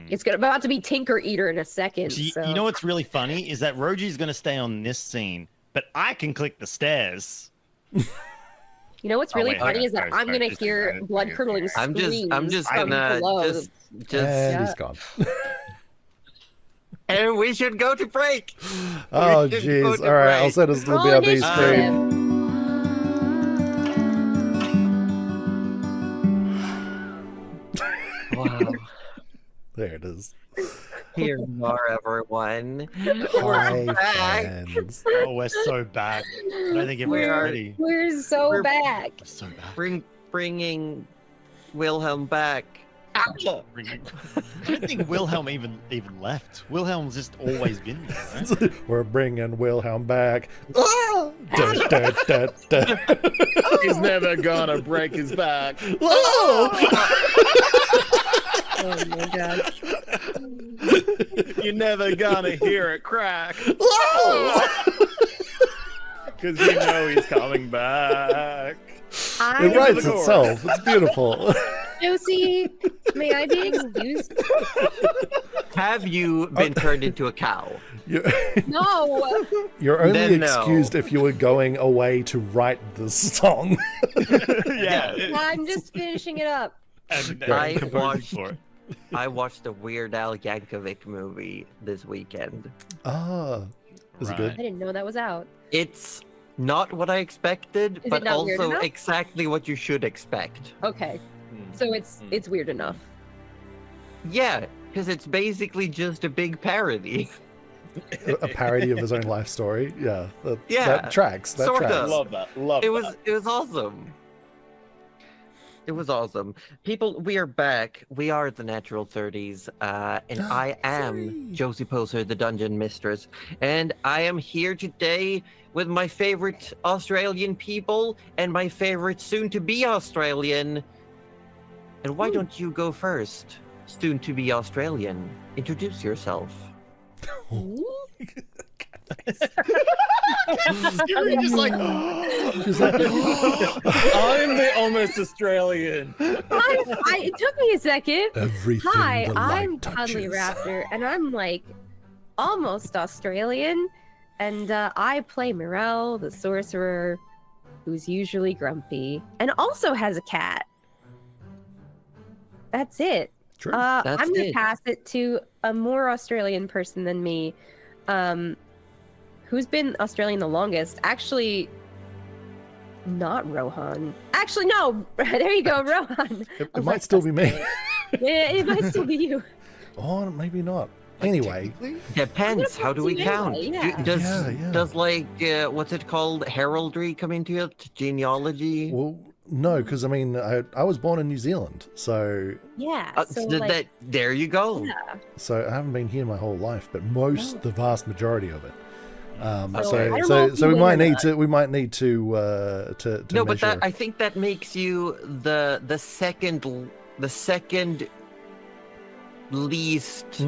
It's about to be Tinker Eater in a second. You So. know what's really funny is that Roji's going to stay on this scene, but I can click the stairs. You know what's really wait, funny okay, is that sorry, I'm gonna just- hear blood curdling screams. I'm just from gonna below. just And he's gone. and we should go to break. Oh, We should go jeez. to All right, I'll break. set us to the Roll BRB initiative. screen. Wow. There it is. Here you are, everyone. Hi, back. friends. Oh, we're so back. I don't think We everyone's are- ready. We're so We're- back. We're so back. Bringing Wilhelm back. I don't think Wilhelm even left. Wilhelm's just always been there, right? We're bringing Wilhelm back. Ah! Dun, dun, dun, dun. He's never gonna break his back. Oh! Oh my god. You're never gonna hear it crack. Oh! Because you know he's coming back. It writes itself. It's beautiful. Josie, may I be excused? Have you been turned into a cow? No. You're only Then no. excused if you were going away to write this song. Yeah. I'm just finishing it up. And, I composing watched- for it. I watched a Weird Al Yankovic movie this weekend. Ah, is it I good? didn't know that was out. It's not what I expected, Is it but not weird also enough? exactly what you should expect. Okay. So it's weird enough. Yeah, because it's basically just a big parody. A parody of his own life story. Yeah, Yeah, that tracks. That sort of. tracks. Love that. Love It that. was awesome. It was awesome. People, we are back. We are the Natural 30s, and I am Josie Poser, the Dungeon Mistress, and I am here today with my favorite Australian people and my favorite soon-to-be Australian. And why don't you go first, soon-to-be Australian? Introduce yourself. You're just like, She's like, I'm the almost Australian. It took me a second. everything Hi, the light I'm Cuddly touches. Raptor, and I'm like almost Australian, and I play Morel, the sorcerer, who's usually grumpy, and also has a cat. That's it. True. That's I'm gonna it. pass it to a more Australian person than me, who's been Australian the longest. Actually, not Rohan. Actually, no. There you go, Rohan. It might still be me. Yeah, it might still be you. Oh, maybe not. Anyway, Depends. How do we Anyway, count? yeah. Does Yeah. does like what's it called? Heraldry come into it? Genealogy? well, no, because I mean, I was born in New Zealand, so Yeah. So So like, there you go. yeah. I haven't been here my whole life, but the vast majority of it. So, I don't know if So you we win might or need not. to No, but measure. I think that makes you the second least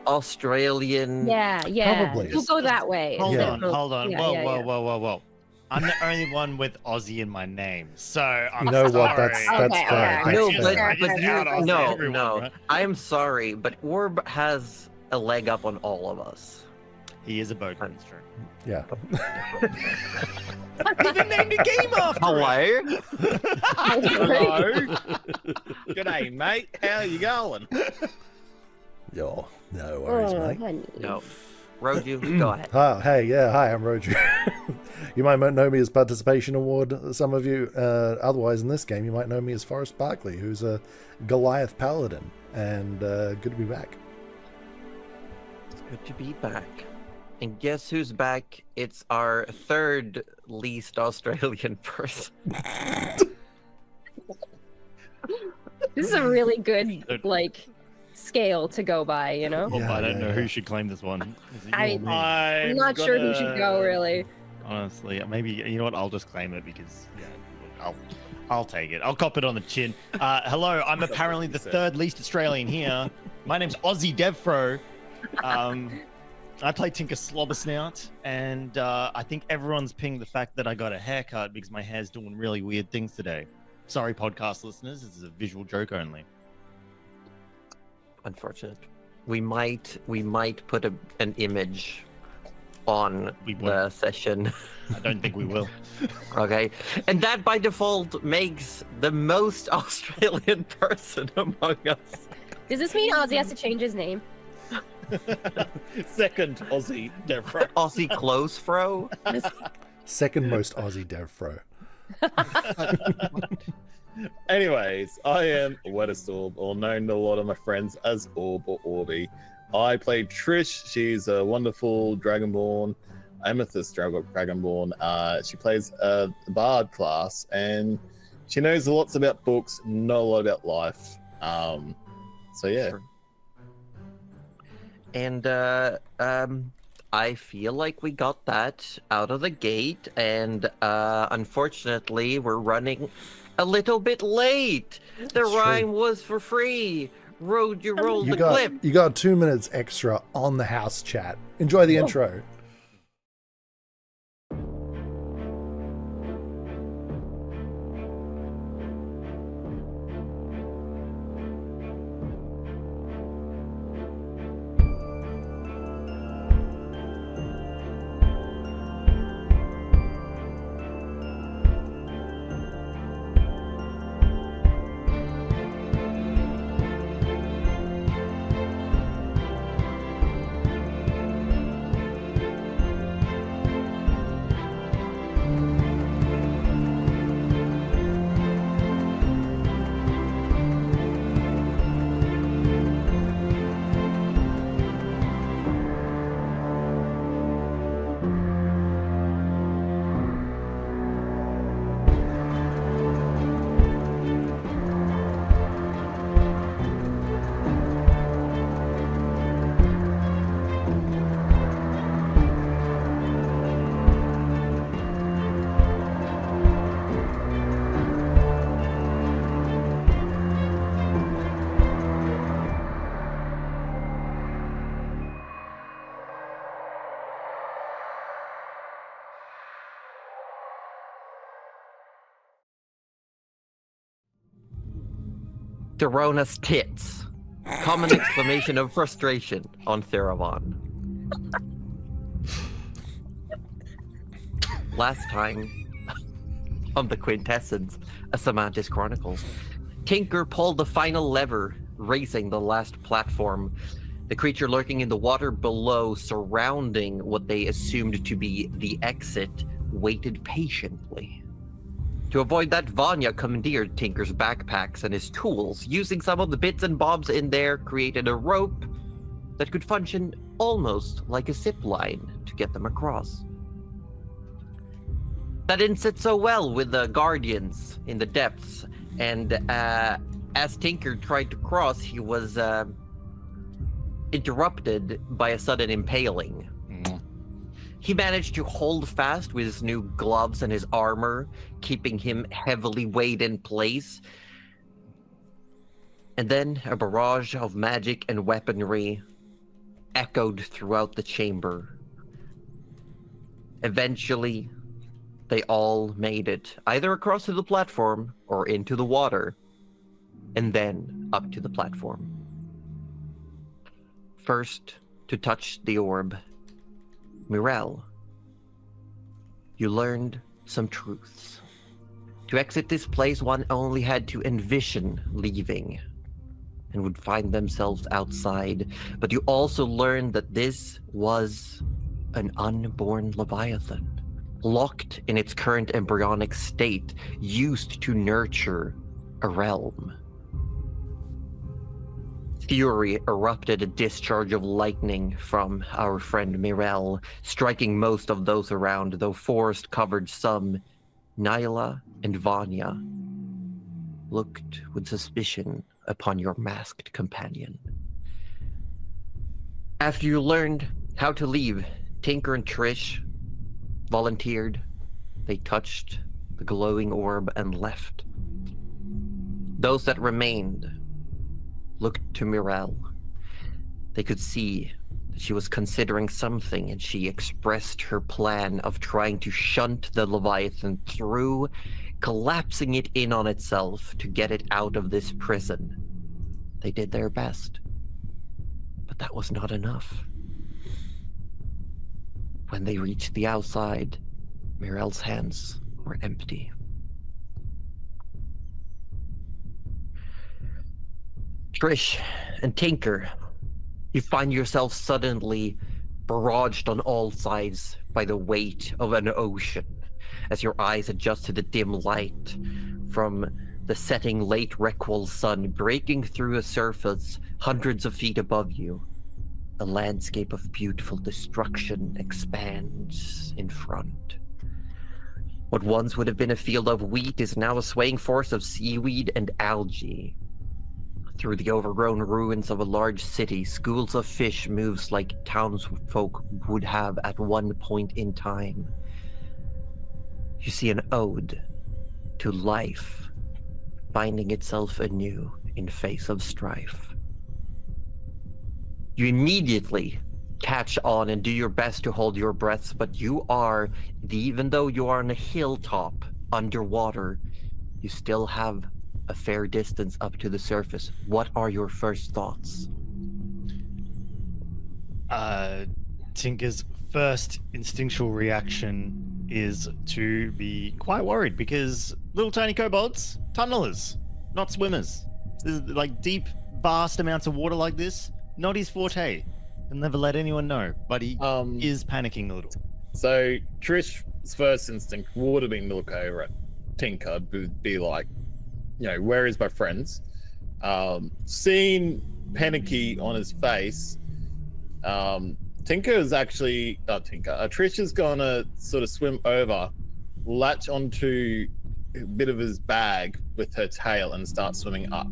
Australian. Yeah. Probably. We'll go that way. hold Yeah. on, hold on. Yeah, Whoa, yeah, whoa, yeah. whoa, whoa, whoa. I'm the only one with Aussie in my name, so I'm You know what? sorry. That's Okay, fair. okay. No, I but just you out Aussie no everyone, no. right? I am sorry, but Orb has a leg up on all of us. He is a boatman, it's true. Yeah. I even named a game after Hello. Hello. G'day, mate. How you going? Yo, no worries, Oh, mate. honey. No, Roju, go ahead. Hi, I'm Roger. You might know me as Participation Award, some of you. Otherwise, in this game, you might know me as Forrest Barkley, who's a Goliath Paladin. And good to be back. Good to be back. And guess who's back? It's our third least Australian person. This is a really good like scale to go by, you know? Oh, I don't know yeah. who should claim this one. Is it you I- or me? I'm not sure who should go really. Honestly, maybe you know what? I'll just claim it because yeah, I'll take it. I'll cop it on the chin. Hello, I'm apparently the third least Australian here. My name's Aussie Devfro. I play Tinker Slobbersnout, and I think everyone's pinged the fact that I got a haircut because my hair's doing really weird things today. Sorry, podcast listeners. This is a visual joke only. unfortunate. We might put an image on We the won't. session. I don't think we will. Okay, and that by default makes the most Australian person among us. Does this mean Ozzy has to change his name? Second Aussie Devro. Aussie close fro. Second most Aussie dev fro. Anyways, I am Wettest Orb, or known to a lot of my friends as Orb or Orby. I play Trish. She's a wonderful Dragonborn, Amethyst Dragonborn. She plays the Bard class, and she knows lots about books, not a lot about life. So yeah. And I feel like we got that out of the gate, and unfortunately, we're running a little bit late. The That's true. rhyme was for free. Rolled the clip. You got 2 minutes extra on the house chat. Enjoy the intro. Derona's tits. Common exclamation of frustration on Theravon. Last time on the Quintessence, a Sammantis Chronicle, Tinker pulled the final lever, raising the last platform. The creature lurking in the water below, surrounding what they assumed to be the exit, waited patiently. To avoid that, Vanya commandeered Tinker's backpacks and his tools, using some of the bits and bobs in there, created a rope that could function almost like a zip line to get them across. That didn't sit so well with the guardians in the depths, and as Tinker tried to cross, he was interrupted by a sudden impaling. He managed to hold fast with his new gloves and his armor, keeping him heavily weighed in place. And then a barrage of magic and weaponry echoed throughout the chamber. Eventually, they all made it, either across to the platform or into the water, and then up to the platform. First to touch the orb, Mirel, you learned some truths. To exit this place, one only had to envision leaving and would find themselves outside. But you also learned that this was an unborn Leviathan, locked in its current embryonic state, used to nurture a realm. Fury erupted, a discharge of lightning from our friend Mirel, striking most of those around, though forest covered some. Nyla and Vanya looked with suspicion upon your masked companion. After you learned how to leave, Tinker and Trish volunteered. They touched the glowing orb and left. Those that remained looked to Mirel. They could see that she was considering something, and she expressed her plan of trying to shunt the Leviathan through, collapsing it in on itself to get it out of this prison. They did their best. But that was not enough. When they reached the outside, Mirel's hands were empty. Trish and Tinker, you find yourself suddenly barraged on all sides by the weight of an ocean as your eyes adjust to the dim light from the setting late Requel sun breaking through a surface hundreds of feet above you. A landscape of beautiful destruction expands in front. What once would have been a field of wheat is now a swaying forest of seaweed and algae. Through the overgrown ruins of a large city, schools of fish moves like townsfolk would have at one point in time. You see an ode to life, finding itself anew in face of strife. You immediately catch on and do your best to hold your breaths, but you are, even though you are on a hilltop underwater, you still have a fair distance up to the surface. What are your first thoughts? Tinker's first instinctual reaction is to be quite worried because little tiny kobolds, tunnelers, not swimmers. There's like deep, vast amounts of water like this, not his forte. He'll never let anyone know, but he is panicking a little. So Trish's first instinct would have been to look over at Tinker, would be like, you know, where is my friends? Seeing panicky on his face, Trish is gonna sort of swim over, latch onto a bit of his bag with her tail and start swimming up.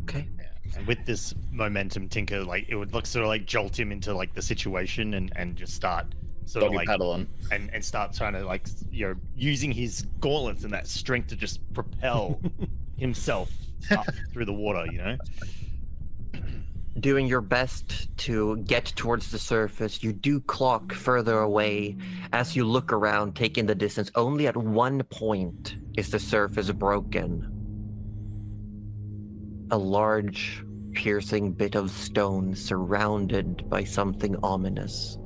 Okay. And with this momentum, Tinker, like, it would look sort of like jolt him into like the situation and just start sort Doggy of like paddling. and start trying to, like, you know, using his gauntlets and that strength to just propel himself up through the water, you know? Doing your best to get towards the surface, you do clock further away as you look around, taking the distance. Only at one point is the surface broken. A large, piercing bit of stone surrounded by something ominous.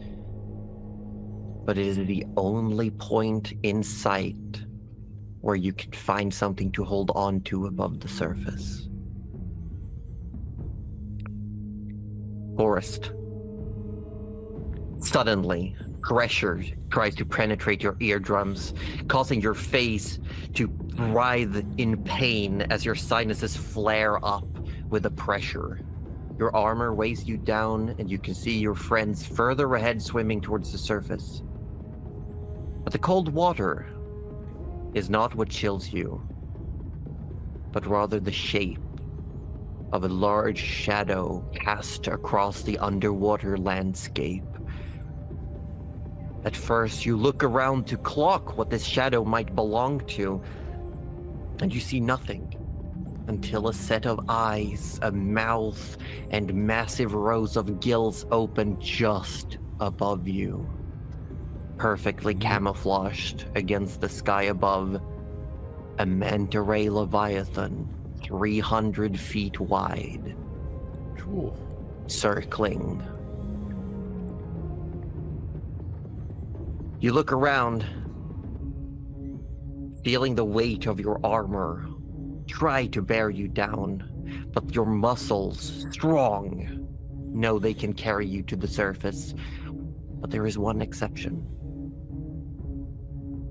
But it is the only point in sight where you can find something to hold on to above the surface. Forest. Suddenly, pressure tries to penetrate your eardrums, causing your face to writhe in pain as your sinuses flare up with the pressure. Your armor weighs you down, and you can see your friends further ahead swimming towards the surface. But the cold water is not what chills you, but rather the shape of a large shadow cast across the underwater landscape. At first, you look around to clock what this shadow might belong to, and you see nothing until a set of eyes, a mouth, and massive rows of gills open just above you. Perfectly camouflaged against the sky above, a manta ray leviathan, 300 feet wide, Cool. circling. You look around, feeling the weight of your armor try to bear you down, but your muscles, strong, know they can carry you to the surface. But there is one exception.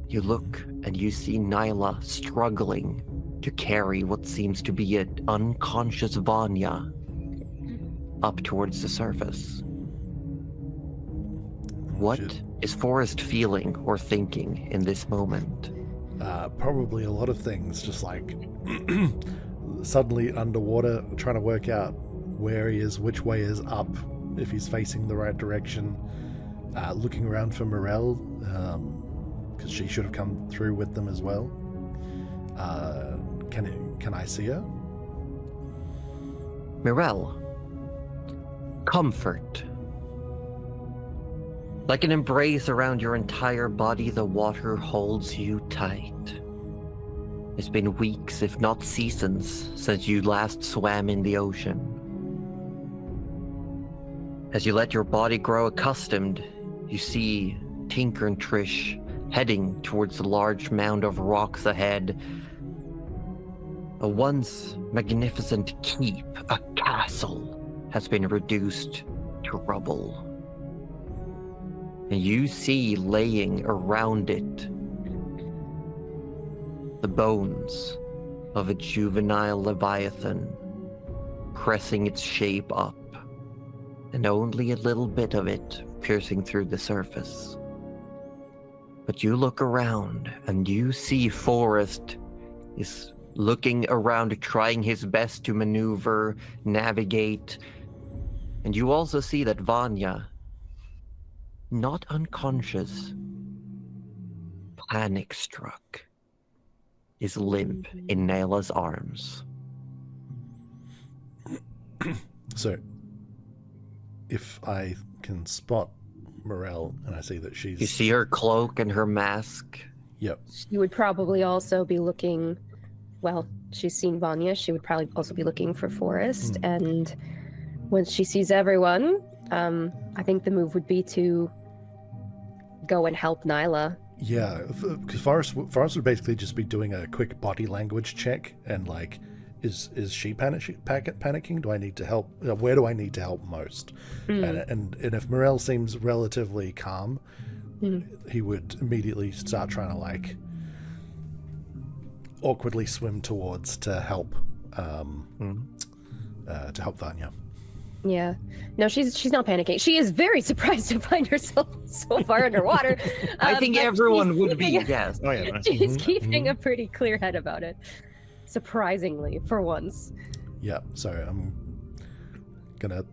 You look and you see Nyla struggling to carry what seems to be an unconscious Vanya up towards the surface. What Shit. is Forrest feeling or thinking in this moment? Probably a lot of things, just like suddenly underwater, trying to work out where he is, which way is up, if he's facing the right direction, looking around for Mirel, because she should have come through with them as well. Can I see her? Mirel, comfort. Like an embrace around your entire body, the water holds you tight. It's been weeks, if not seasons, since you last swam in the ocean. As you let your body grow accustomed, you see Tinker and Trish heading towards the large mound of rocks ahead. A once magnificent keep, a castle, has been reduced to rubble. And you see laying around it the bones of a juvenile leviathan, pressing its shape up, and only a little bit of it piercing through the surface. But you look around and you see Forrest is looking around, trying his best to maneuver, navigate. And you also see that Vanya, not unconscious, panic-struck, is limp in Nayla's arms. So, if I can spot Morel and I see that she's... You see her cloak and her mask. Yep. She would probably also be looking, well, she's seen Vanya, she would probably also be looking for Forrest, and once she sees everyone, I think the move would be to go and help Nyla. Yeah, because Forrest would basically just be doing a quick body language check and like, is she panicking? Do I need to help? Where do I need to help most? And if Morel seems relatively calm, he would immediately start trying to like awkwardly swim towards to help Vanya. Yeah. No, she's not panicking. She is very surprised to find herself so far underwater. I think but everyone would be, keeping- yes. Oh yeah. She's keeping a pretty clear head about it. Surprisingly, for once. Yeah, so I'm gonna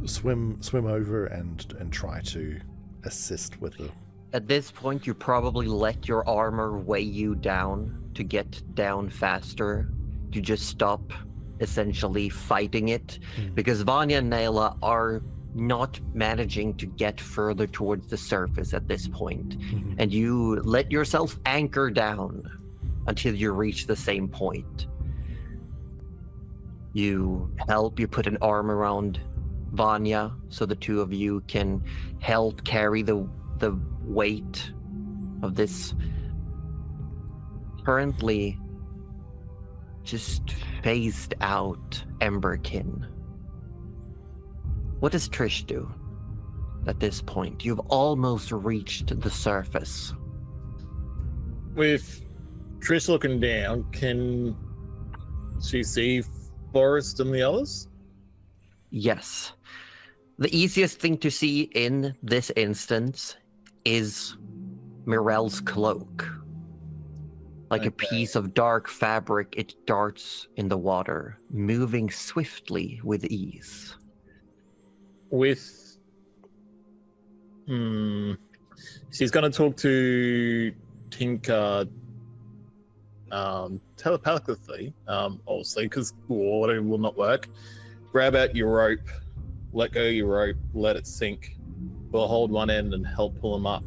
swim over and try to assist with the... At this point, you probably let your armor weigh you down to get down faster. You just stop essentially fighting it, because Vanya and Nayla are not managing to get further towards the surface at this point. And you let yourself anchor down until you reach the same point. You put an arm around Vanya so the two of you can help carry the weight of this currently just phased out Emberkin. What does Trish do at this point? You've almost reached the surface. With Trish looking down, can she see Forrest and the others? Yes. The easiest thing to see in this instance is Mirel's cloak. Like a piece of dark fabric, it darts in the water, moving swiftly with ease. She's going to talk to Tinker telepathically, obviously, because water will not work. Grab out your rope, let go of your rope, let it sink. We'll hold one end and help pull him up.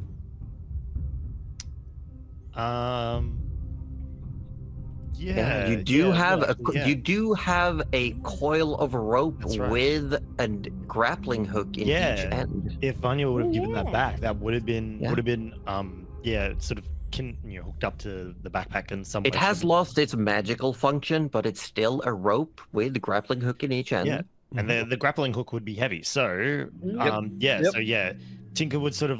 Yeah, you do have a coil of rope with a grappling hook in each end. If Vanya would have given that back, that would have been sort of hooked up to the backpack in some way. It has lost its magical function, but it's still a rope with a grappling hook in each end. Yeah, and the grappling hook would be heavy. So Tinker would sort of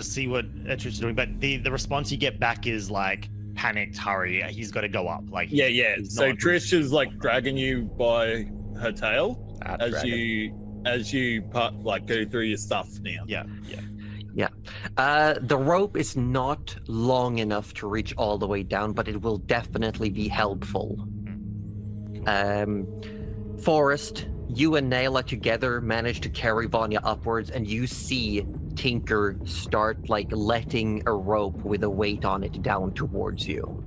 see what Trish is doing, but the response you get back is like panicked hurry. He's got to go up. So Trish is like dragging you by her tail as you go through your stuff now. Yeah. The rope is not long enough to reach all the way down, but it will definitely be helpful. Forrest, you and Nayla together manage to carry Vanya upwards, and you see Tinker start letting a rope with a weight on it down towards you.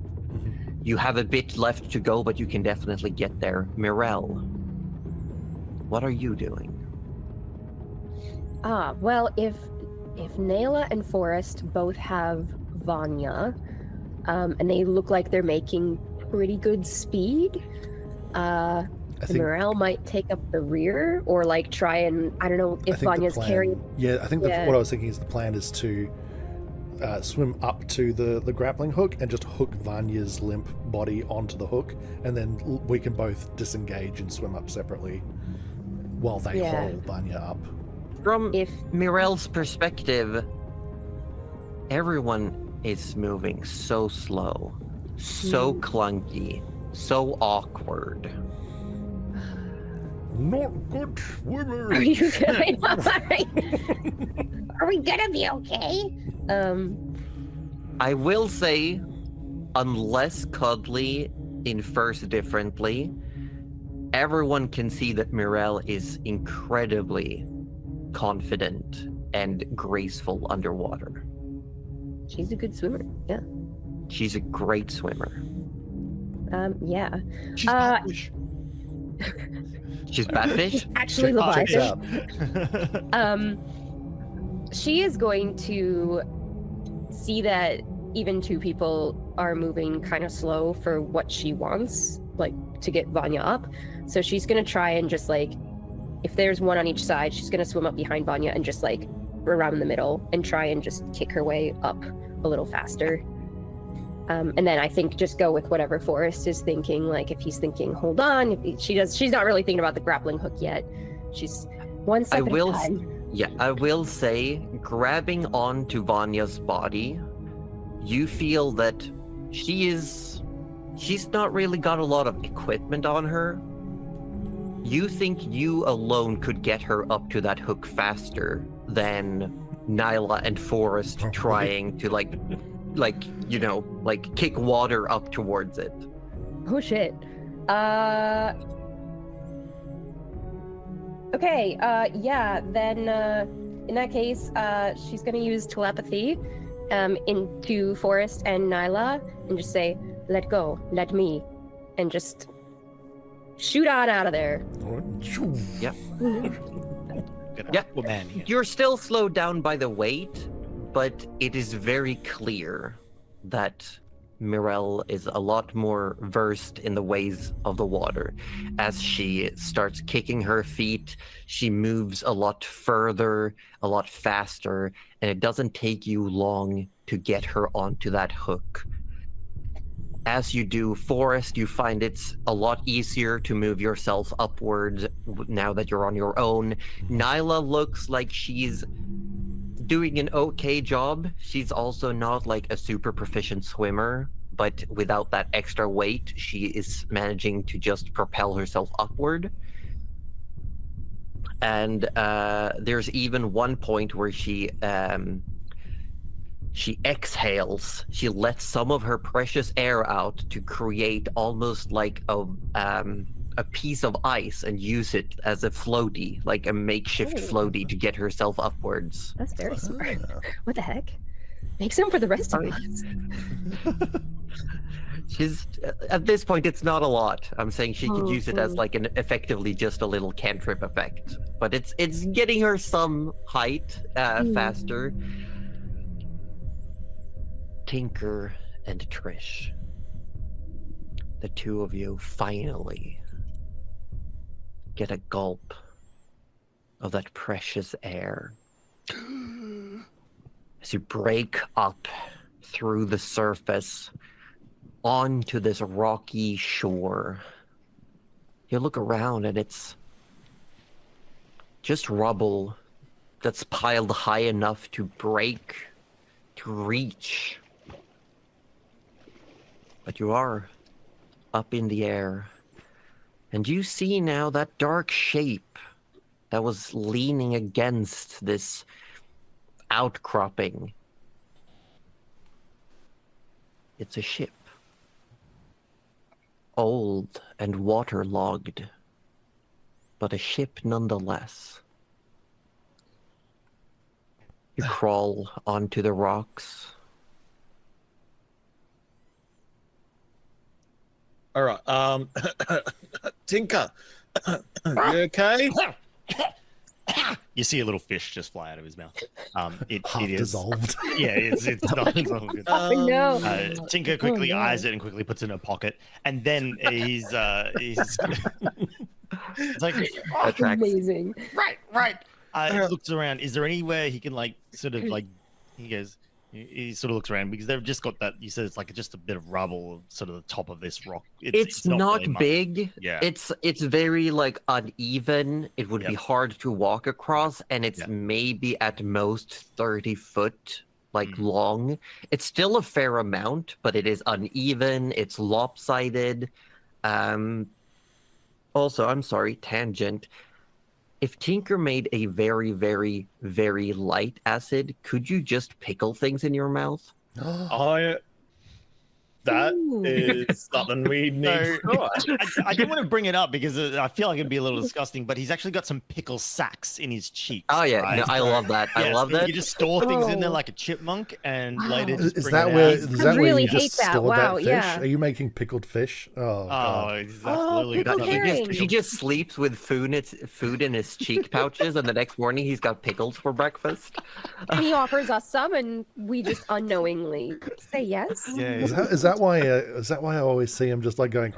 You have a bit left to go, but you can definitely get there. Mirel, what are you doing? Well, if Nayla and Forrest both have Vanya, and they look like they're making pretty good speed, I think Morale might take up the rear, or like try and I don't know I if think the Vanya's plan- carrying. Yeah, I think Yeah. what I was thinking is the plan is to swim up to the grappling hook and just hook Vanya's limp body onto the hook, and then we can both disengage and swim up separately while they Yeah. haul Vanya up. From If Mirel's perspective, everyone is moving so slow, so clunky, so awkward. Not good swimmer. are you good? Are we gonna be okay? I will say, unless Cuddly infers differently, everyone can see that Mirel is incredibly confident and graceful underwater. She's a good swimmer. Yeah. She's a great swimmer. Yeah. She's Batfish. She's Batfish? Actually, Checks Leviathan. out. She is going to see that even two people are moving kind of slow for what she wants, like to get Vanya up. So she's gonna try and just like, if there's one on each side, she's gonna swim up behind Vanya and just like around the middle and try and just kick her way up a little faster. And then I think just go with whatever Forrest is thinking. Like if he's thinking, hold on, she's not really thinking about the grappling hook yet. She's one step at a time. Yeah, I will say, grabbing onto Vanya's body, you feel that she's not really got a lot of equipment on her. You think you alone could get her up to that hook faster than Nyla and Forrest trying to like kick water up towards it. Oh shit. Okay, yeah, then in that case, she's gonna use telepathy into Forrest and Nyla and just say, let go, let me, and just shoot on out of there. Yeah. Good Yeah. Aquaman here. You're still slowed down by the weight, but it is very clear that Mirel is a lot more versed in the ways of the water. As she starts kicking her feet, she moves a lot further, a lot faster, and it doesn't take you long to get her onto that hook. As you do, Forrest, you find it's a lot easier to move yourself upwards now that you're on your own. Nyla looks like she's doing an okay job. She's also not like a super proficient swimmer, but without that extra weight, she is managing to just propel herself upward. And there's even one point where she exhales. She lets some of her precious air out to create almost like a piece of ice and use it as a floaty, like a makeshift floaty to get herself upwards. That's very smart. What the heck? Make some for the rest of us. She's at this point, it's not a lot. I'm saying she could use it as like an effectively just a little cantrip effect, but it's getting her some height faster. Tinker and Trish, the two of you finally get a gulp of that precious air as you break up through the surface onto this rocky shore. You look around and it's just rubble that's piled high enough to break, to reach. But you are up in the air, and you see now that dark shape that was leaning against this outcropping. It's a ship. Old and waterlogged, but a ship nonetheless. You crawl onto the rocks. All right. Tinker, you okay? You see a little fish just fly out of his mouth. Half It is dissolved. Yeah, it's not good. Oh no. Tinker quickly no. eyes it and quickly puts it in her pocket, and then he's it's like, "Oh, Amazing. right. Looks around. Is there anywhere he can like sort of like? He goes. He sort of looks around because they've just got that. You said it's like just a bit of rubble, sort of the top of this rock. It's not really much. big. Yeah. It's very like uneven. It would be Yep. hard to walk across, and it's Yep. maybe at most 30 foot like Mm. long. It's still a fair amount, but it is uneven. It's lopsided. Also, I'm sorry, tangent. If Tinker made a very, very, very light acid, could you just pickle things in your mouth? That Ooh. is something we need to try. I didn't want to bring it up because I feel like it'd be a little disgusting, but he's actually got some pickle sacks in his cheeks. Oh yeah, right? no, I love that. I Yeah, love so that. You just store things in there Oh. like a chipmunk, and Wow. later just Is bring that it where out. is I that where really you just hate that. stored Wow, that fish? yeah. Are you making pickled fish? Oh, God. It's absolutely pickled nothing. herring. He just sleeps with food in his cheek pouches, and the next morning he's got pickles for breakfast. And he offers us some, and we just unknowingly say yes. Yeah, Is that why I always see him just like going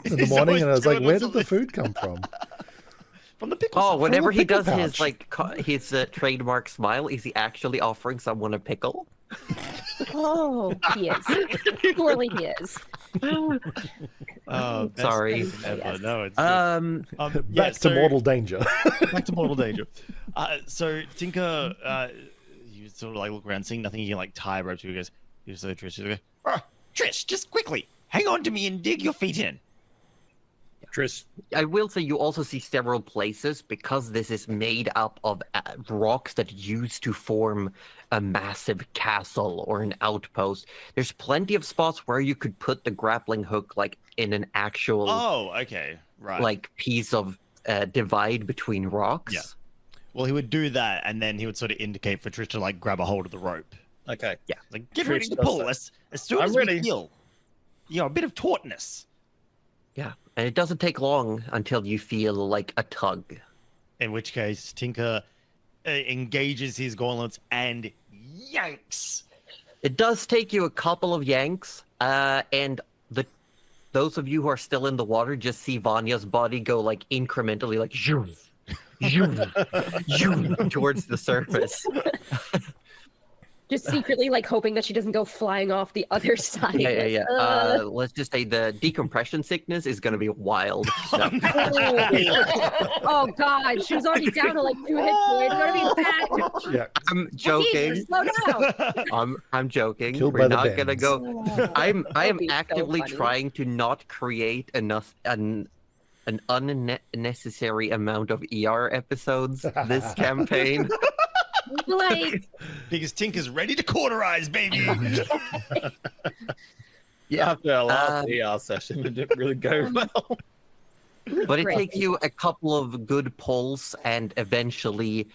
in the He's morning, always and I was like, doing where did the something. food come from? From the pickle. Oh, sack. whenever he pickle does his pouch. like his trademark smile, is he actually offering someone a pickle? Oh, he is. Surely he is. Best Sorry. thing ever. Yes. No, it's Back to mortal danger. back to mortal danger. So Tinker, you sort of like look around, seeing nothing. You can like tie a rope to. He goes, so Trish, you go, Trish, just quickly, hang on to me and dig your feet in. Trish, I will say you also see several places because this is made up of rocks that used to form a massive castle or an outpost. There's plenty of spots where you could put the grappling hook like in an actual Oh, okay, right. like piece of divide between rocks. Yeah. Well, he would do that, and then he would sort of indicate for Trish to like grab a hold of the rope. okay. Like, get Trish ready to does pull that. as soon I'm as ready. we feel, a bit of tautness. Yeah, and it doesn't take long until you feel like a tug. In which case, Tinker engages his gauntlets and yanks. It does take you a couple of yanks, and those of you who are still in the water just see Vanya's body go like incrementally, like zoom, zoom, zoom towards the surface. Just secretly, like, hoping that she doesn't go flying off the other side. Yeah. Ugh. Let's just say the decompression sickness is going to be wild. No. Oh God, she was already down to like 2 hit points. Gonna be bad. Yeah. I'm Jesus, joking. slow down. I'm joking. Killed We're by the not gonna bends. go. I am That'd be so actively funny. trying to not create enough an unnecessary amount of ER episodes this campaign. Like, Because Tinker's ready to cauterize, baby. Yeah, After our last Um, ER session, it didn't really go well. but it Great. takes you a couple of good pulls, and eventually,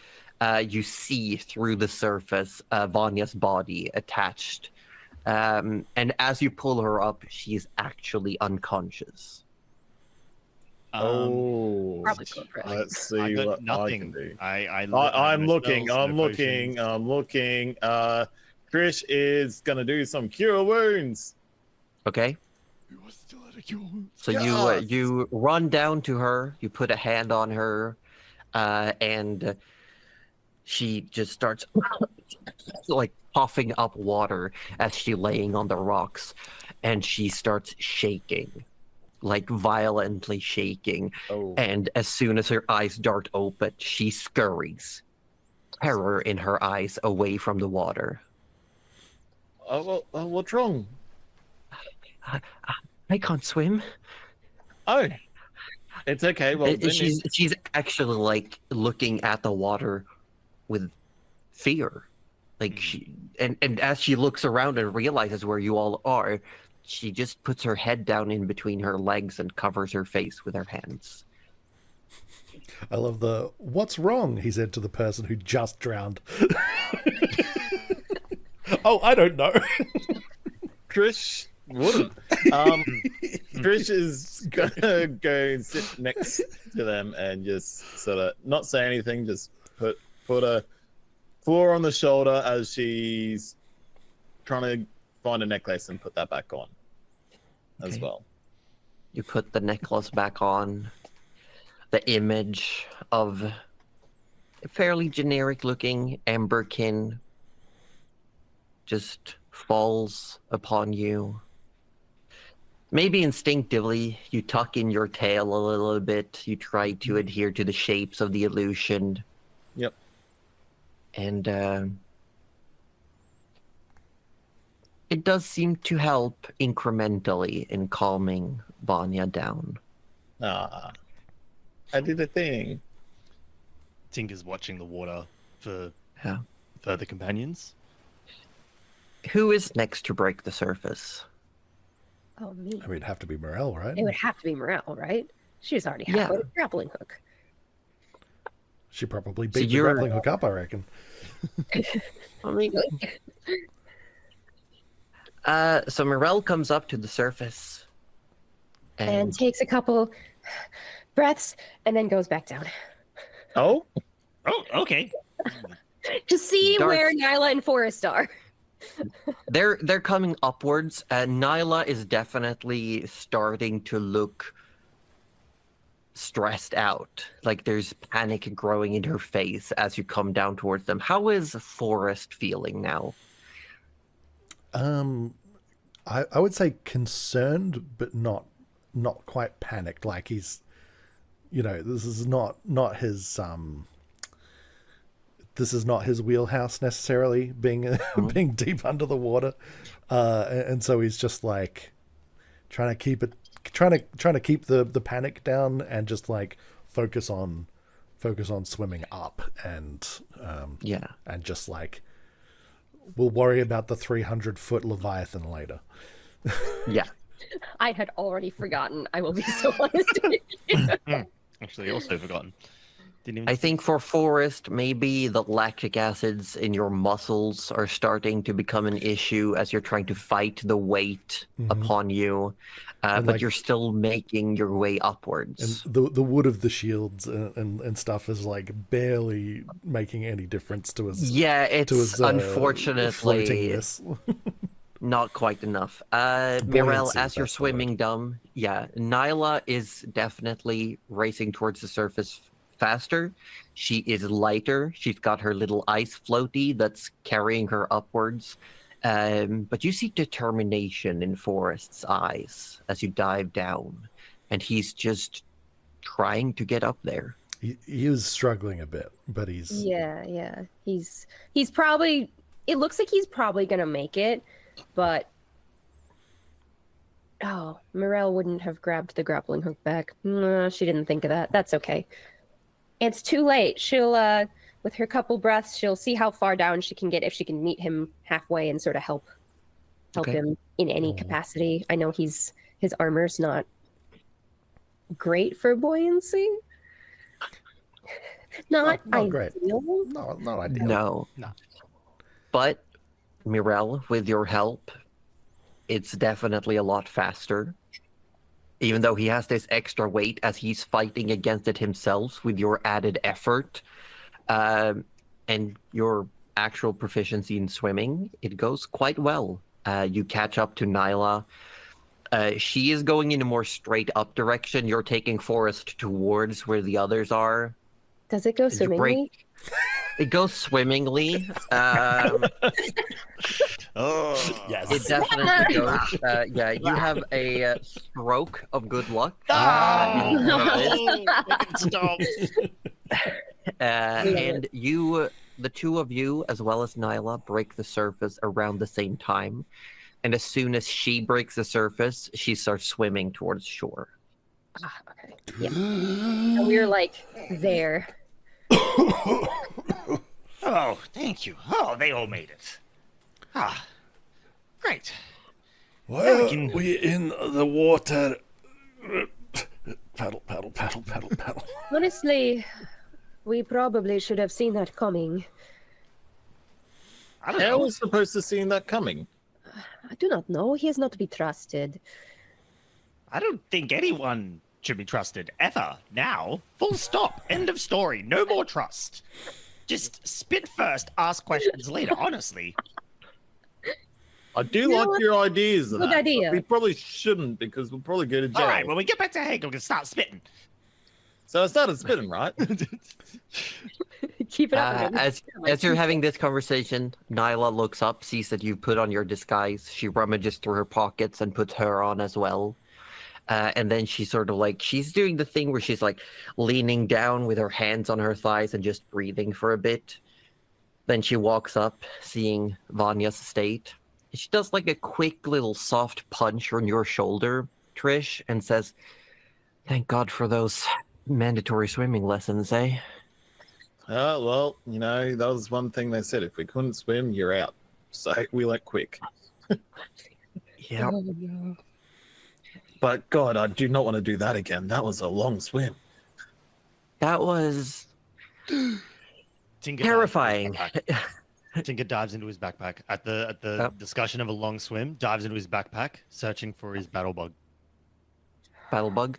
you see through the surface Vanya's body attached. And as you pull her up, she's actually unconscious. Oh, Probably so, Chris. let's I see got what nothing. I can do. I'm I'm no looking. spells, I'm no looking. potions. I'm looking. Trish is gonna do some cure wounds. Okay. You are still at a cure. So Yes. you run down to her, you put a hand on her, and she just starts like coughing up water as she's laying on the rocks, and she starts shaking, like violently shaking. Oh, And as soon as her eyes dart open, she scurries, terror in her eyes, away from the water. what's wrong? I can't swim. Oh, it's okay. Well, then She's actually like looking at the water with fear, like she and as she looks around and realizes where you all are, she just puts her head down in between her legs and covers her face with her hands. I love the "What's wrong?" he said to the person who just drowned. Oh, I don't know. Trish wouldn't. Trish is gonna go and sit next to them and just sort of not say anything, just put a floor on the shoulder as she's trying to find a necklace and put that back on as Okay. well. You put the necklace back on. The image of a fairly generic looking amberkin just falls upon you. Maybe instinctively, you tuck in your tail a little bit. You try to adhere to the shapes of the illusion. Yep. And it does seem to help incrementally in calming Vanya down. Ah, I did a thing. Tinker's watching the water for Yeah. further companions. Who is next to break the surface? Oh, me. I mean, it'd have to be Morel, right? It would have to be Morel, right? She's already Yeah. halfway to the grappling hook. She probably So beat the you're- grappling hook up, I reckon. I mean, so Morel comes up to the surface And takes a couple breaths and then goes back down. Oh, Oh, okay. To see Darth- where Nyla and Forrest are. they're coming upwards. Nyla is definitely starting to look stressed out. Like there's panic growing in her face as you come down towards them. How is Forrest feeling now? I would say concerned, but not quite panicked. Like he's, this is not his this is not his wheelhouse necessarily, being being deep under the water, and so he's just like trying to keep the panic down and just like focus on swimming up and Yeah. and just like we'll worry about the 300-foot Leviathan later. Yeah. I had already forgotten. I will be so honest with you. Actually, also forgotten. Didn't even. I think for Forrest, maybe the lactic acids in your muscles are starting to become an issue as you're trying to fight the weight upon you, And, but like- you're still making your way And upwards. the wood of the shields and stuff is like barely making any difference to us. Yeah, To it's his unfortunately floatingness. not quite enough. Mirel, Buoyancy, as you're that's the swimming dumb, yeah, Nyla is definitely racing towards the surface faster. She is lighter. She's got her little ice floaty that's carrying her upwards. But you see determination in Forrest's eyes as you dive down, and he's just trying to get up there. He was struggling a bit, but he's Yeah. He's probably. It looks like he's probably gonna make it, but Morel wouldn't have grabbed the grappling hook back. No, she didn't think of that. That's okay. It's too late. She'll with her couple breaths, she'll see how far down she can get if she can meet him halfway and sort of help Okay. him in any capacity. I know his armor's not great for buoyancy. Not great. ideal. not ideal. No. No. But Mirel, with your help, it's definitely a lot faster. Even though he has this extra weight as he's fighting against it himself with your added effort and your actual proficiency in swimming, it goes quite well. You catch up to Nyla. She is going in a more straight up direction. You're taking Forrest towards where the others are. Does it go Did you break- swimmingly? It goes swimmingly. Oh, Yes. It definitely goes. Yeah, you have a stroke of good luck. Stop. And the two of you, as well as Nyla, break the surface around the same time. And as soon as she breaks the surface, she starts swimming towards shore. Okay. Yeah. And we're like there. Oh, thank you. Oh, they all made it. Ah, great. Well, can- we in the water. Paddle. Honestly, we probably should have seen that coming. I don't how know. was supposed to see that coming? I do not know. He is not to be trusted. I don't think anyone should be trusted ever. Now, full stop. End of story. No more trust. Just spit first, ask questions later. Honestly. I do You know like what? your ideas of Good that. idea. But we probably shouldn't because we'll probably go to jail. All right. When we get back to Hegel, we can start spitting. So I started spitting, right? Keep it up. As you're having this conversation, Nyla looks up, sees that you put on your disguise. She rummages through her pockets and puts her on as well. And then she sort of like, she's doing the thing where she's like leaning down with her hands on her thighs and just breathing for a bit. Then she walks up, seeing Vanya's state. She does like a quick little soft punch on your shoulder, Trish, and says, "Thank God for those mandatory swimming lessons, eh?" Well, you know, that was one thing they said. If we couldn't swim, you're out. So we went quick. Yeah. Oh, no. But God, I do not want to do that again. That was a long swim. That was Tinker terrifying. Tinker dives into his backpack at the discussion of a long swim. Dives into his backpack, searching for his battle bug. Battle bug.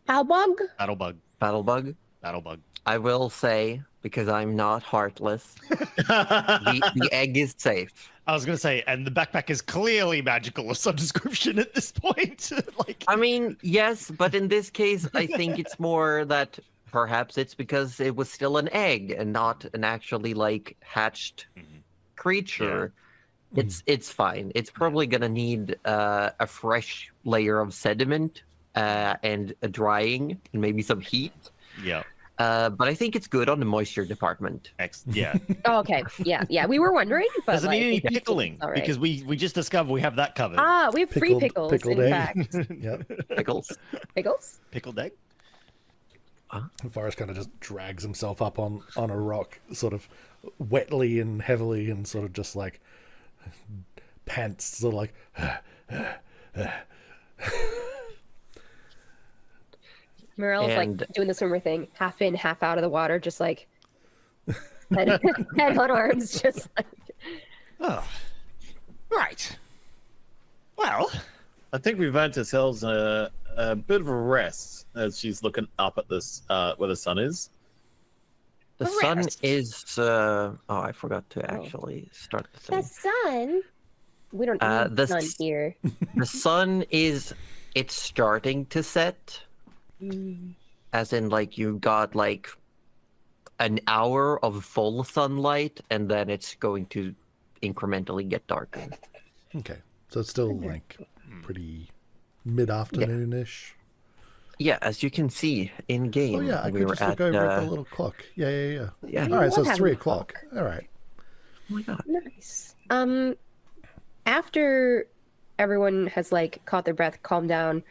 How bug? Battle bug. Battle bug. Battle bug. I will say, because I'm not heartless, the egg is safe. I was gonna say, and the backpack is clearly magical of some description at this point. Like, I mean, yes, but in this case, I think it's more that perhaps it's because it was still an egg and not an actually like hatched creature. It's fine. It's probably gonna need a fresh layer of sediment and a drying and maybe some heat. yeah. But I think it's good on the moisture department. Yeah. Oh, okay. Yeah. We were wondering, but Doesn't like, need any it's pickling all right. because we just discovered we have that covered. we have free pickles. Pickled in egg. fact, Yep. Pickles. pickles. Pickled egg. Forrest kind of just drags himself up on a rock, sort of wetly and heavily, and sort of just like pants, sort of like. Morel's And- like doing the swimmer thing, half in, half out of the water, just like head on arms, just like. Oh. Right. Well, I think we've earned ourselves a bit of a rest as she's looking up at this where the sun is. The sun Rest. is. I forgot to actually start the thing. The sun. We don't need the sun s- here. The sun is. It's starting to set. As in, like, you got like an hour of full sunlight, and then it's going to incrementally get darker. Okay, so it's still like pretty mid-afternoon-ish. Yeah, as you can see in game. Oh yeah, I we could were just look over at the little clock. Yeah. Yeah. All right, so love it's 3 having a o'clock. All right. Oh my god. Nice. After everyone has like caught their breath, calmed down,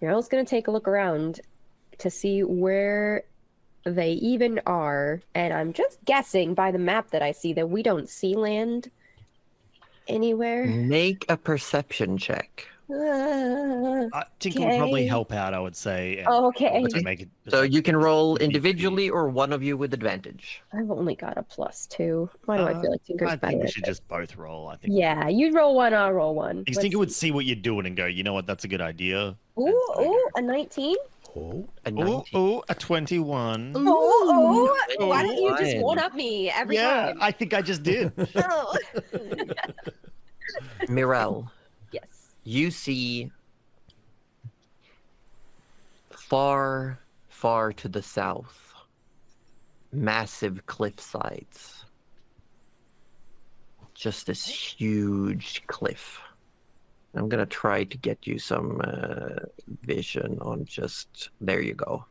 Meryl's gonna take a look around to see where they even are, and I'm just guessing by the map that I see that we don't see land anywhere. Make a perception check. Tinker would probably Okay. help out, I would say. and Okay. to make it So you can roll Maybe individually or one of you with advantage. I've only got a +2. Why do I feel like Tinker's I better? think we at should this? just both roll. I think. Yeah, you roll one, I'll roll one. Because Let's Tinker would see. see what you're doing and go, you know what, that's a good idea. Ooh, a 19. Oh, A Ooh, 19. ooh, a 21. Why don't you just Fine. one up me every Yeah, time? I think I just did. Oh. Mirel, Yes. you see far, far to the south, massive cliff sides. Just this huge cliff. I'm gonna try to get you some vision on just, there you go.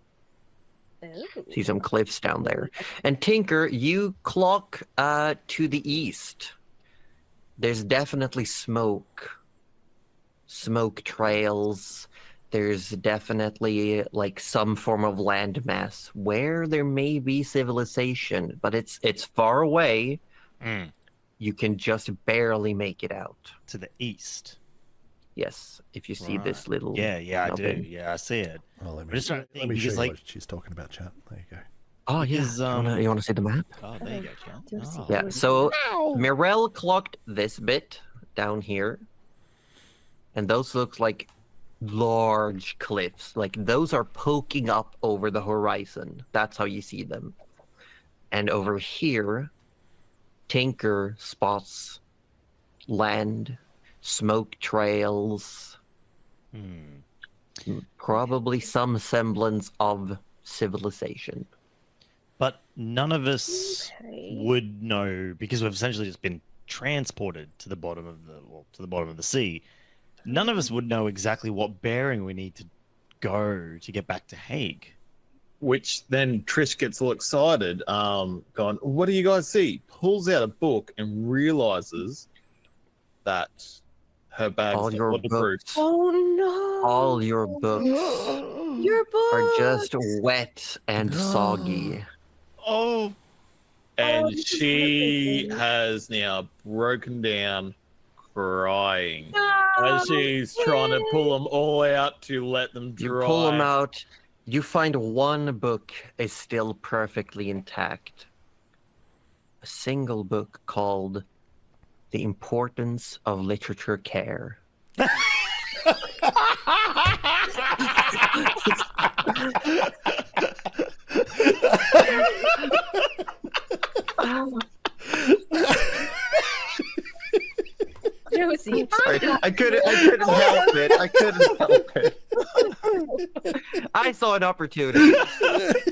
See some cliffs down there. And Tinker, you clock to the east. There's definitely smoke trails. There's definitely like some form of landmass where there may be civilization, but it's far away. Mm, You can just barely make it out. to the east. Yes, if you see this little. Yeah, I do. nubbin. Yeah, I see it. well, let I'm me, just trying to let think, me show because, you like- what she's talking about, chat. There you go. Oh yeah. Because, You wanna see the map? Oh, there you go, Chad. Do you wanna see Oh. Yeah. So Mirel clocked this bit down here, and those look like large cliffs. Like those are poking up over the horizon. That's how you see them. And over here, Tinker spots land, smoke trails, probably some semblance of civilization. But none of us would know because we've essentially just been transported to the bottom of the sea. None of us would know exactly what bearing we need to go to get back to Hague. Which then Trish gets all excited, going, "What do you guys see?" Pulls out a book and realizes that her bag All is your waterproof. books. Oh no! All your books Your books are just wet and soggy. Oh, And this is she heartbreaking. has now broken down, crying No! as she's trying to pull them all out to let them dry. You pull them out. You find one book is still perfectly intact. A single book called The Importance of Literature Care. Josie, Sorry, I couldn't help it. I couldn't help it. I saw an opportunity.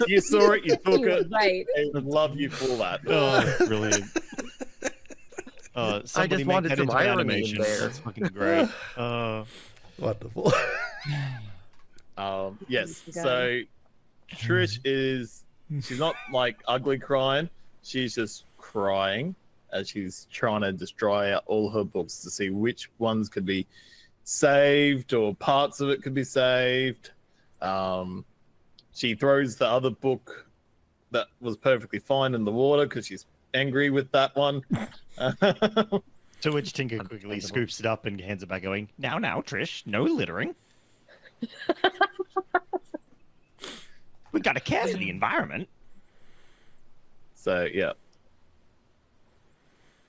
You saw it, you took it. right. I love you for that. oh, brilliant. Somebody just make wanted that some into an irony in animation. there. That's fucking great. Wonderful. Yes. Got So Trish she's not like ugly crying. She's just crying as she's trying to just dry out all her books to see which ones could be saved or parts of it could be saved. She throws the other book that was perfectly fine in the water because she's angry with that one. To which Tinker quickly scoops it up and hands it back, going, "Now, Trish, no littering. We gotta care for the environment." So yeah,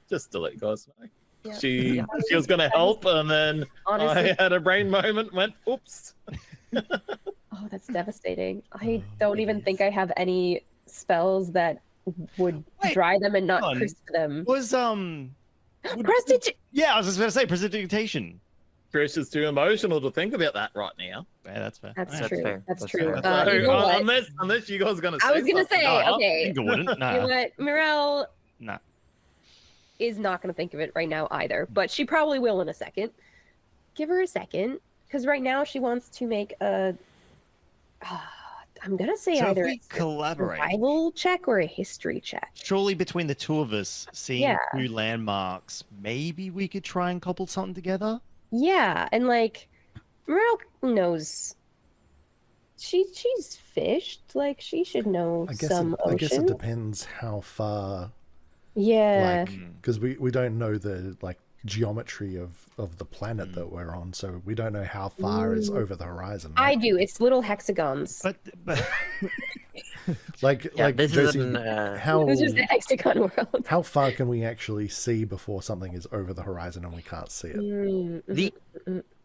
just to let you guys know. Yeah. She was going to help, and then Honestly, I had a brain moment. Went, oops. oh, that's devastating. I don't even think I have any spells that would Wait, dry them and not hold on. crisp them. Was Prestige. yeah, I was just gonna say precipitation. Trish is too emotional to think about that right now. Yeah, that's fair. That's Alright. true. fair. That's That's true. fair. So, You know what? unless you guys are going to say I was gonna something. say, No, okay. Tinker wouldn't. You know Nah. what? Mirelle Nah. is not going to think of it right now either, but she probably will in a second. Give her a second, because right now she wants to make a. I'm going to say So if either we a collaborate, survival check or a history check. surely between the two of us, seeing Yeah. two landmarks, maybe we could try and cobble something together. Yeah, and like Mirelle knows she's fished. Like she should know I guess some I guess it ocean. depends how far, Yeah. because we don't know the geometry of the planet that we're on, so we don't know how far is over the horizon. I Right? do. It's little hexagons. But Like This Josie, is an, how It's just the hexagon world. how far can we actually see before something is over the horizon and we can't see it? the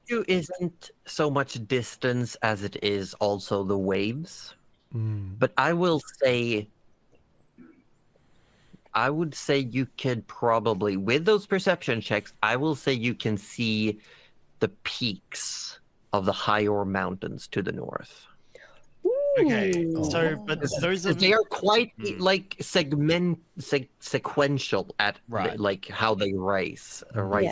issue isn't so much distance as it is also the waves. But I would say you could probably, with those perception checks, I will say you can see the peaks of the higher mountains to the north. okay, Ooh. so but those are They are quite like sequential at Right. like how they rise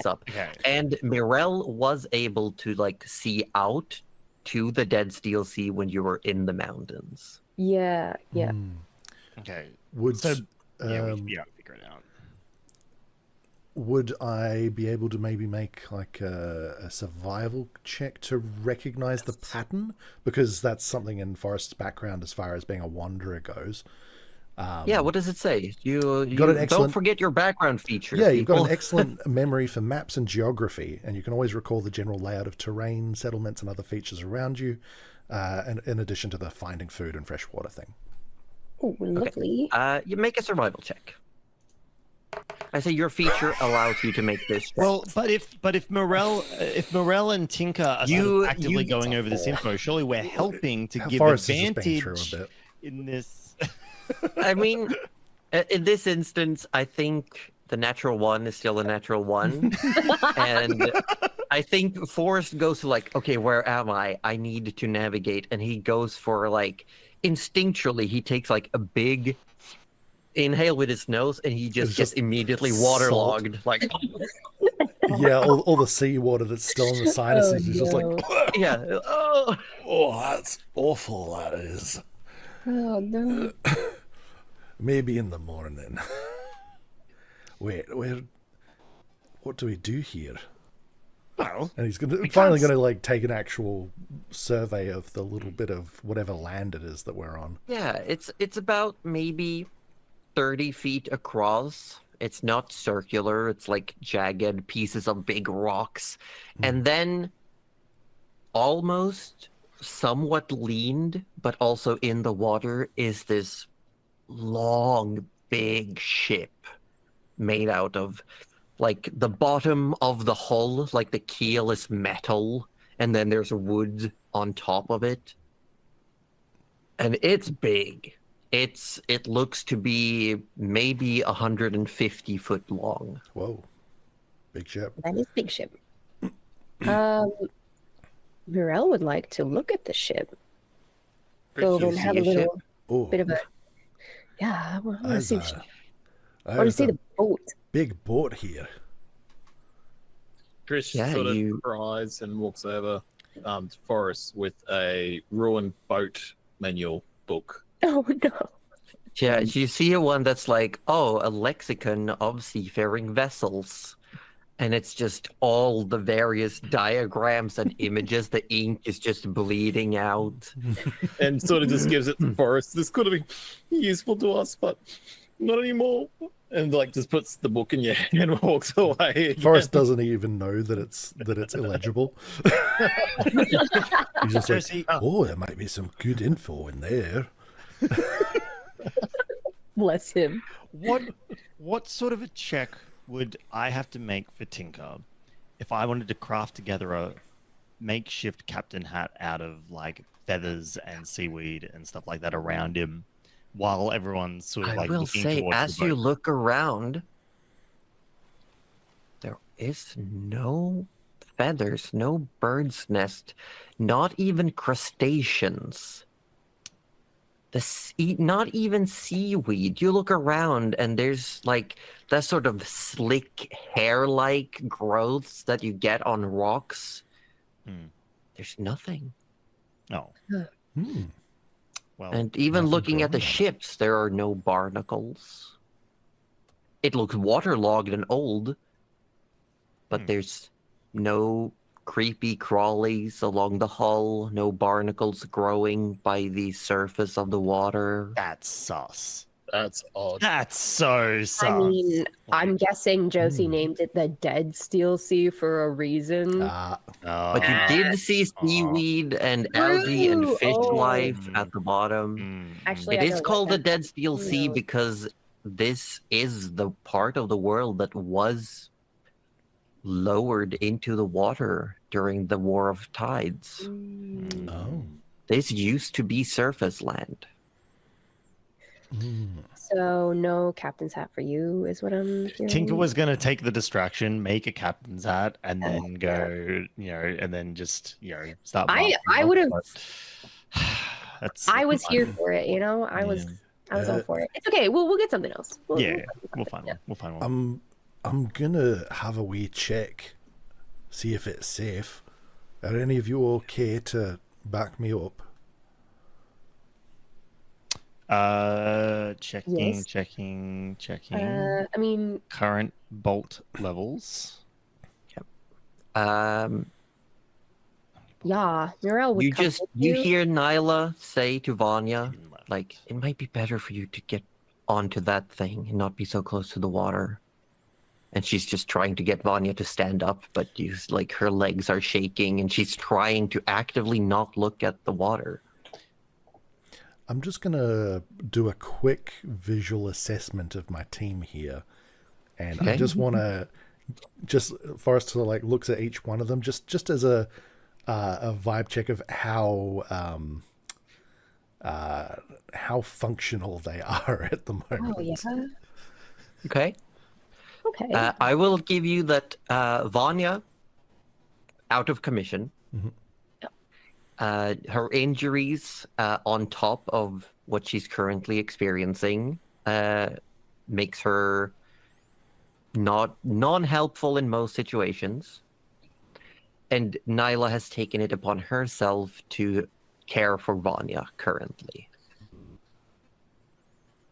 up. okay. And Mirelle was able to like see out to the Dead Steel Sea when you were in the mountains. Yeah. Yeah. Okay. Would So yeah, um, we figure it out. would I be able to maybe make like a survival check to recognize the pattern? Because that's something in Forrest's background as far as being a wanderer goes. Yeah, what does it say? You got an don't excellent- forget your background features. Yeah, you've got people. an excellent memory for maps and geography, and you can always recall the general layout of terrain, settlements, and other features around you, and in addition to the finding food and fresh water thing. Ooh, lovely. You make a survival check. I say your feature allows you to make this check. Well, but if Morel and Tinker are sort of actively going over this info, surely we're helping to give Forrest is just being true a advantage bit. in this. I mean, in this instance, I think the natural one is still a natural one. And I think Forrest goes to like, okay, where am I? I need to navigate. And he goes for like, instinctually, he takes like a big inhale with his nose and he just gets immediately waterlogged. Like, Yeah, all the seawater that's still in the sinuses is just like, yeah. Oh. that's awful, that is. Oh no. Maybe in the morning. Wait, what do we do here? Well, And he's finally can't- gonna like take an actual survey of the little bit of whatever land it is that we're on. Yeah, it's about maybe 30 feet across. It's not circular. It's like jagged pieces of big rocks. And then almost somewhat leaned, but also in the water, is this long, big ship made out of like the bottom of the hull, like the keel is metal, and then there's wood on top of it. And it's big. It looks to be maybe 150 foot long. Whoa, big ship. That is big ship. Mirel would like to look at the ship. Go over You and have see a a ship? little Oh, bit of a. Yeah, I want to there's see the a- ship. I want to see the boat. big boat here. Trish Yeah, sort of you- cries and walks over to Forrest with a ruined boat manual book. Oh no. Yeah, you see a one that's like, oh, a lexicon of seafaring vessels. And it's just all the various diagrams and images. The ink is just bleeding out. And sort of just gives it to Forrest. This could have been useful to us, but not anymore. And like just puts the book in your hand and walks away. again. Forrest doesn't even know that it's illegible. He's just like, Josie, oh, there might be some good info in there. Bless him. what sort of a check would I have to make for Tinker if I wanted to craft together a makeshift captain hat out of like feathers and seaweed and stuff like that around him, while everyone's sort of I like will looking say, towards as the you boat? look around, there is no feathers, no bird's nest, not even crustaceans. Not even seaweed. You look around and there's like that sort of slick hair-like growths that you get on rocks. Hmm. There's nothing. No. Hmm. Well, And even nothing looking at the growing on it. ships, there are no barnacles. It looks waterlogged and old, but Hmm. there's no creepy crawlies along the hull, no barnacles growing by the surface of the water. that's sus. That's odd. That's so sus. I mean, I'm Like, guessing Josie Hmm. named it the Dead Steel Sea for a reason. no. But you did see seaweed and algae and True. fish Oh. life at the bottom. Actually, It I is know called the that. Dead Steel Sea No. because this is the part of the world that was lowered into the water during the War of Tides. Mm. Oh. This used to be surface land. Hmm. So no captain's hat for you is what I'm hearing. Tinker was going to take the distraction, make a captain's hat, and then go, and then just, start. I marching would've- up, but that's I was here fine. for it, I was all Uh, for it. It's okay. We'll get something else. Yeah, we'll find one. We'll find one. I'm gonna have a wee check, see if it's safe. Are any of you okay to back me up? Checking, Yes. checking. I mean, Current bolt levels. Um, yeah, Muriel would you come just with you hear Nyla say to Vanya, Hidden left. like, it might be better for you to get onto that thing and not be so close to the water. And she's just trying to get Vanya to stand up, but her legs are shaking and she's trying to actively not look at the water. I'm just gonna do a quick visual assessment of my team here, And Okay. I just want to, just Forrest to like looks at each one of them, just as a vibe check of how functional they are at the moment. Oh yeah. Okay. Okay. I will give you that Vanya, out of commission. Mhm. Her injuries, on top of what she's currently experiencing, makes her not non-helpful in most situations. And Nyla has taken it upon herself to care for Vanya currently.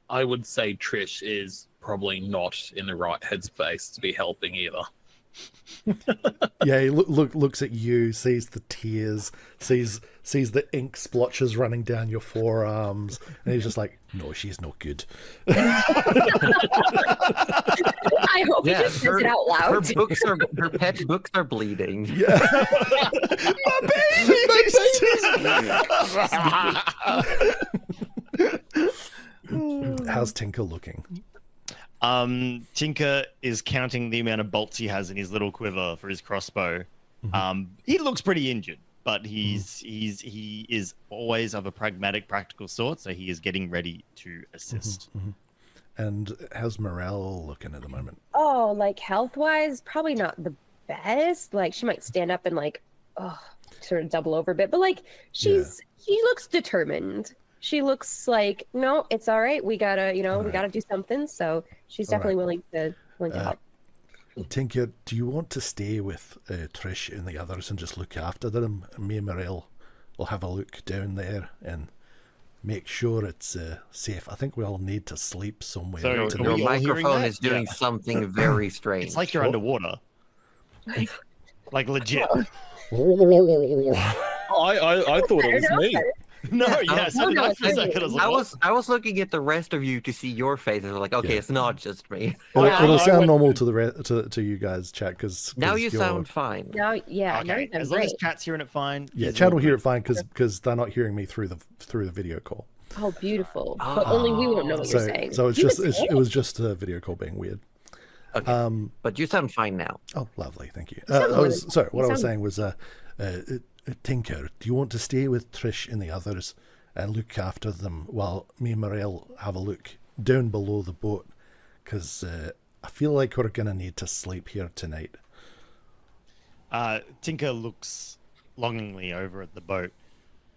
I would say Trish is probably not in the right headspace to be helping either. Yeah, he looks at you, sees the tears, sees the ink splotches running down your forearms, and he's just like, "No, she's not good." I hope he just says it out Her loud. her pet books are bleeding. Yeah. How's Tinker looking? Tinker is counting the amount of bolts he has in his little quiver for his crossbow. He looks pretty injured, but he is always of a pragmatic, practical sort, so he is getting ready to assist. And how's Morel looking at the moment? Oh, like health-wise, probably not the best. Like she might stand up and like, sort of double over a bit, but like she looks determined. She looks like, no, it's all right. We gotta, we gotta do something. So she's definitely willing to help. Tinker, do you want to stay with Trish and the others and just look after them? Me and Morel will have a look down there and make sure it's safe. I think we all need to sleep somewhere. So, tonight. are Your we all hearing microphone that? is doing Yeah. something very strange. It's like you're underwater. Like legit. I thought it was me. No, yeah, so no, I it's for a really- second I was like, I what? was looking at the rest of you to see your faces. I was like, okay, Yeah. it's not just me. It'll I sound went- normal to the to you guys, chat, because Now you sound fine. Now, yeah, now Okay, you've done as long as great. chat's hearing it fine. Yeah, he's chat all will hear good. it fine because they're not hearing me through the video call. Oh, beautiful. But only we won't know what you're saying. So it's You just would say it was just a video call being weird. Okay. But you sound fine now. Oh, lovely, thank you. sound I was good. sorry. What You I was sound- saying was, Tinker, do you want to stay with Trish and the others and look after them while me and Morel have a look down below the boat? Because I feel like we're gonna need to sleep here tonight. Tinker looks longingly over at the boat,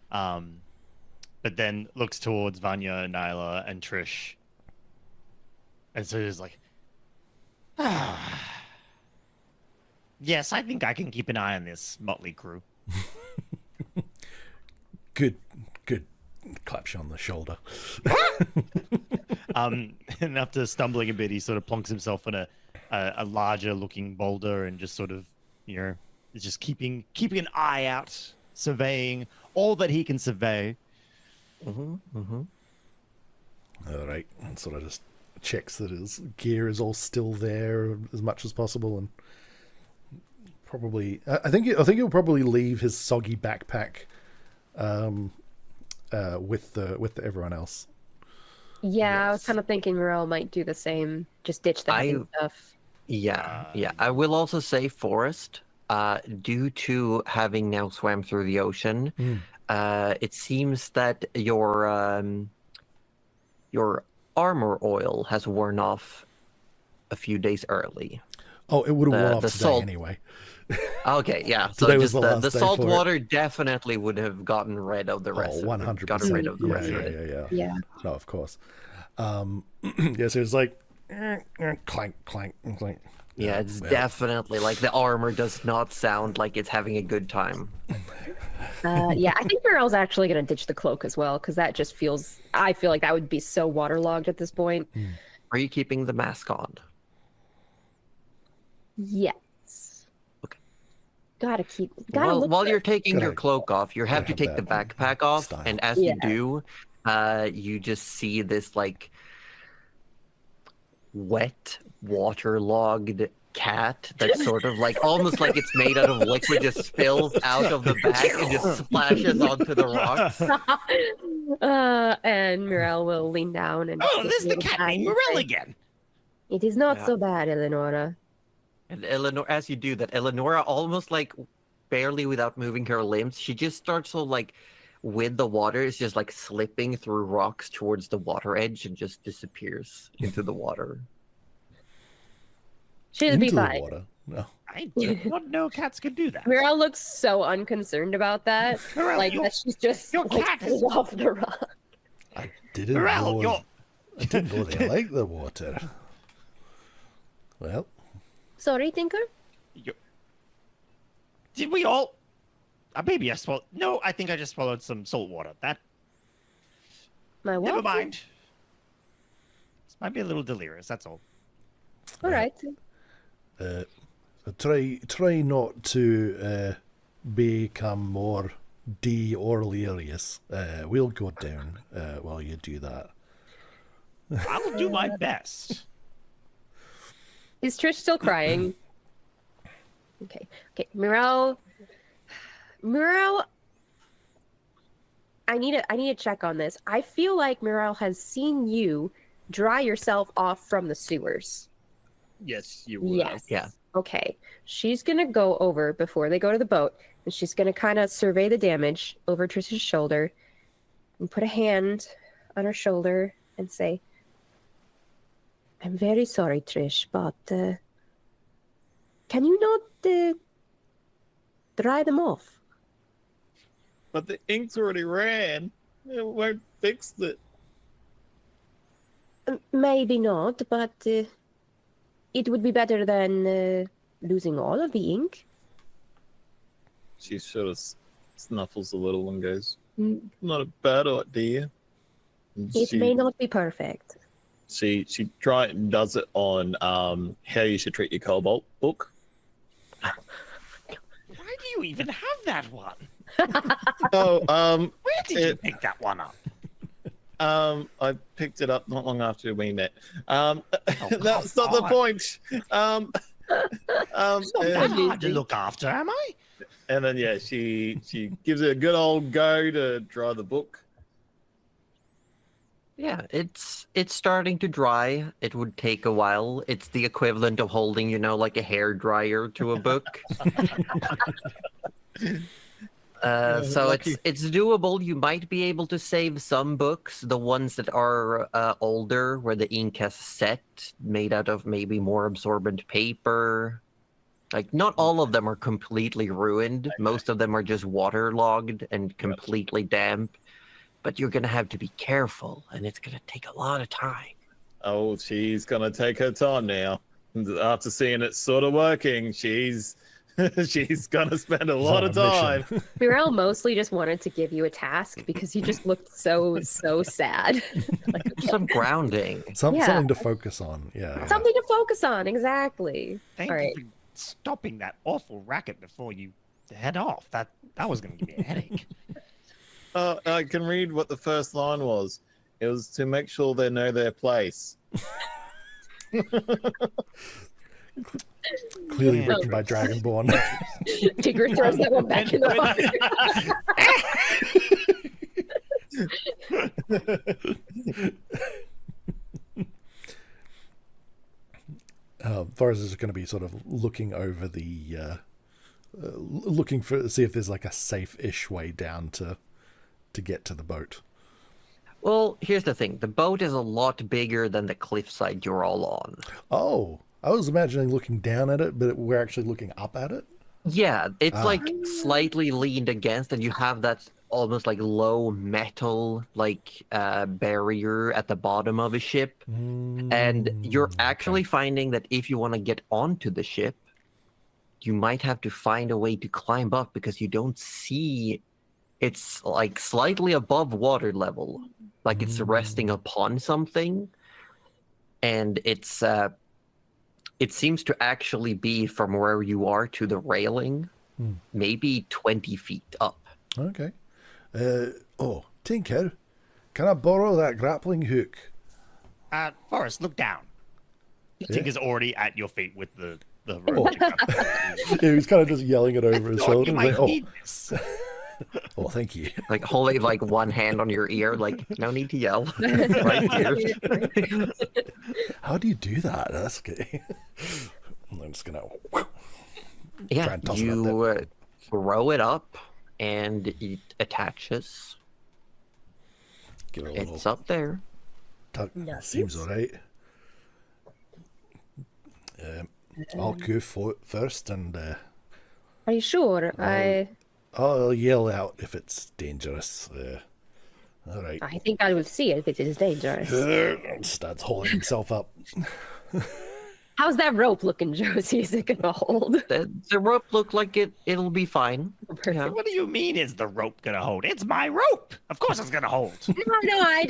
but then looks towards Vanya, Nyla, and Trish, and so he's like, "Yes, I think I can keep an eye on this motley crew." Good. Claps you on the shoulder. And after stumbling a bit, he sort of plonks himself on a larger looking boulder and just sort of, is just keeping an eye out, surveying all that he can survey. All right, and sort of just checks that his gear is all still there as much as possible, and probably I think he'll probably leave his soggy backpack with everyone else. Yeah, I was Yes. kind of thinking Morel might do the same. Just ditch the heavy stuff. Yeah. I will also say, Forrest, due to having now swam through the ocean, it seems that your armor oil has worn off a few days early. Oh, it would have worn off the today salt- anyway. Okay, yeah. So Today was just the the last day salt for it. water definitely would have gotten rid of the rest. Oh, 100%. Gotten rid of the rest of it. Yeah. Yeah. No, of course. Yeah, so it's like clank, clank, clank. Yeah, it's well, definitely like the armor does not sound like it's having a good time. Yeah, I think Morel's actually going to ditch the cloak as well, because that just feels. I feel like that would be so waterlogged at this point. Are you keeping the mask on? Yes. Okay. Gotta keep. While you're taking your Gotta- cloak off, you have to gotta take have the that backpack off, style. and as Yeah. you do, you just see this like wet, waterlogged cat that sort of like almost like it's made out of liquid, just spills out of the bag and just splashes onto the rocks. And Morel will lean down and. Oh, this is the cat named Morel again. It is not Yeah. so bad, Eleonora. And Eleanor, as you do that, Eleonora almost like barely without moving her limbs, she just starts to like with the water is just like slipping through rocks towards the water edge and just disappears into the water. She'll Into be the fine. water. No. I did not know cats could do that. Mirel looks so unconcerned about that. Mirel, Like your- that she's just your like, cat is- off the rock. I didn't Morel, know. you're... I didn't know they like the water. Well, Sorry, Tinker? Did we all... maybe I swallowed... No, I think I just swallowed some salt water. That... My what? Never mind. This might be a little delirious, that's all. All right. try not to become more delirious. We'll go down while you do that. I will do my best. Is Trish still crying? Okay. Okay. Mirel, I need to check on this. I feel like Mirel has seen you dry yourself off from the sewers. Yes, you would. Yes. Yeah. Okay. She's gonna go over before they go to the boat, and she's gonna kind of survey the damage over Trish's shoulder, and put a hand on her shoulder and say, "I'm very sorry, Trish, but can you not dry them off?" But the ink's already ran. It won't fix it. Maybe not, but it would be better than losing all of the ink. She sort of snuffles a little and goes, Mm. "Not a bad idea." And It may not be perfect. She does it on how you should treat your cobalt book. Why do you even have that one? Oh, Where did you It- pick that one up? I picked it up not long after we met. That's come not the on. point. It's not that hard to look after, am I? And then yeah, she gives it a good old go to dry the book. Yeah, it's starting to dry. It would take a while. It's the equivalent of holding, like a hair dryer to a book. So lucky. it's doable. You might be able to save some books, the ones that are older, where the ink has set, made out of maybe more absorbent paper. Like, not all of them are completely ruined. Most of them are just waterlogged and completely damp. But you're going to have to be careful, and it's going to take a lot of time. Oh, she's gonna take her time now. After seeing it sort of working, she's gonna spend a lot of on a time. mission. Mirel mostly just wanted to give you a task because you just looked so sad. Some grounding. Yeah. Something to focus on. Yeah. Something to focus on, exactly. Thank All right. you for stopping that awful racket before you head off. That was going to give me a headache. I can read what the first line was. It was to make sure they know their place. Clearly Yeah. written by Dragonborn. Tigger throws that one back in the water. Forrest is going to be sort of looking over the, looking for see if there's like a safe-ish way down to get to the boat. Well, here's the thing. The boat is a lot bigger than the cliffside you're all on. Oh, I was imagining looking down at it, but we're actually looking up at it. Yeah, it's Ah. like slightly leaned against, and you have that almost like low metal barrier at the bottom of a ship. And you're actually finding that if you want to get onto the ship, you might have to find a way to climb up because you don't see. It's like slightly above water level, like it's resting upon something, and it seems to actually be from where you are to the railing, maybe 20 feet up. Okay. Tinker, can I borrow that grappling hook? Forrest, look down. Yeah. Tinker's already at your feet with the Oh. rope. Yeah, he's kind of just yelling it over his Thought shoulder. you He's might like, need this. Oh, thank you. Like holding like one hand on your ear, like no need to yell. Right here. How do you do that? That's okay. I'm just gonna try Yeah, and toss it up there. you throw it up, and it attaches. Give it a little It's up there. tug. Nice. Seems alright. I'll go first, and Are you sure? I'll yell out if it's dangerous. All right. I think I will see it if it is dangerous. Starts holding himself up. How's that rope looking, Josie? Is it gonna hold? The rope looked like it'll be fine. Yeah. What do you mean is the rope gonna hold? It's my rope. Of course it's gonna hold. No, I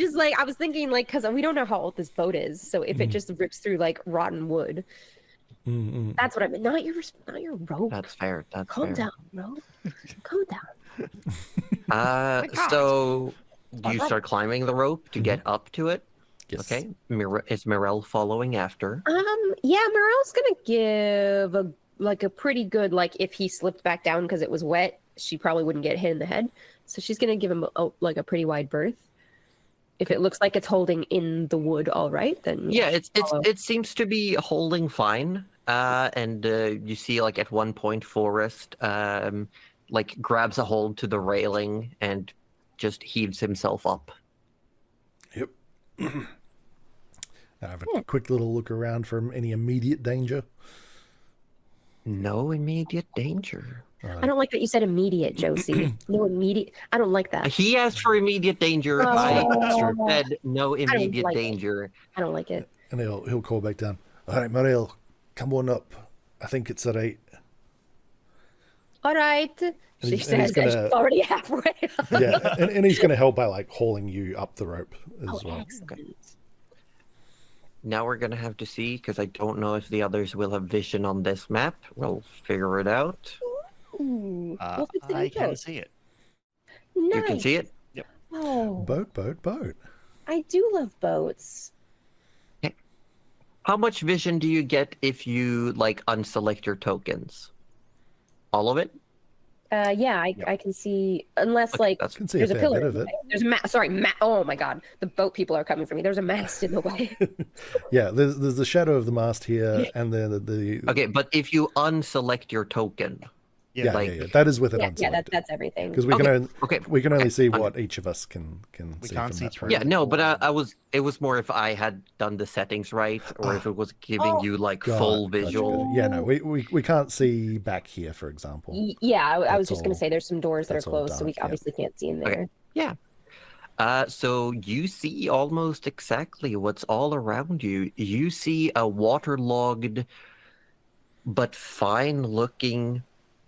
was thinking like, because we don't know how old this boat is, so if it just rips through like rotten wood, that's what I meant. Not your rope. That's fair. That's Calm fair. down, rope. Calm down. God. So you start climbing the rope to get up to it. Yes. Okay. Is Mirel following after? Yeah, Morel's gonna give a pretty good, like, if he slipped back down because it was wet, she probably wouldn't get hit in the head. So she's gonna give him a pretty wide berth. If it looks like it's holding in the wood, all right, then Yeah, follow. it seems to be holding fine. And you see, like at one point, Forrest like grabs a hold to the railing and just heaves himself up. Yep. I have a quick little look around for any immediate danger. No immediate danger. I don't like that you said immediate, Josie. No immediate. I don't like that. He asked for immediate danger. Oh. I said no immediate like it. danger. I don't like it. And he'll call back down. All right, Mariel, come on up. I think it's all right. All right, she he's says, and gonna- she's already halfway up. Yeah, and he's going to help by like hauling you up the rope as well. Excellent. Now we're gonna have to see, because I don't know if the others will have vision on this map. We'll figure it out. Ooh, we'll fix it in I can boat. see it. Nice. You can see it. Oh, Boat. I do love boats. How much vision do you get if you like unselect your tokens? All of it? Yeah, I can see, unless Okay, like that's Can see there's a a fair pillar bit in the of it. way. There's oh my god, the boat people are coming for me. There's a mast in the way. Yeah, there's the shadow of the mast here, and then the Okay, but if you unselect your token, yeah, like- yeah, that is with it yeah, unselected. that's everything. Because we Okay, can only okay, we can only okay, see I'm- what each of us can We see can't from see that through. point. yeah, no, but it was more if I had done the settings right, or if it was giving Oh, you like God, full gotcha. visual. Yeah, no, we can't see back here, for example. Yeah, I was That's just gonna all- say there's some doors that are that's all closed, so we dark, yeah. obviously can't see in Okay. there. So you see almost exactly what's all around you. You see a waterlogged but fine-looking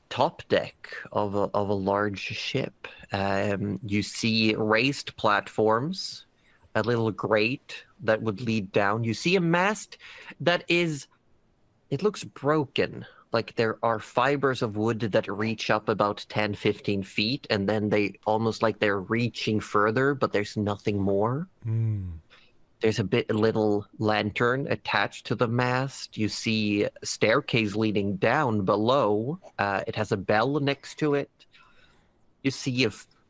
top deck of a large ship. You see raised platforms, a little grate that would lead down. You see a mast that it looks broken. Like there are fibers of wood that reach up about 10, 15 feet, and then they almost like they're reaching further, but there's nothing more. There's a little lantern attached to the mast. You see a staircase leading down below. It has a bell next to it. You see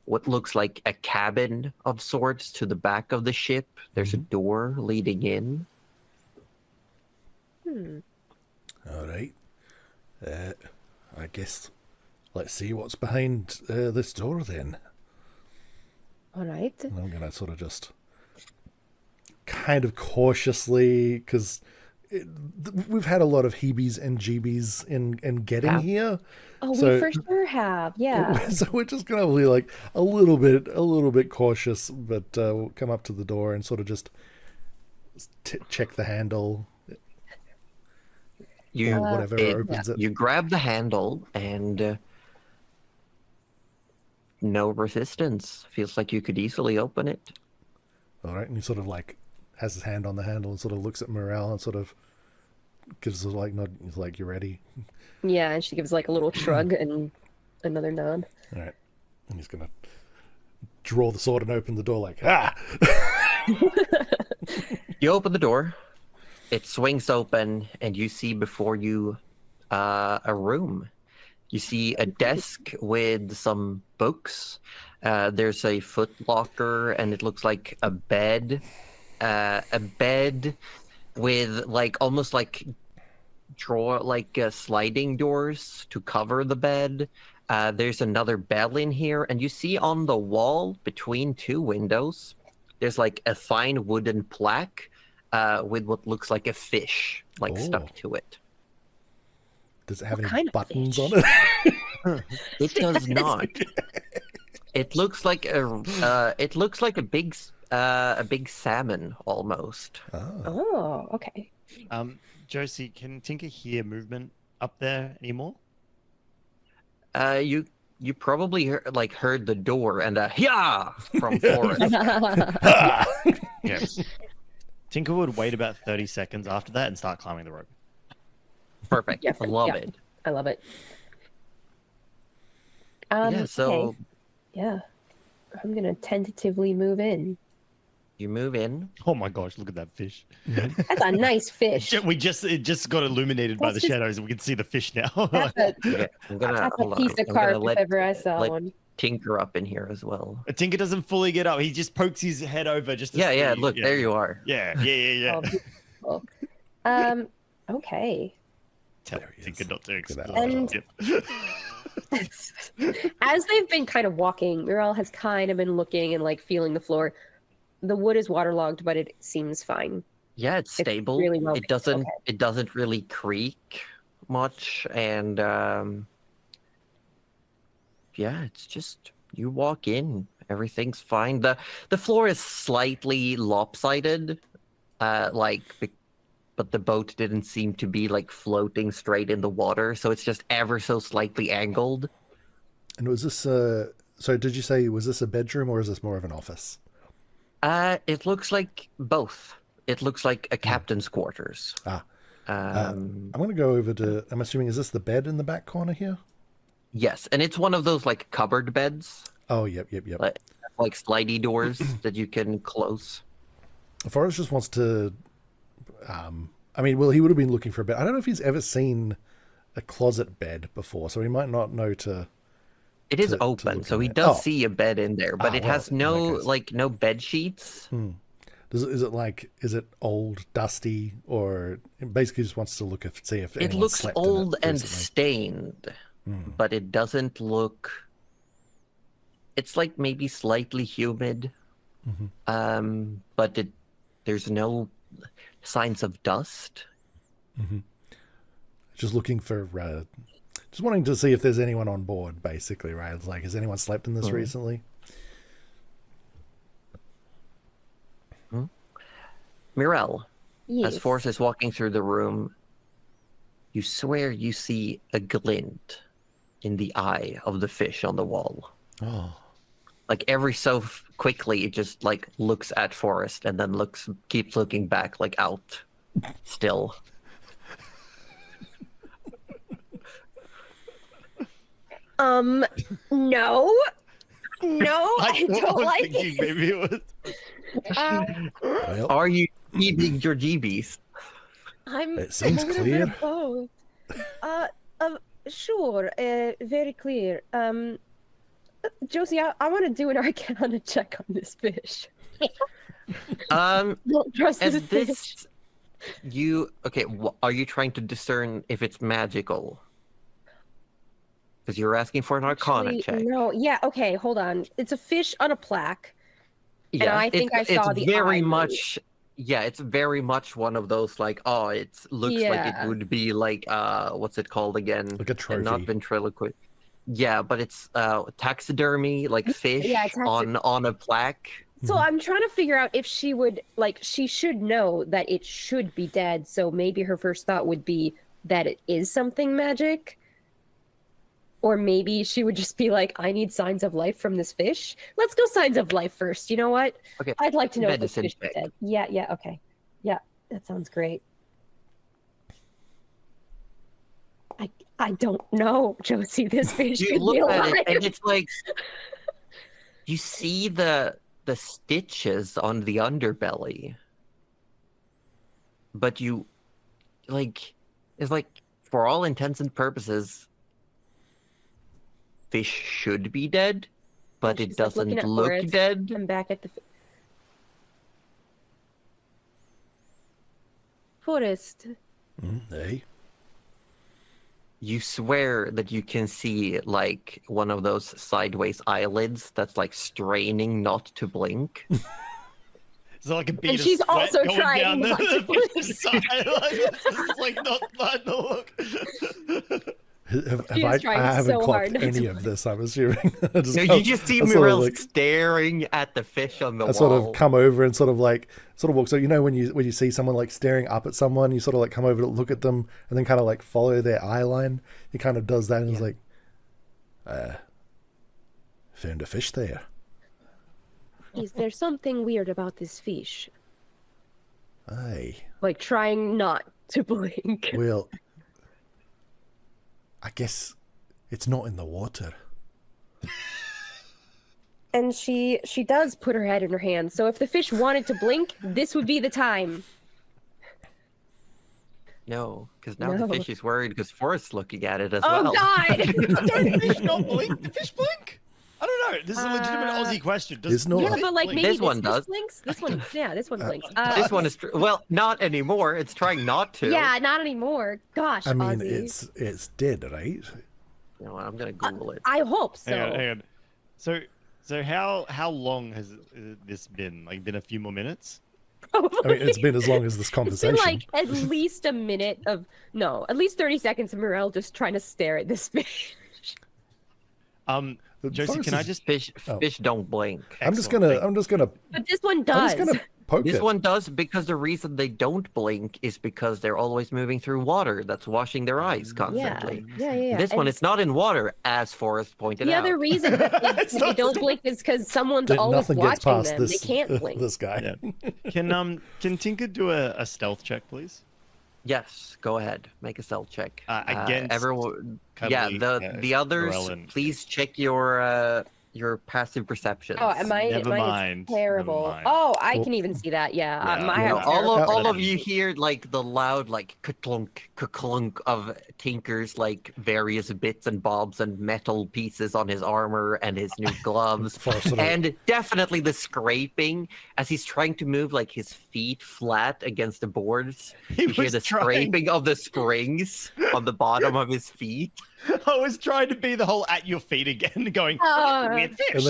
what looks like a cabin of sorts to the back of the ship. There's a door leading in. All right. I guess let's see what's behind this door then. All right. And I'm gonna sort of just kind of cautiously, because we've had a lot of heebies and jeebies in getting Yeah. here. Oh, So- we for sure have. Yeah. So we're just gonna be like a little bit cautious, but we'll come up to the door and sort of just check the handle. You whatever opens it. You grab the handle and no resistance. Feels like you could easily open it. All right, and he sort of like has his hand on the handle and sort of looks at Morale and sort of gives a like nod. He's like, "You ready?" Yeah, and she gives like a little shrug and another nod. All right, and he's gonna draw the sword and open the door like, "Ah!" You open the door. It swings open, and you see before you a room. You see a desk with some books. There's a foot locker, and it looks like a bed. A bed with like almost like sliding doors to cover the bed. There's another bell in here, and you see on the wall between two windows, there's like a fine wooden plaque with what looks like a fish stuck to it. Does it have What any kind of buttons fish? on it? It does not. It looks like a big salmon almost. Oh. Oh, okay. Josie, can Tinker hear movement up there anymore? You probably heard the door and a "yeah" from Forrest. Yeah. Tinker would wait about 30 seconds after that and start climbing the rope. Perfect. Yeah, I love yeah. it. I love it. Yeah. So Okay. Yeah. I'm gonna tentatively move in. you move in. Oh my gosh, look at that fish. That's a nice fish. It just got illuminated by That's the just- shadows and we can see the fish now. That's a, Okay, I'm gonna that's hold a on. piece of I'm gonna carp if ever I saw let one. Tinker up in here as well. Tinker doesn't fully get up. He just pokes his head over just to Yeah. see. Look, there you are. Yeah. Oh, beautiful. Okay. Tell There he Tinker is. not to Look at that. explode. And- Yep. As they've been kind of walking, Muriel has kind of been looking and like feeling the floor. The wood is waterlogged, but it seems fine. Yeah, it's stable. really well it made, doesn't. okay. It doesn't really creak much, and yeah, it's just you walk in, everything's fine. The floor is slightly lopsided, but the boat didn't seem to be like floating straight in the water, so it's just ever so slightly angled. And was this so did you say, was this a bedroom or is this more of an office? It looks like both. It looks like a captain's quarters. Ah. Um, I'm going to go over to, I'm assuming, is this the bed in the back corner here? yes, and it's one of those like cupboard beds, Oh, yep. like slidey doors that you can close. Forrest just wants to, I mean, well, he would have been looking for a bed. I don't know if he's ever seen a closet bed before, so he might not know to. It is to open, look so in he there. does Oh. see a bed in there, but Ah, it well, has in no that case. no bed sheets. Is it old, dusty, or it basically just wants to look if see if It anyone looks slept in old it and recently. stained, but it doesn't look. It's like maybe slightly humid, but there's no signs of dust. Just looking for, just wanting to see if there's anyone on board, basically, right? It's like, has anyone slept in this recently? Mirel, Yes. as Forrest is walking through the room, you swear you see a glint in the eye of the fish on the wall. Oh, Like every so quickly, it just like looks at Forrest and then keeps looking back, like out, still. No. No, I don't was like thinking it. maybe it was. well, Are you eating your GBs? I'm It seems a little clear. bit of both. Sure, very clear. Josie, I want to do an Arcana check on this fish. Don't trust As this fish. this, are you trying to discern if it's magical? Because you're asking for an Arcana Actually, check. No, yeah, okay, hold on. It's a fish on a plaque. Yeah, I think I saw it's the very eye move. much. Yeah, it's very much one of those like, oh, it looks like Yeah. it would be like, what's it called again? like a And not trophy. ventriloquist. Yeah, but it's taxidermy, like fish Yeah, on a plaque. So I'm trying to figure out if she would, like, she should know that it should be dead, so maybe her first thought would be that it is something magic. Or maybe she would just be like, I need signs of life from this fish. Let's go signs of life first. You know what? Okay, I'd like to know if this medicine fish is check. dead. Yeah, okay. Yeah, that sounds great. I don't know, Josie. This fish You could be look at alive. it, and it's like you see the stitches on the underbelly, but you like it's like for all intents and purposes, fish should be dead, but it She's, like, looking doesn't at look Forrest. dead. I'm back at the Forest. Hey. You swear that you can see like one of those sideways eyelids that's like straining not to blink. Is it like a bead of she's sweat also going trying down not to the fish's side? Like, it's like not letting the look. She is trying I haven't so clocked hard not any to of this, I'm assuming. No, you just see I sort of, Morel like, staring at the fish on the I wall. sort of come over and sort of walk. So you know when you see someone like staring up at someone, you sort of like come over to look at them and then kind of like follow their eye line. He kind of does that and is like, found a fish there. Is there something weird about this fish? Aye. Like trying not to blink. Well, I guess it's not in the water. And she does put her head in her hand. So if the fish wanted to blink, this would be the time. No, because now No. the fish is worried because Forrest's looking at it as Oh well. God! Don't fish not blink? The fish blink? I don't know. This is a legitimate Aussie question. There's no- Yeah, Yeah, but like blink? maybe This one fish does. blinks. This one, yeah, this one blinks. This one is well, not anymore. It's trying not to. Yeah, not anymore. Gosh, I mean, Ozzy. it's dead, right? You know what, I'm gonna Google it. I hope so. Hang on. So how long has this been? Like, been a few more minutes? Probably. I mean, it's been as long as this It's conversation. been like at least a minute of at least 30 seconds of Morel just trying to stare at this fish. The Josie, forest can I is- just? Fish don't blink. I'm just Excellent. gonna But this one I'm does. just gonna poke This it. one does because the reason they don't blink is because they're always moving through water that's washing their eyes Yeah, constantly. yeah. This one And is not in water, as Forrest pointed the out. other reason that It's they not- don't blink is because someone's That always nothing gets watching past them. this They can't blink. this guy. Can Tinker do a stealth check, please? Yes, go ahead. Make a stealth check. Against everyone. Cuddly, Yeah, the others. Morel and- Please check your passive perceptions. Oh, mine Never is mind. terrible. Never mind. Oh, I Well- can even see that. Yeah, Yeah. I You know, have all terrible of you vision. hear like the loud like ka-clunk, ka-clunk of Tinker's like various bits and bobs and metal pieces on his armor and his new gloves. For sort of- And definitely the scraping as he's trying to move like his feet flat against the boards. He You hear was the trying. scraping of the springs on the bottom of his feet. I was trying to be the whole at your feet again, going weird fish.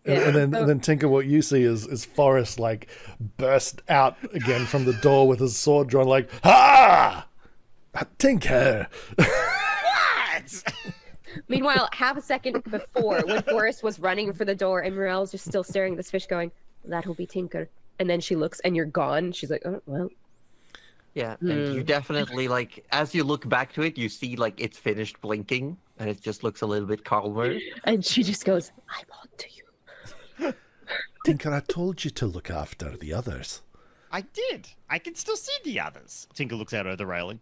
And then- and then Tinker, what you see is Forrest like burst out again from the door with his sword drawn, like, ha! Tinker! What? Meanwhile, half a second before, when Forrest was running for the door and Morel's just still staring at this fish going, that'll be Tinker. And then she looks and you're gone. She's like, oh, well. Yeah, and you definitely like as you look back to it, you see like it's finished blinking and it just looks a little bit calmer. And she just goes, I'm on to you. Tinker, I told you to look after the others. I did. I can still see the others. Tinker looks out over the railing.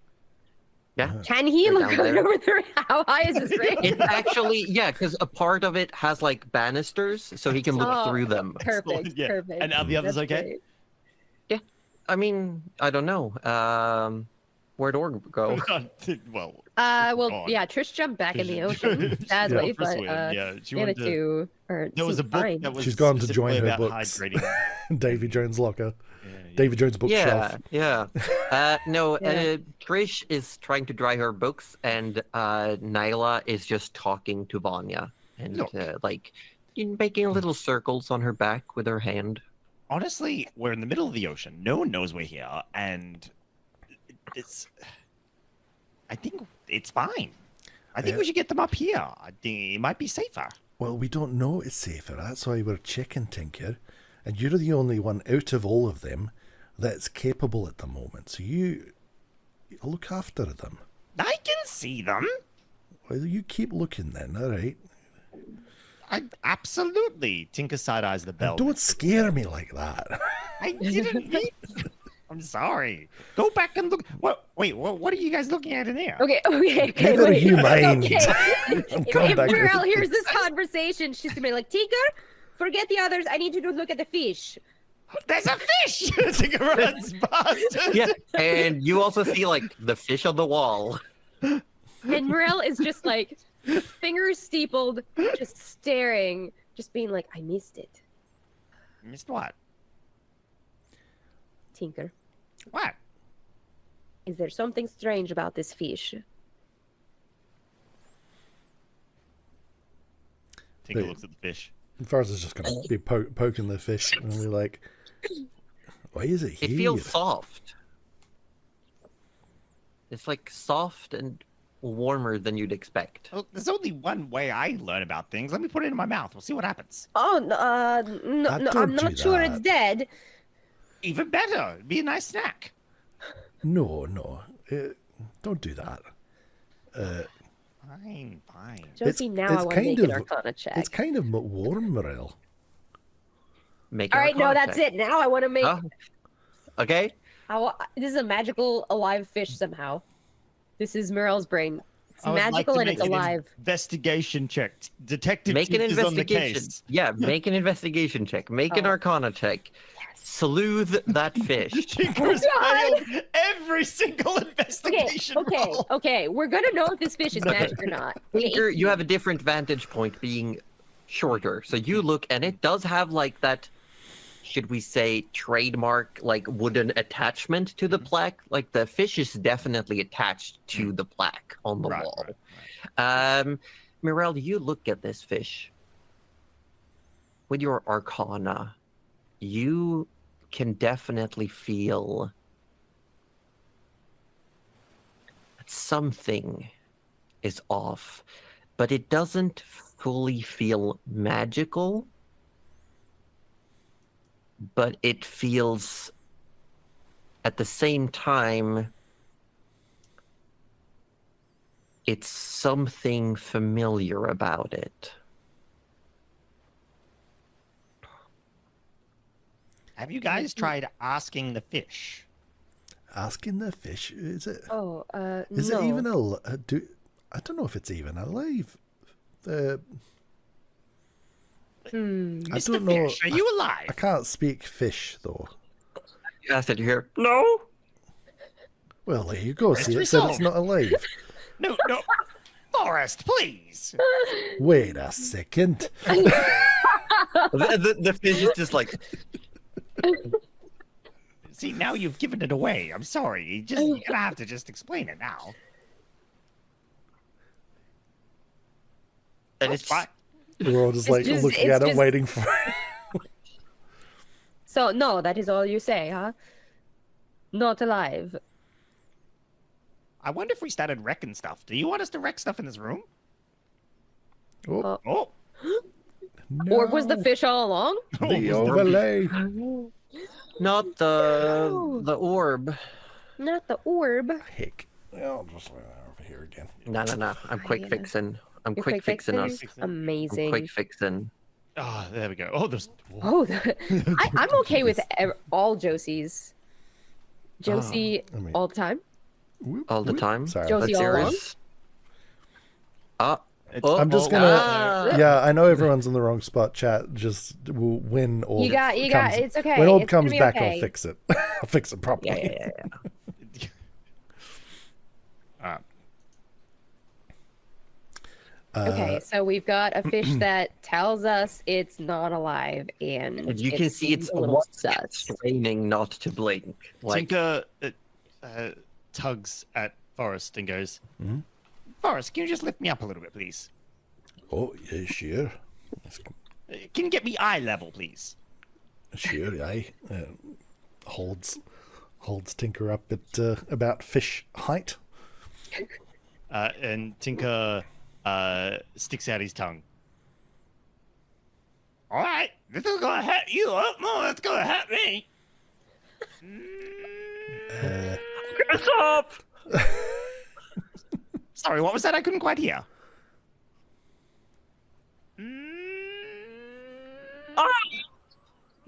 Yeah. Can he They're look down out there. over there? How high is this range? It actually, yeah, because a part of it has like banisters, so he can look Oh, through them. Perfect, Yeah. perfect. And are the others That's okay? great. I mean, I don't know. Where'd Org go? Well, Well, gone. yeah, Trish jumped back in the ocean, sadly, for but swim, yeah, she the other wanted to. two are There was a seem book fine. that was She's gone to join specifically her about books. hydrating. Davy Jones' locker. Yeah. Davy Jones' bookshelf. Yeah. No, Yeah. Trish is trying to dry her books, and Nyla is just talking to Vanya and Look. like making little circles on her back with her hand. Honestly, we're in the middle of the ocean. No one knows we're here, and it's. I think it's fine. I think Yeah. we should get them up here. I think it might be safer. Well, we don't know it's safer. That's why we're checking, Tinker. And you're the only one out of all of them that's capable at the moment. So you look after them. I can see them. Well, you keep looking then, all right? I absolutely. Tinker side eyes the And bell. don't scare me like that. I didn't mean. I'm sorry. Go back and look. What? Wait. What are you guys looking at in there? Okay, Give it a wait. humane. Okay. And if come back Morel with- hears this conversation, she's gonna be like, Tinker, forget the others. I need you to look at the fish. There's a fish. Tinker runs past. Yeah, and you also see like the fish on the wall. And Morel is just like, fingers steepled, just staring, just being like, I missed it. Missed what? Tinker, What? is there something strange about this fish? Tinker Wait. looks at the fish. Forrest is just going to be poking the fish and be like, why is it here? It feels soft. It's like soft and warmer than you'd expect. Well, there's only one way I learn about things. Let me put it in my mouth. We'll see what happens. Oh, no, no, don't I'm do not sure it's that. dead. Even better. It'd be a nice snack. No, don't do that. Fine, fine. Josie, now I it's want to kind make an of- Arcana check. It's kind of warm, Morel. Make All an right, no, Arcana that's check. it. Now I want to make. Oh. Okay. This is a magical alive fish somehow. This is Murrell's brain. It's I would like magical to and make it's an alive. Investigation check. Detective Make an is on the investigation. case. Yeah, make an investigation check. Make an Oh. Arcana check. Soothe that fish. Tinker has God. failed every single investigation roll. Okay. We're gonna know if this fish is magic or not. Tinker, you have a different vantage point being shorter. So you look, and it does have like that, should we say, trademark, like wooden attachment to the plaque. Like the fish is definitely attached to the plaque on the wall. Right. Mirel, you look at this fish. With your Arcana, you can definitely feel that something is off, but it doesn't fully feel magical, but it feels at the same time it's something familiar about it. Have you guys tried asking the fish? Asking the fish, is it? Oh, Is no. it even I don't know if it's even alive. Hmm. I Mr. don't know. Fish, are you alive? I can't speak fish though. I said, you hear, no? Well, there you go. See, Mystery it said it's solved. not alive. No. Forrest, please. Wait a second. The fish is just like, See, now you've given it away. I'm sorry. You're gonna have to just explain it now. and it's fine. We're all just It's like just- looking it's at it, just- waiting for. So no, that is all you say, huh? Not alive. I wonder if we started wrecking stuff. Do you want us to wreck stuff in this room? Oh, Oh, no. Or was the fish all along? The overlay? not the orb. Not the orb. Heck. I'll just lay that over here again. No. I'm quick Yeah. fixing. I'm You're quick fixing us. fixing? I'm Amazing. quick fixing. Oh, there we go. Oh, there's. Oh, I'm okay with all Josies. Josie I mean- all the time. Whoop, All the whoop. time. Sorry. Josie But all there along? is. Oh, I'm just oh, gonna. ah. Yeah, I know everyone's in the wrong spot. Chat just will win. Orb You got. comes- It's okay. When orb It's gonna comes be back, okay. I'll fix it. I'll fix it properly. yeah. Okay, so we've got a fish that tells us it's not alive, and And you it can see seems it's a little one sus. straining not to blink. Like, Tinker tugs at Forrest and goes, Mhm. Forrest, can you just lift me up a little bit, please? Oh, yeah, sure. Can you get me eye level, please? Sure, aye. Holds Tinker up at about fish height. And Tinker sticks out his tongue. All right, this is gonna hurt you up more. It's gonna hurt me. get up! Sorry, what was that? I couldn't quite hear.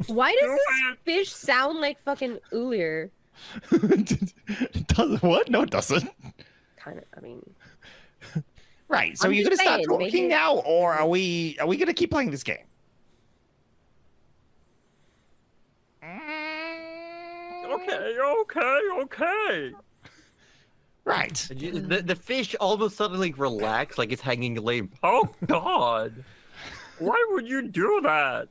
Why does this fish sound like fucking Ulir? Does what? No, it doesn't. Kind of. I mean, Right. So I'm you're gonna just start saying, talking maybe- now, or are we gonna keep playing this game? Okay. Right. The fish almost suddenly relax, like it's hanging lame. Oh God! Why would you do that?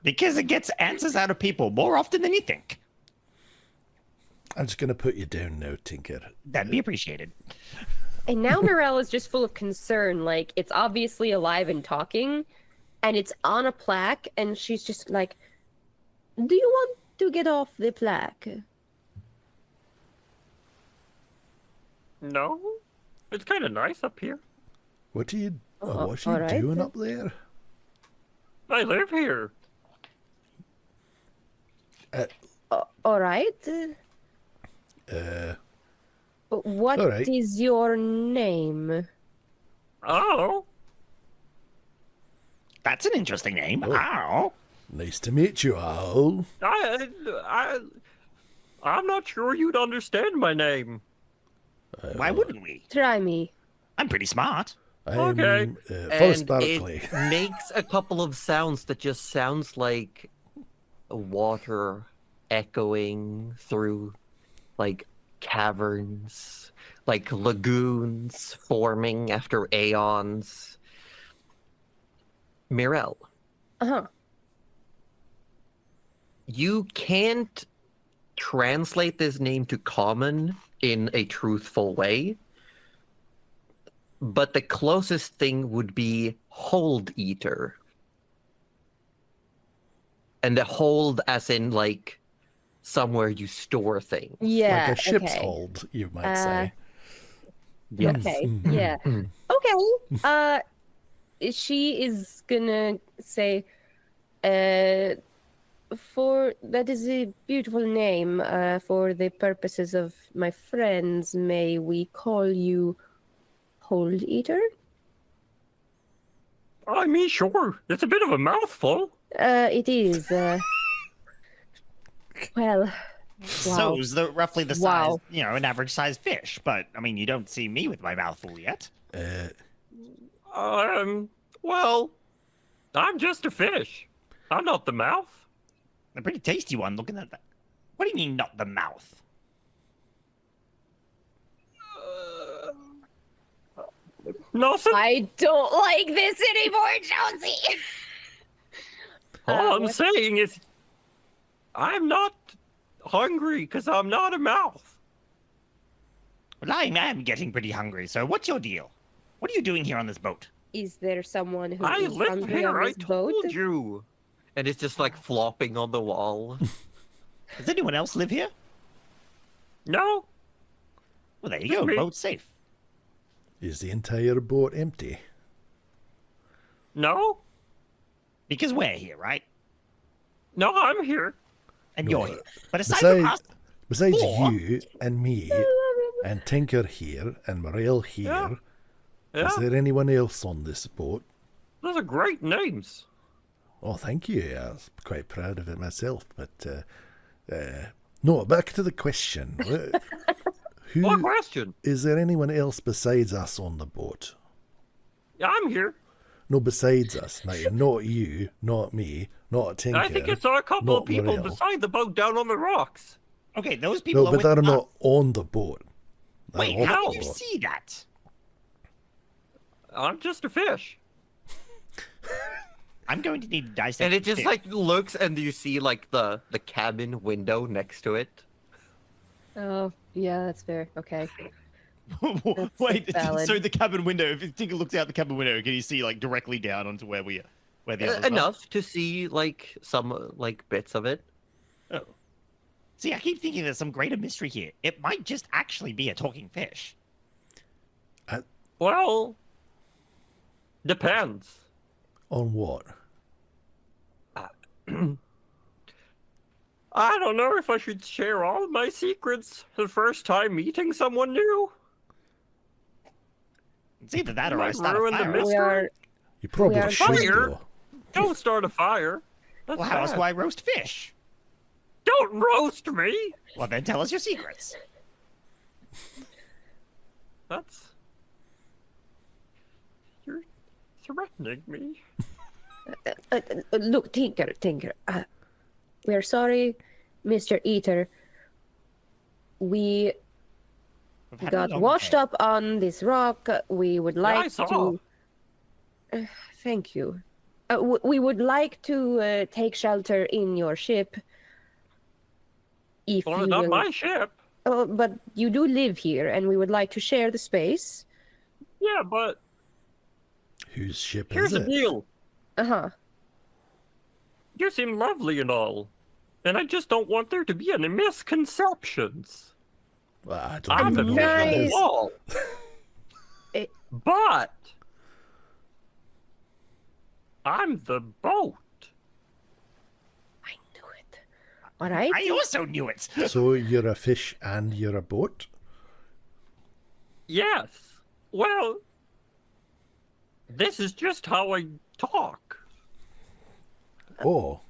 Because it gets answers out of people more often than you think. I'm just going to put you down now, Tinker. That'd be appreciated. And now Morel is just full of concern. Like, it's obviously alive and talking, and it's on a plaque, and she's just like, do you want to get off the plaque? No, it's kind of nice up here. What are you all right. doing up there? I live here. All right. What all right. is your name? Oh, That's an interesting name. Oh. Ow. Nice to meet you all. I'm not sure you'd understand my name. Why wouldn't we? Try me. I'm pretty smart. I'm Okay. Forrest And Barkley. it makes a couple of sounds that just sounds like water echoing through like caverns, like lagoons forming after aeons. Mirel, Uh-huh. you can't translate this name to common in a truthful way, but the closest thing would be hold eater. And the hold as in like somewhere you store things. Yeah. Like a ship's okay. hold, you might say. Yes. Okay. Mhm. Yeah. Okay. She is gonna say, for that is a beautiful name. For the purposes of my friends, may we call you Hold Eater? I mean, sure. It's a bit of a mouthful. It is. Well, So wow. is roughly the size, Wow. an average sized fish. But I mean, you don't see me with my mouth full yet. Well, I'm just a fish. I'm not the mouth. A pretty tasty one. Looking at that. What do you mean, not the mouth? Nothing. I don't like this anymore, Jonesy. All I'm what- saying is, I'm not hungry because I'm not a mouth. Well, I am getting pretty hungry. So what's your deal? What are you doing here on this boat? Is there someone who I is live hungry here. on I this boat? told you. And it's just like flopping on the wall. Does anyone else live here? No. Well, there you Just go. me. Boat's safe. Is the entire boat empty? No. Because we're here, right? No, I'm here. And No, you're here. But aside from us, Besides Or- you and me and Tinker here and Morel here, Yeah. is there anyone else on this boat? Those are great names. Oh, thank you. I was quite proud of it myself. But no, back to the question. What Who question? is there anyone else besides us on the boat? I'm here. No, besides us. Now, not you, not me, not Tinker. I think it's a couple not of people Morel. beside the boat down on the rocks. okay, those people No, are but with they're us. not on the boat. They're Wait, off how the did you boat. see that? I'm just a fish. I'm going to need to dissect And it this just too. like looks and you see like the cabin window next to it. Oh, yeah, that's fair. Okay. Wait, valid. so the cabin window, if you think it looks out the cabin window, can you see like directly down onto where the others are? Enough to see like some like bits of it. Oh. See, I keep thinking there's some greater mystery here. It might just actually be a talking fish. Well, depends. On what? I don't know if I should share all of my secrets the first time meeting someone new. It's either that or I Might start a ruin the fire. mystery. We are. You probably are should, fire. though. Don't start a fire. That's Well, how else bad. do I roast fish? Don't roast me. Well, then tell us your secrets. That's. You're threatening me. Look, Tinker. We're sorry, Mr. Eater. We We've We had a got long washed day. up on this rock. We would like I saw. to. Thank you. We would like to take shelter in your ship. If Well, you it's not will... my ship. Oh, but you do live here, and we would like to share the space. Yeah, but Whose ship here's is the it? deal. Uh-huh. You seem lovely and all, and I just don't want there to be any misconceptions. Well, I don't I'm even the know what that fish on the is. wall. But I'm the boat. I knew it. All right. I also knew it. So you're a fish and you're a boat? Yes. Well, this is just how I talk. Oh,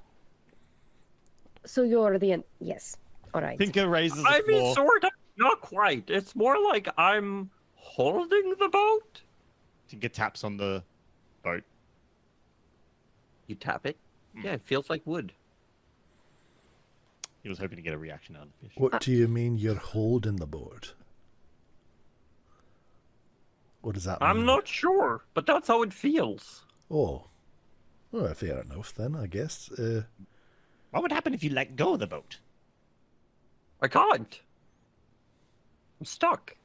So you're the... Yes. All right. Tinker raises I a mean, claw. sort of. Not quite. It's more like I'm holding the boat. Tinker taps on the boat. You tap it. Yeah, it feels like wood. He was hoping to get a reaction out of the fish. what do you mean you're holding the boat? What does that mean? I'm not sure, but that's how it feels. Oh. Well, fair enough then, I guess. What would happen if you let go of the boat? I can't. I'm stuck.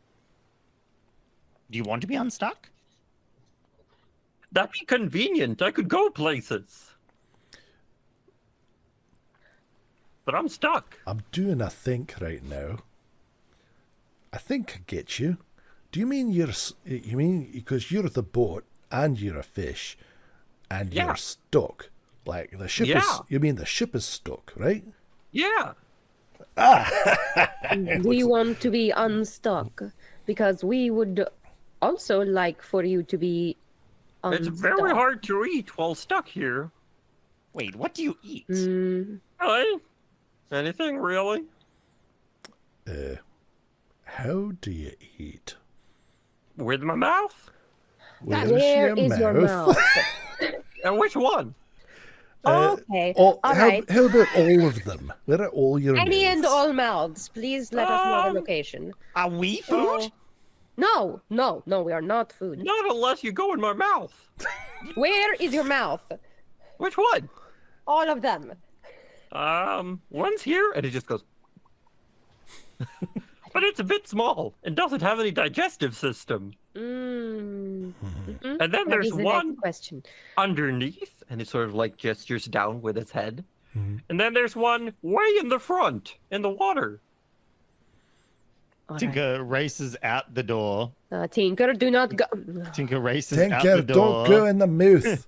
Do you want to be unstuck? That'd be convenient. I could go places. But I'm stuck. I'm doing a think right now. I think I get you. Do you mean you mean because you're the boat and you're a fish and Yeah. you're stuck? Like the ship is, Yeah. you mean the ship is stuck, right? Yeah. We want to be unstuck because we would also like for you to be unstuck. It's very hard to eat while stuck here. Wait, what do you eat? Really? Anything, really? How do you eat? With my mouth? Where's Where is your mouth? And which one? Okay. Oh, All how, right. how about all of them? Where are all your Any and mouths? all mouths. Please let us know the location. Are we food? No, we are not food. Not unless you go in my mouth. Where is your mouth? Which one? All of them. One's here, and it just goes. But it's a bit small and doesn't have any digestive system. Mm. Mhm. And then That there's is the one next question. underneath, And it sort of like gestures down with its head. and then there's one way in the front, in the water. All right. Tinker races out the door. Tinker, do not go. Tinker races out Tinker, the door. don't go in the mouth.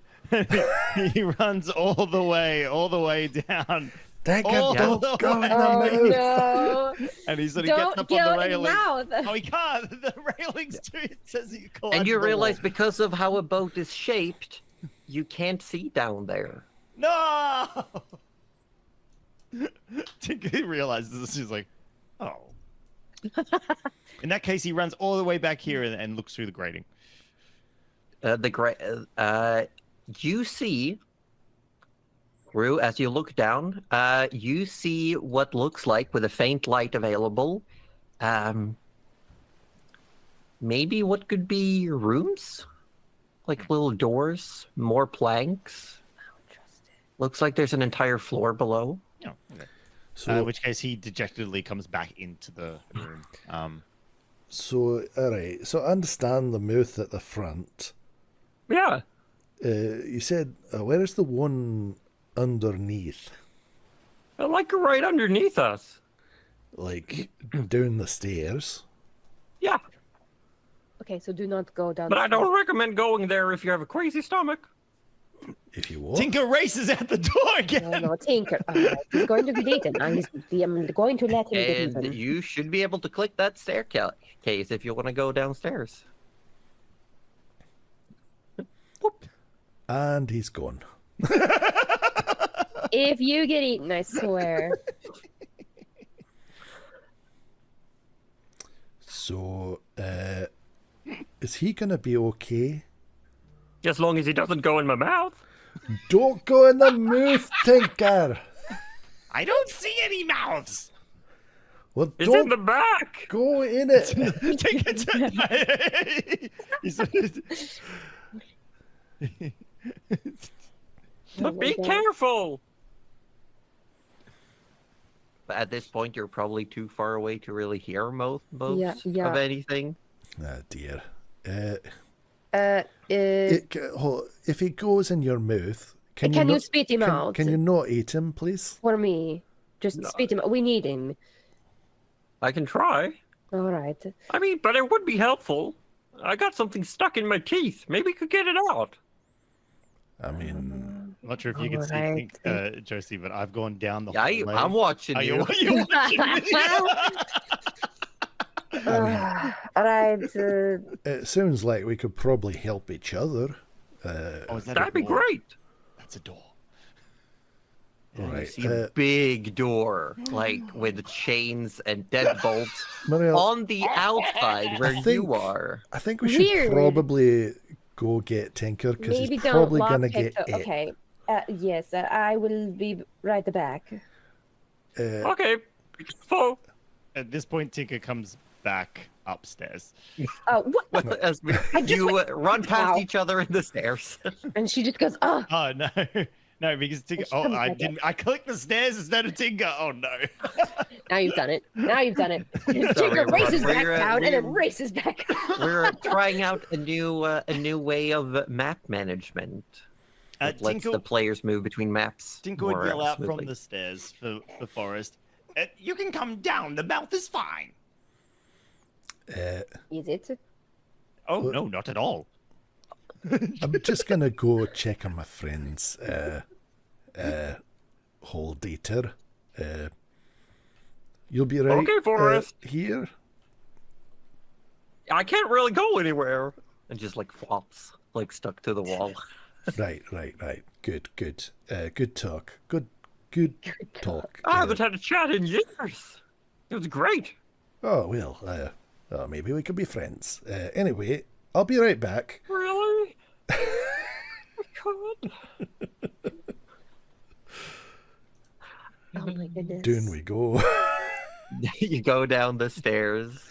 He runs all the way down. Tinker, Oh, don't go in the Oh mouth. no! And he sort of gets Don't up go on the in the railing. mouth. Oh, he can't. The railing's too. It says he collides And you with the realize wall. because of how a boat is shaped, you can't see down there. No! Tinker realizes this. He's like, oh. In that case, he runs all the way back here and looks through the grating. You see, Rue, as you look down, you see what looks like, with a faint light available, maybe what could be rooms? Like little doors, more planks. Looks like there's an entire floor below. Oh, okay. So, In which case, he dejectedly comes back into the room. so all right. So I understand the mouth at the front. Yeah. You said, where is the one underneath? Like right underneath us. Like down the stairs? Yeah. Okay, so do not go down. But I don't recommend going there if you have a crazy stomach. If you want. Tinker races out the door again. No, Tinker. He's going to be beaten. I'm going to let him get And even. you should be able to click that staircase if you want to go downstairs. And he's gone. If you get eaten, I swear. So, is he going to be okay? As long as he doesn't go in my mouth. Don't go in the mouth, Tinker! I don't see any mouths. Well, It's don't in the back. go in it. Take it. But be my God. careful. But at this point, you're probably too far away to really hear most Yeah. of anything. Oh dear. If he goes in your mouth, can you you not, spit him out? Can you not eat him, please? For me, just spit him. We need him. I can try. All right. I mean, but it would be helpful. I got something stuck in my teeth. Maybe we could get it out. I mean, I'm not sure if you can see, Alright. Josie, but I've gone down the Yeah, hallway. I'm watching Are you. you watching me? All right. it sounds like we could probably help each other. Oh, is that That'd be door? great. That's a door. You Right. see a big door, like with chains and deadbolts Mariel, on the outside where think- you are. I think we should Weird. probably go get Tinker because Maybe he's don't probably lock gonna it. get it. Okay. Yes, I will be right back. Okay. Be careful. At this point, Tinker comes back upstairs. Oh, what? As we, I just you went- run past Wow. each other in the stairs. And she just goes, oh. Oh no, no, because Tinker. She Oh, comes I back didn't. I clicked the stairs instead of Tinker. Oh no. Now you've done it. Now you've done it. Tinker everyone. races back We're, down and then we're- races back. We're trying out a new way of map management. It lets Tinker, the players move between maps. Tinker would more yell out smoothly. from the stairs for Forrest. You can come down. The mouth is fine. Is it? Oh no, not at all. I'm just gonna go check on my friend's hole data. You'll be right Okay, Forrest. here. I can't really go anywhere. And just like flops, like stuck to the wall. Right. Good talk. Good talk. I haven't had a chat in years. It was great. Oh well, maybe we could be friends. Anyway, I'll be right back. Really? God. Oh my goodness. Down we go. You go down the stairs.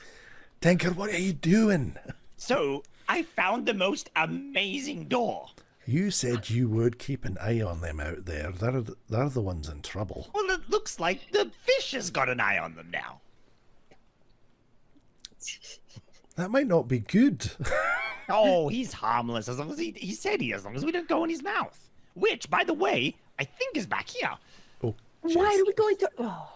Tinker, what are you doing? So I found the most amazing door. You said you would keep an eye on them out there. They're the ones in trouble. Well, it looks like the fish has got an eye on them now. That might not be good. Oh, he's harmless as long as he said as long as we don't go in his mouth. Which, by the way, I think is back here. Oh, Why are we going to? Oh.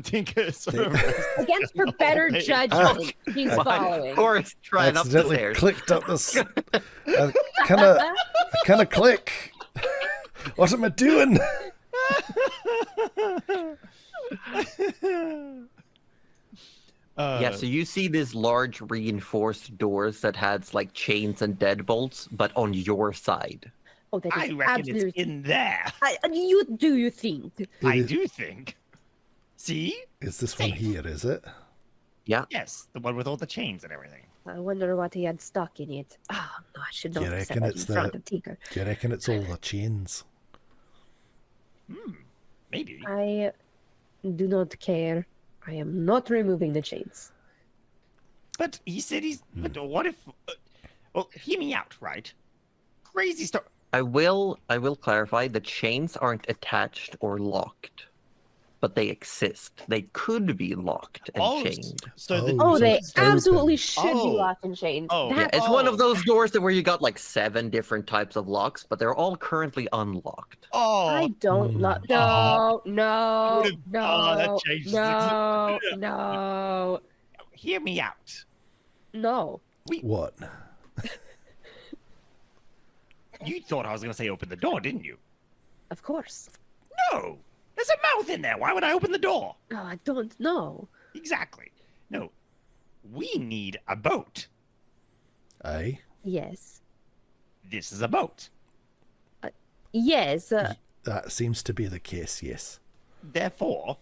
Tinker sort of Against her better judgment, he's following. Forrest trying up the accidentally stairs. clicked up this. I kind of click. What am I doing? Yeah, so you see these large reinforced doors that has like chains and deadbolts, but on your side. Oh, that I is reckon absolutely. it's in there. You think? I is- do think. See? Is this one Safe. here? Is it? Yeah. Yes, the one with all the chains and everything. I wonder what he had stuck in it. Oh no, I should not You have said reckon that in it's front the- of Tinker. Do you reckon it's all the chains? Maybe. I do not care. I am not removing the chains. But he said he's. But what if? Well, hear me out, right? Crazy story. I will clarify the chains aren't attached or locked, but they exist. They could be locked and chained. So the Oh, so they it's open. absolutely should Oh. be locked and chained. Oh, yeah, That's It's one of those doors that where you got like 7 different types of locks, but they're all currently unlocked. Oh, I don't love. Oh. No, Would've- no, that no, changes no, it. no, hear me out. no. What? You thought I was going to say open the door, didn't you? Of course. No, there's a mouth in there. Why would I open the door? No, I don't know. Exactly. No, we need a boat. Aye. Yes. This is a boat. Yes. That seems to be the case, yes. Therefore,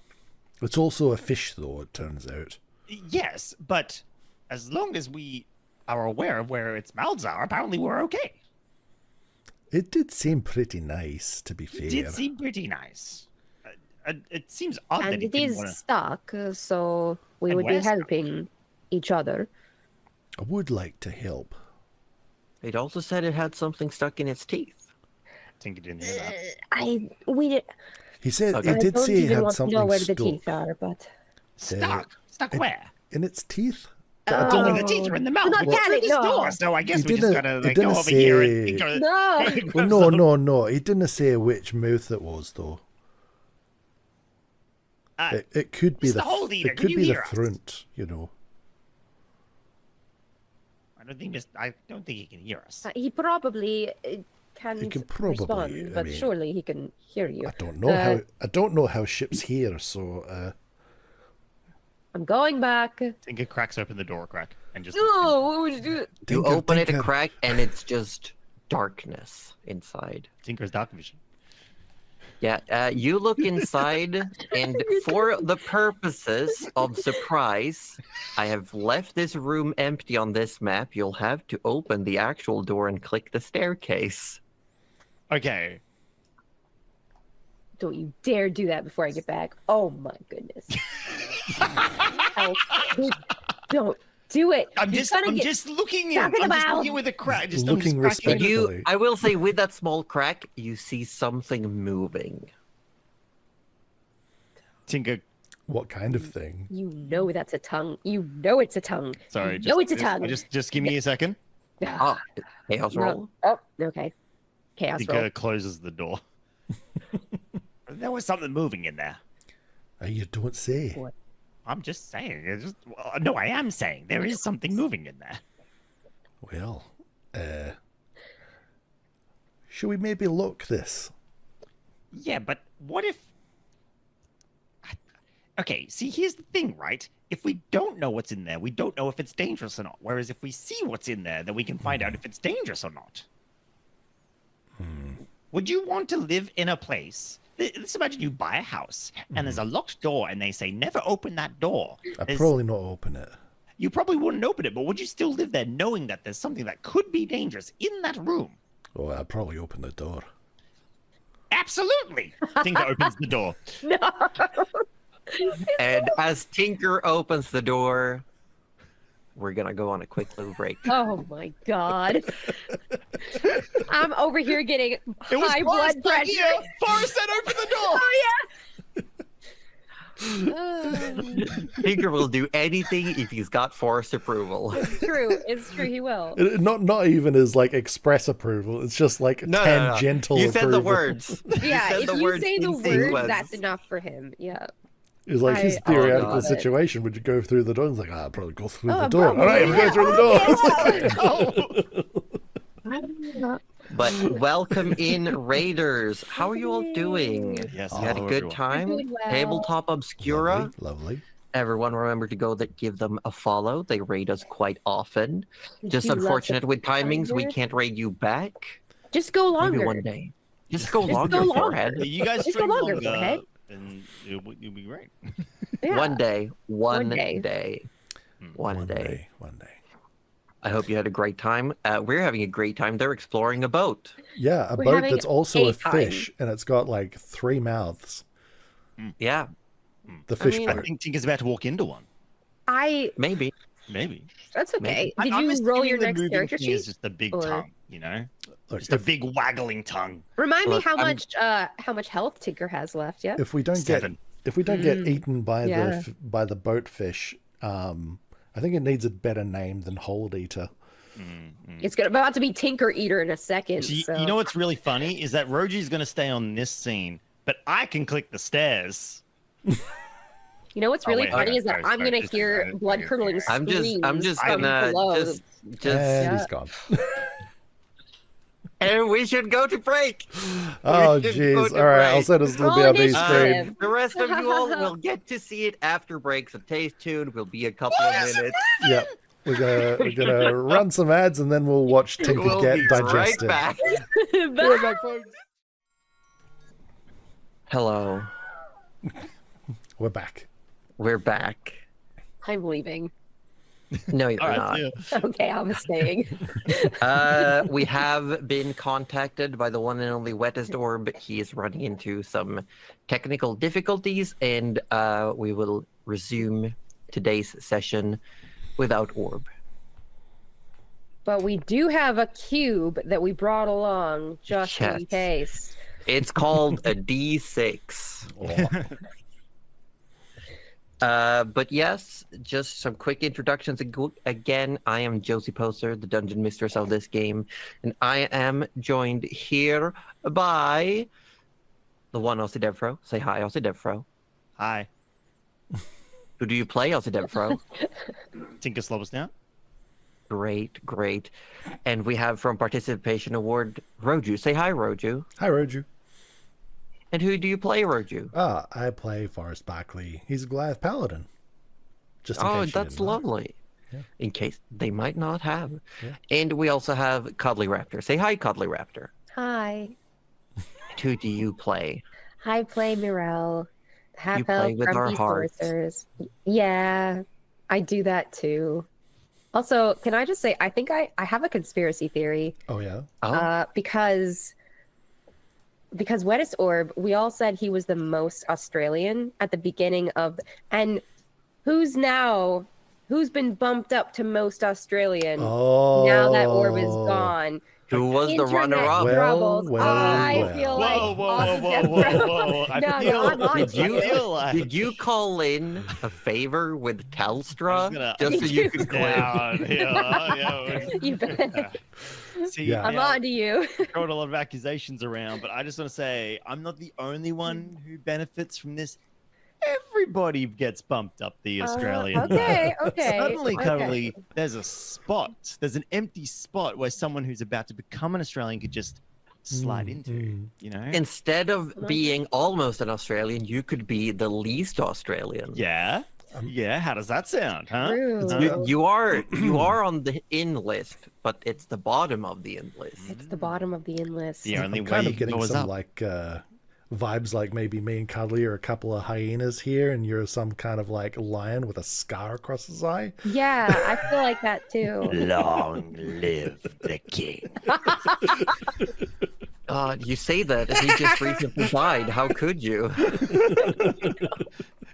It's also a fish, though, it turns out. yes, but as long as we are aware of where its mouths are, apparently we're okay. It did seem pretty nice, to be fair. It did seem pretty nice. it seems odd that And he it didn't is want to. stuck, so we And would be we're stuck. helping each other. I would like to help. It also said it had something stuck in its teeth. Tinker didn't hear that. We He said Okay. he did don't say he even had want to know something where the stuck teeth are, but Stuck? Stuck where? in its teeth. Oh. Oh, the teeth are in the mouth. not We just through getting- this no. door, so I guess He we just didn't- gotta he like, go didn't over here say- and tinker. no. Well, no. He didn't say which mouth it was, though. It could be Mr. the Holdeater, it can could you be the hear us? front, you know. I don't think he can hear us. He probably can He can probably, respond, I but mean, surely he can hear you. I don't know how ships hear, so I'm going back. Tinker cracks open the door a crack and just. No, what would you do? You Tinker, open it a Tinker. crack, and it's just darkness inside. Tinker's dark vision. Yeah, you look inside, and for the purposes of surprise, I have left this room empty on this map. You'll have to open the actual door and click the staircase. Okay. Don't you dare do that before I get back. Oh my goodness. Oh, don't do it. I'm You're just gonna get- looking in. talking I'm just about- looking with a crack. Just Looking I'm just cracking it. respectfully. I will say, with that small crack, you see something moving. Tinker. what kind of thing? You know that's a tongue. You know it's a tongue. Sorry. You know it's a tongue. Just give me a second. Oh, chaos roll. Oh, okay. Chaos Tinker roll. closes the door. There was something moving in there. You don't say. What? I'm just saying. No, I am saying there is something moving in there. Well, should we maybe lock this? Yeah, but what if? Okay, see, here's the thing, right? If we don't know what's in there, we don't know if it's dangerous or not. Whereas if we see what's in there, then we can find out if it's dangerous or not. Would you want to live in a place? Let's imagine you buy a house and there's a locked door and they say never open that door. I'd probably not open it. You probably wouldn't open it, but would you still live there knowing that there's something that could be dangerous in that room? Oh, I'd probably open the door. Absolutely. Tinker opens the door. No. And as Tinker opens the door, we're gonna go on a quick little break. Oh my god. I'm over here getting It was high Forrest blood back pressure. here. Forrest said open the door. Oh, Tinker will do anything if he's got Forrest approval. it's true. It's true. He will. Not even as like express approval. It's just like No. tangential You said approval. the words. Yeah, said if the you words say the in word, sequence. that's enough for him. Yeah. It's like his I- theoretical God. situation. Would you go through the door? It's like, I'll probably go through Oh, the door. probably, All right, I'm going through the door. But welcome in, Raiders. How are you all doing? Yes, You had a hello, good everyone. time? Doing well. Tabletop Obscura. Lovely. Everyone remember to go give them a follow. They raid us quite often. Just You love unfortunate to with timings, we thunder. can't raid you back. Just go longer. Maybe one day. Just go Just longer, go longer. forehead. Yeah, you guys Just go stream longer, longer, Forehead. and it'll be great. Yeah. One day. One day. day. One day. One day. I hope you had a great time. We're having a great time. They're exploring a boat. Yeah, a We're boat having that's also a a time. fish, and it's got like 3 mouths. Yeah, The fish mean, I boat. think Tinker's about to walk into one. maybe. Maybe. That's okay. I'm Did you assuming roll your the next moving character thing is sheet? just a big Or- tongue, you know? Look, Just a big waggling tongue. Remind me Look, how I'm- much health Tinker has left. Yeah. if we don't 7. get eaten by Yeah. by the boat fish, I think it needs a better name than Hold Eater. It's about to be Tinker Eater in a second. See, so. you know what's really funny is that Roji's going to stay on this scene, but I can click the stairs. You know what's really wait, funny hang on, is that sorry, I'm sorry, gonna just- hear blood curdling I'm screams just from gonna below. just And Yeah. he's gone. and we should go to break. Oh, We should go jeez. to All right, I'll break. send us to the Roll BRB initiative. screen. The rest of you all will get to see it after break, so stay tuned. We'll be a couple of minutes. Yep. We're gonna run some ads and then we'll watch Tinker We'll get be digested. right back. Be right back, folks. Hello, We're back. we're back. I'm leaving. No, you're All right, not. see ya. Okay, I was staying. We have been contacted by the one and only Wettest Orb. He is running into some technical difficulties, and we will resume today's session without Orb. But we do have a cube that we brought along just in Yes. case. It's called a D6. But yes, just some quick introductions. Again, I am Josie Poser, the dungeon mistress of this game, and I am joined here by the one Aussie Devfro. Say hi, Aussie Devfro. Hi, Who do you play, Aussie Devfro? Tinker Slobbersnout. Great, great. And we have from Participation Award, Roju. Say hi, Roju. Hi, Roju. And who do you play, Roju? I play Forrest Barkley. He's a Goliath Paladin. Just in Oh, case you that's didn't know. lovely. Yeah. In case they might not have. Yeah. And we also have Cuddly Raptor. Say hi, Cuddly Raptor. Hi. And who do you play? I play Mirel. Half You play elf with our grumpy hearts. sorcerers. Yeah, I do that too. Also, can I just say, I think I have a conspiracy theory. Oh, yeah? Because Wettest Orb, we all said he was the most Australian at the beginning of, and who's been bumped up to most Australian Oh. now that Orb is gone? Who was the Internet runner-up? Well, troubles. well, I well. feel like Whoa, whoa, Aussie whoa, Death whoa, Row. whoa! I No, feel, I'm on I to you. feel like Did you call in a favor with I Telstra was gonna- just so you could quit? down here. Yeah, You bet. See, Yeah. I'm now, on to you. throwing a lot of accusations around, but I just want to say I'm not the only one who benefits from this. Everybody gets bumped up the Australian. Okay, okay. Suddenly, okay. currently, there's there's an empty spot where someone who's about to become an Australian could just slide into, you know? Instead of being almost an Australian, you could be the least Australian. Yeah. Yeah, how does that sound, huh? True. You are on the in list, but it's the bottom of the in list. It's the bottom of the in list. The only I'm way kind you of can getting go is some up. like vibes like maybe me and Cuddly are a couple of hyenas here and you're some kind of like lion with a scar across his eye. Yeah, I feel like that too. Long live the king. You say that and he just recently died. How could you?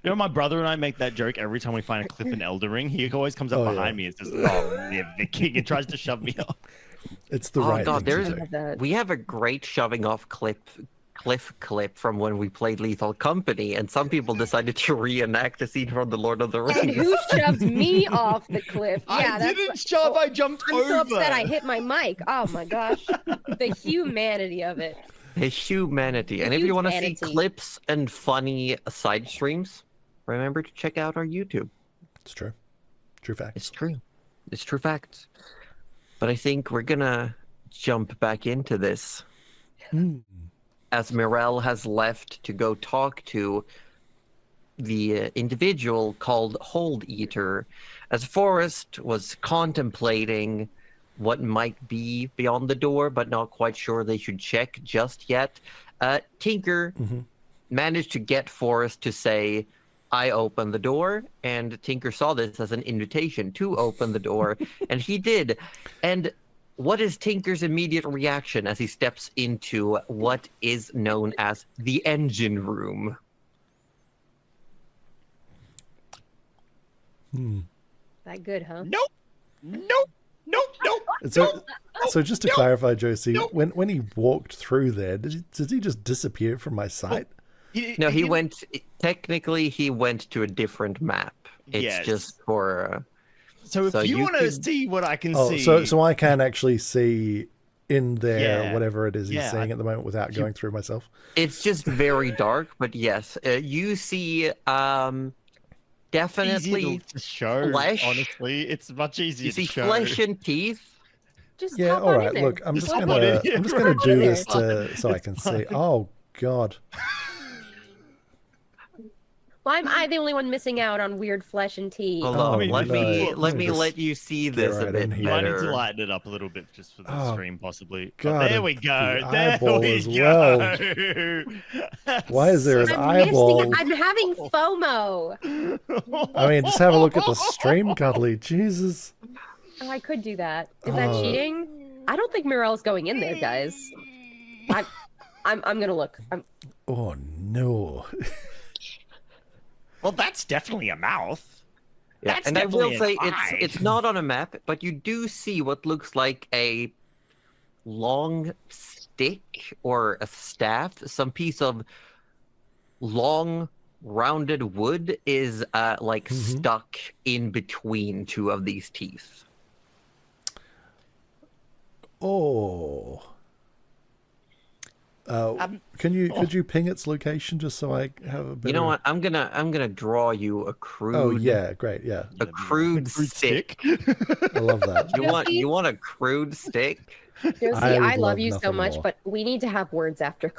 You know, my brother and I make that joke every time we find a cliff in Elder Ring. He always comes up Oh, behind me and says, "Long live the king," and tries to shove me off. It's the Oh right god, thing to do. we have a great shoving off cliff clip from when we played Lethal Company, and some people decided to reenact the scene from The Lord of the And Rings. who shoved me off the cliff? Yeah, I that's didn't what- shove. I jumped I'm over. so upset I hit my mic. Oh my gosh. The humanity of it. The humanity. And if you want to see Humanity. clips and funny side streams, remember to check out our YouTube. It's true. True fact. It's true. It's true facts. But I think we're gonna jump back into this as Mirel has left to go talk to the individual called Hold Eater, as Forrest was contemplating what might be beyond the door, but not quite sure they should check just yet. Tinker managed to get Forrest to say, "I open the door," and Tinker saw this as an invitation to open the door, and he did. And what is Tinker's immediate reaction as he steps into what is known as the engine room? That good, huh? Nope. Nope. Nope. Nope. So just to clarify, Josie, when he walked through there, did he just disappear from my sight? No, he went. Technically, he went to a different map. It's Yes. just for. So if So you you want to could- see what I can Oh, see, so I can actually see in there Yeah. whatever it is he's Yeah, seeing at the moment without going through myself. It's just very dark, but yes, you see. Definitely, easier to show. flesh. Honestly, it's much easier you see to show. flesh and teeth. Just Yeah, hop all on right. in there. Look, I'm Just just hop on in here. gonna Hop do on in this so I can see. Oh God. Why am I the only one missing out on weird flesh and teeth? Hold on, I mean, let no. me Just let you see get this a right bit in here. I need to better. lighten it up a little bit just for the Oh, stream, possibly. God, Oh, there we the go. There eyeball we as go. Why is there an I'm eyeball? missing. I'm having FOMO. I mean, just have a look at the stream, Cuddly. Jesus. Oh, I could do that. Is that Oh. cheating? I don't think Mirel's going in there, guys. I'm gonna look. Oh no. Well, that's definitely a mouth. Yeah, That's and I will definitely say an eye. it's not on a map, but you do see what looks like a long stick or a staff. Some piece of long rounded wood is like stuck in between two of these teeth. Oh. Could you ping its location just so I have a better... You know what? I'm gonna draw you a crude. Oh yeah, great, yeah. A crude stick. I love that. You want a crude stick? Josie, I would I love love you so nothing much, more. but we need to have words after.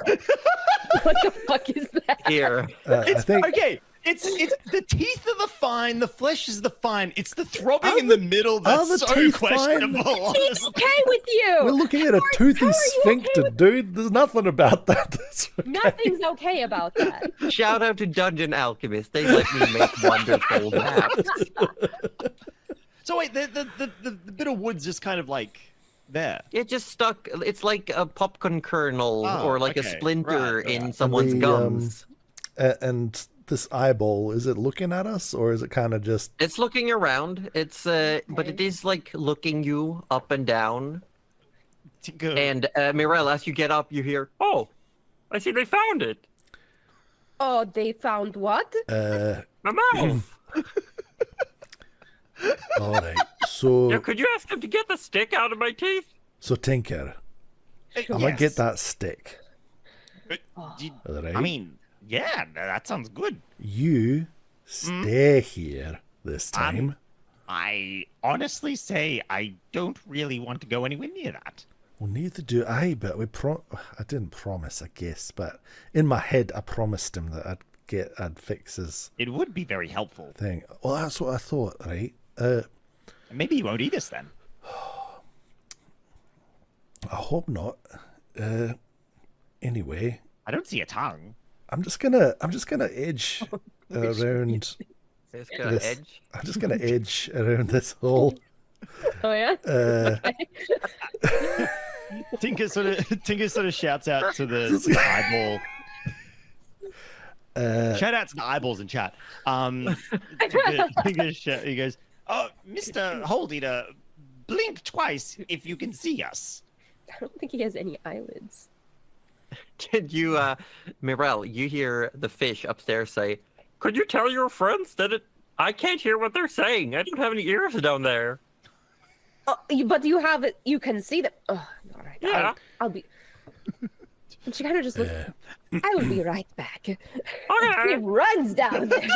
What the fuck is that? Here. I think Okay, it's the teeth are the fine, the flesh is the fine. It's the throbbing in the middle that's the so teeth fine? questionable. It's honestly. okay with you. we're looking at a toothy how are you sphincter, okay dude. There's nothing about that that's okay. Nothing's okay about that. Shout out to Dungeon Alchemist. They let me make wonderful maps. So wait, the bit of wood's just kind of like there. It just stuck. It's like a popcorn kernel Oh, or like a okay. splinter Right. in someone's the, gums. And this eyeball, is it looking at us or is it kind of just... It's looking around. It's but it is like looking you up and down. Good. And Mirel, as you get up, you hear, Oh, I see they found it. Oh, they found what? My mouth. all right. So Yeah, could you ask them to get the stick out of my teeth? so Tinker, I'm gonna get that stick. All right. I mean, yeah, that sounds good. You stay here this time. I honestly say I don't really want to go anywhere near that. Well, neither do I, but I didn't promise, I guess, but in my head I promised him that I'd fix his It would be very helpful. thing. Well, that's what I thought, right? Maybe you won't eat us then. I hope not. Anyway, I don't see a tongue. I'm just gonna edge around. "There's got an This- edge." I'm just gonna edge around this hole. Oh yeah. Tinker sort of shouts out to the eyeball. Shout out to the eyeballs in chat. He goes, "Oh, Mr. Hold Eater, blink twice if you can see us." I don't think he has any eyelids. Did you, Mirel, you hear the fish upstairs say, Could you tell your friends that I can't hear what they're saying. I don't have any ears down there. Oh, but you have it. You can see them. Oh, all right. Yeah. I'll be. And she kind of just looks. I will be right back. He Okay. runs down there.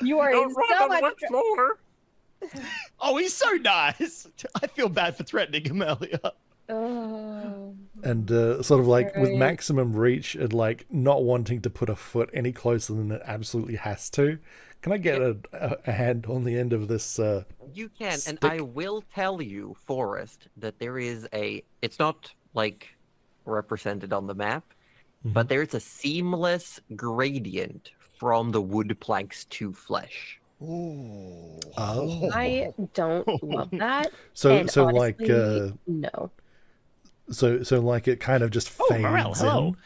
You are Don't in run so on the much. wet floor. Oh, he's so nice. I feel bad for threatening him earlier. Oh. And sort of like with Right. maximum reach and like not wanting to put a foot any closer than it absolutely has to. Can I get a hand on the end of this? You can, and Stick. I will tell you, Forrest, that there is it's not like represented on the map, but there's a seamless gradient from the wood planks to flesh. Oh. I don't love that. So and so like honestly, no. so like it kind of just Oh, fades Morel, hello. in.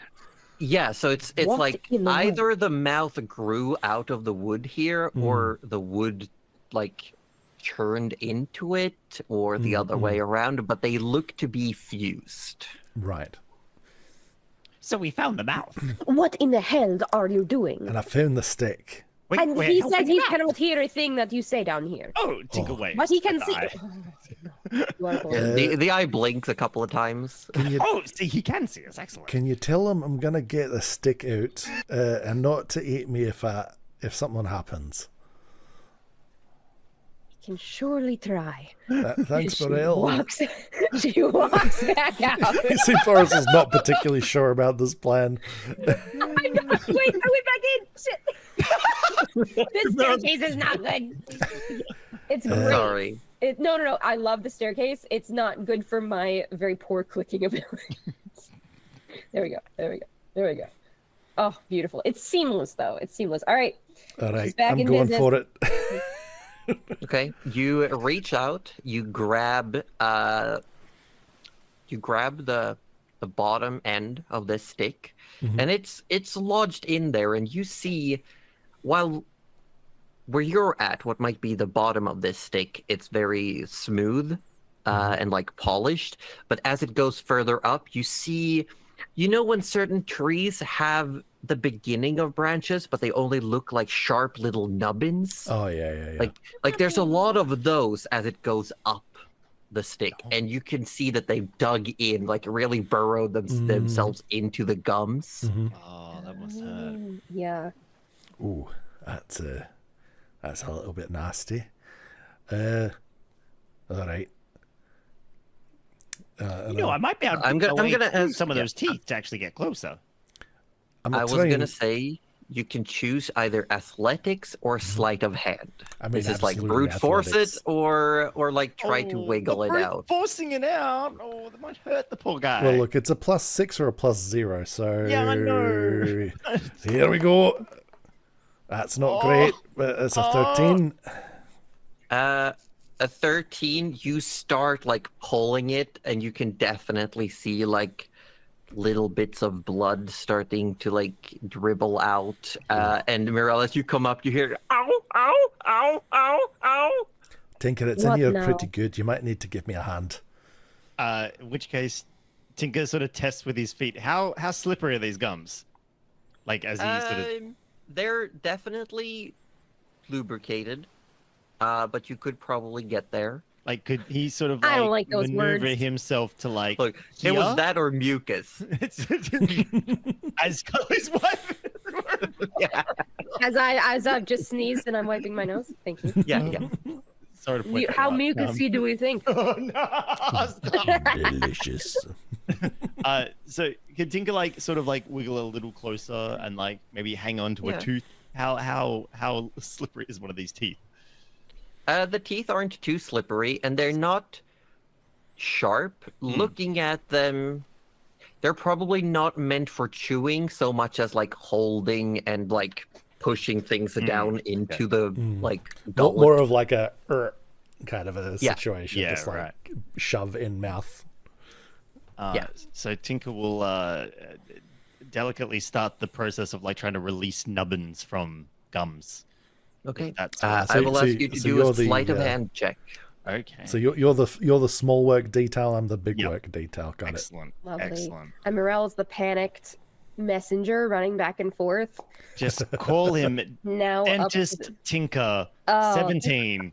Yeah, so it's What like in the world? either the mouth grew out of the wood here, or the wood like churned into it, or the other way around, but they look to be fused. Right. So we found the mouth. What in the hell are you doing? And I found the stick. Wait, And wait, he how said big he is that? cannot hear a thing that you say down here. Oh, Tinker, wait. But he can see. Eye. You are bold. The eye blinks a couple of times. Can you Oh, see, he can see us. Excellent. can you tell him I'm gonna get the stick out and not to eat me if something happens? Can surely try. Thanks, She Morel. walks, she walks back out. You see, Forrest is not particularly sure about this plan. no, wait, I went back in. Shit. This staircase is not good. It's great. Sorry. No. I love the staircase. It's not good for my very poor clicking ability. There we go. Oh, beautiful. It's seamless, though. It's seamless. All right. All right, She's back I'm in going business. for it. Okay, you reach out, you grab the bottom end of this stick, and it's lodged in there, and you see, while where you're at, what might be the bottom of this stick, it's very smooth and like polished, but as it goes further up, you see, you know when certain trees have the beginning of branches, but they only look like sharp little nubbins? Oh yeah. Like there's a lot of those as it goes up the stick, and you can see that they've dug in, like really burrowed themselves into the gums. Oh, that must hurt. Yeah. Ooh, that's a little bit nasty. All right. I might be able to I'm gonna ask some of those teeth to actually get closer. I'm I was trying- gonna say you can choose either athletics or sleight of hand. I mean, This is like absolutely brute force it athletics. or like try to wiggle it out. Forcing it out. Oh, that might hurt the poor guy. Well, look, it's a +6 or a +0, so Yeah, I know. Here we go. That's not great, but it's a 13. A 13, you start like pulling it, and you can definitely see like little bits of blood starting to like dribble out. And Mirel, as you come up, you hear ow, ow, ow, ow, ow. Tinker, it's What in here now? pretty good. You might need to give me a hand. In which case, Tinker sort of tests with his feet. How slippery are these gums? Like as he sort of. They're definitely lubricated, but you could probably get there. Like, could he sort of I don't like those maneuver words. himself to like? Look, it was here? that or mucus. As Scully's wife. Yeah, As I've just sneezed and I'm wiping my nose. Thank you. yeah. Sorry to point that How out. mucusy do we think? Oh no! Stop. Delicious. So can Tinker like sort of like wiggle a little closer and like maybe hang on to Yeah. a tooth? How slippery is one of these teeth? The teeth aren't too slippery, and they're not sharp. Looking at them, they're probably not meant for chewing so much as like holding and like pushing things down into the like gullet. More of like a kind of a Yeah. situation, Yeah, just like right. shove in mouth. Yeah. So Tinker will delicately start the process of like trying to release nubbins from gums. Okay. That's I So- will so- ask you to so do you're a the, sleight of hand check. okay. So you're the small work detail. I'm the big Yep. work detail. Got it. Excellent. Lovely. Excellent. And Morel's the panicked messenger running back and forth. Just call him Now up to Dentist the- Tinker Oh. 17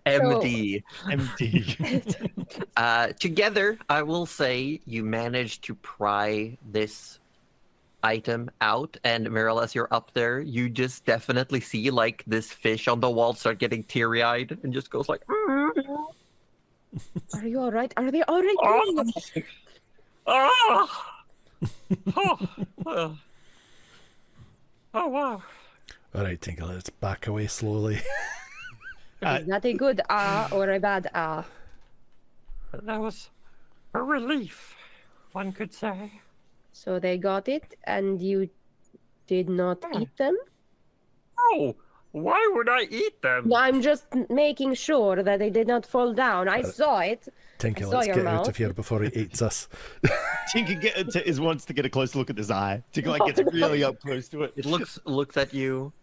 MD. MD. Together, I will say you managed to pry this item out, and Meryl, as you're up there, you just definitely see like this fish on the wall start getting teary-eyed and just goes like, Are you all right? Are they all right? Oh, ah! Oh, oh, wow. All right, Tinker, let's back away slowly. Is that a good or a bad That was a relief, one could say. So they got it, and you did not eat them? Oh, why would I eat them? No, I'm just making sure that they did not fall down. I saw it. Tinker, I saw let's your get out mouth. of here before he eats us. Tinker wants to get a close look at this eye. Tinker like gets really up close to it. it looks at you,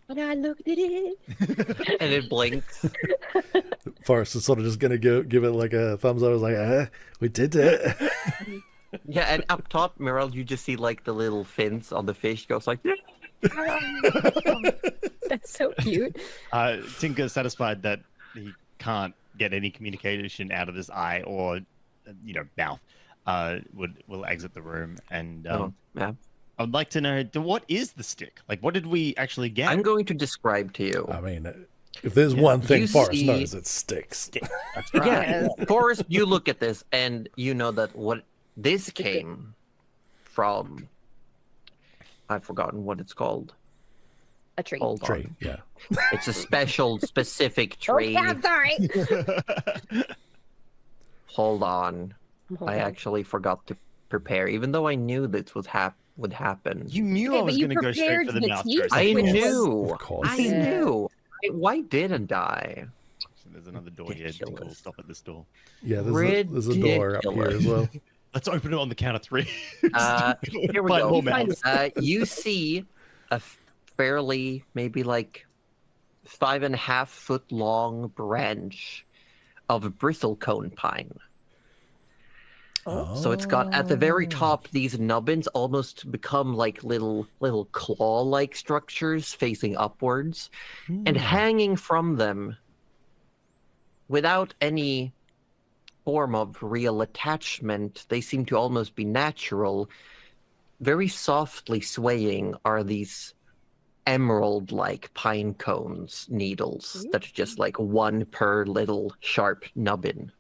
And I looked at it. and it blinks. Forrest is sort of just gonna give it like a thumbs up. I was like, we did it. Yeah, and up top, Meryl, you just see like the little fins on the fish goes like, yeah. That's so cute. Tinker's satisfied that he can't get any communication out of this eye or, mouth. Will exit the room and Yeah. I'd like to know what is the stick? Like, what did we actually get? I'm going to describe to you. I mean, if there's one thing You Forrest see- knows, it sticks. That's right. Yeah, Forrest, you look at this and you know that what This came from... I've forgotten what it's called. A tree. Hold on. Tree, yeah. It's a special, specific tree. Okay, I'm sorry. Hold on. Hold I on. actually forgot to prepare, even though I knew this would happen. You knew Okay, I was but you going to go straight prepared for the the mouth teeth first. I which was- knew. Of course. I Yeah. knew. Why didn't I? There's another door here. Cool. Ridiculous. Stop at this door. Yeah, there's a door up here as well. Let's open it on the count of 3. Here we Find go. more mouths. You see a fairly, maybe like 5.5 foot long branch of bristlecone pine. So it's got at the very top these nubbins almost become like little claw-like structures facing upwards, and hanging from them without any form of real attachment, they seem to almost be natural. Very softly swaying are these emerald-like pine cones needles that are just like one per little sharp nubbin.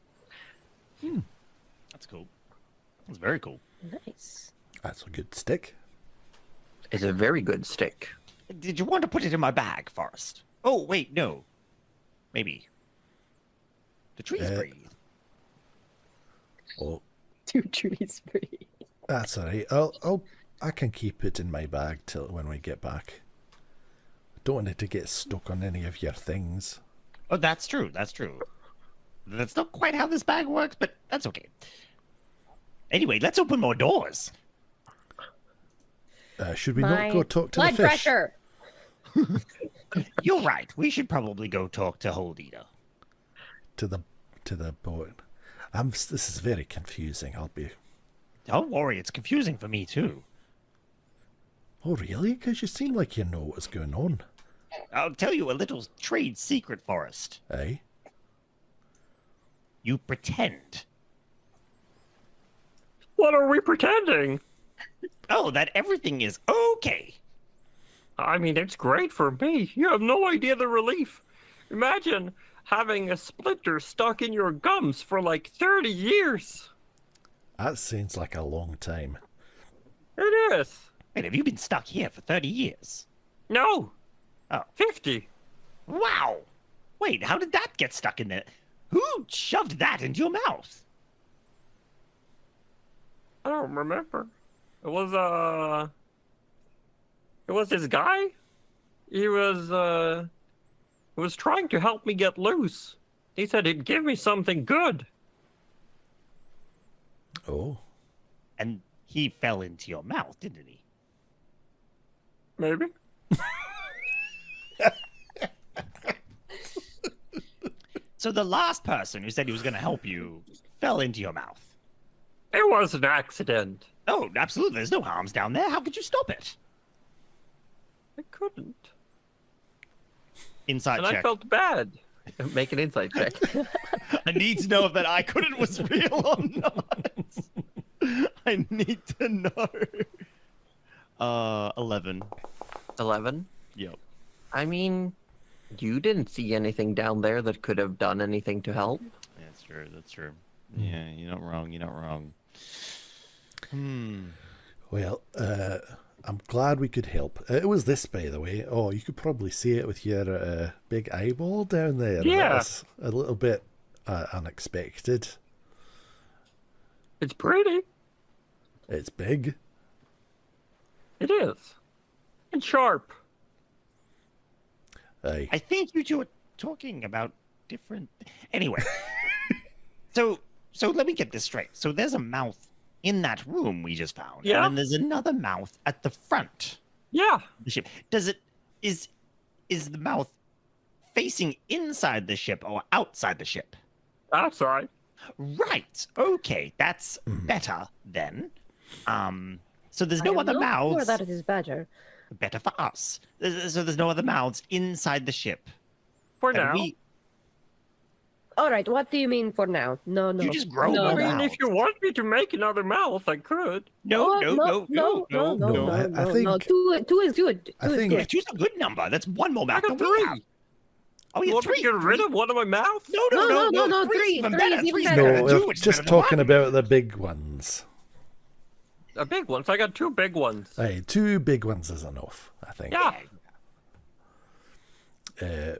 That's cool. That's very cool. Nice. That's a good stick. It's a very good stick. Did you want to put it in my bag, Forrest? Oh, wait, no. Maybe. The trees breathe. Oh, Two trees breathe. that's all right. I can keep it in my bag till when we get back. I don't want it to get stuck on any of your things. Oh, that's true. That's true. That's not quite how this bag works, but that's okay. Anyway, let's open more doors. Should we My not go talk to blood the fish? pressure. You're right. We should probably go talk to Hold Eater. To the boat. This is very confusing. I'll be. Don't worry, it's confusing for me too. Oh really? Because you seem like you know what's going on. I'll tell you a little trade secret, Forrest. Eh? You pretend. What are we pretending? Oh, that everything is okay. I mean, it's great for me. You have no idea the relief. Imagine having a splinter stuck in your gums for like 30 years. That seems like a long time. It is. Wait, have you been stuck here for 30 years? No. Oh. 50. Wow. Wait, how did that get stuck in there? Who shoved that into your mouth? I don't remember. It was this guy. He was trying to help me get loose. He said he'd give me something good. Oh. And he fell into your mouth, didn't he? Maybe. So the last person who said he was going to help you fell into your mouth. It was an accident. Oh, absolutely. There's no harms down there. How could you stop it? I couldn't. Inside And check. I felt bad. Make an insight check. I need to know if that I couldn't was real or not. I need to know. 11. 11. Yep. I mean, you didn't see anything down there that could have done anything to help. That's true. That's true. Yeah, you're not wrong. You're not wrong. Well, I'm glad we could help. It was this, by the way. Oh, you could probably see it with your big eyeball down there. Yeah. That's a little bit unexpected. It's pretty. It's big. It is. And sharp. Aye. I think you two are talking about different. Anyway, so let me get this straight. So there's a mouth in that room we just found, Yeah. and then there's another mouth at the front Yeah. of the ship. Is the mouth facing inside the ship or outside the ship? Outside. Right. Okay, that's better then. So there's no I am other not sure mouths. that it is better. Better for us. So there's no other mouths inside the ship. For And now. All right, what do you mean for now? No. You just grow no, I more mean, mouths. if you want me to make another mouth, I could. No. No, I think- Two is good. I Two is think- good. Yeah, two's a good number. That's one more I mouth got than we 3. have. Oh, You yeah, want me three. to get rid of one of my mouths? No. No, Three's three. even Three better. is even Three's better. better No, than two, we're which is just better than talking one. about the big ones. big ones. I got 2 big ones. Hey, 2 big ones is enough, I think. Yeah.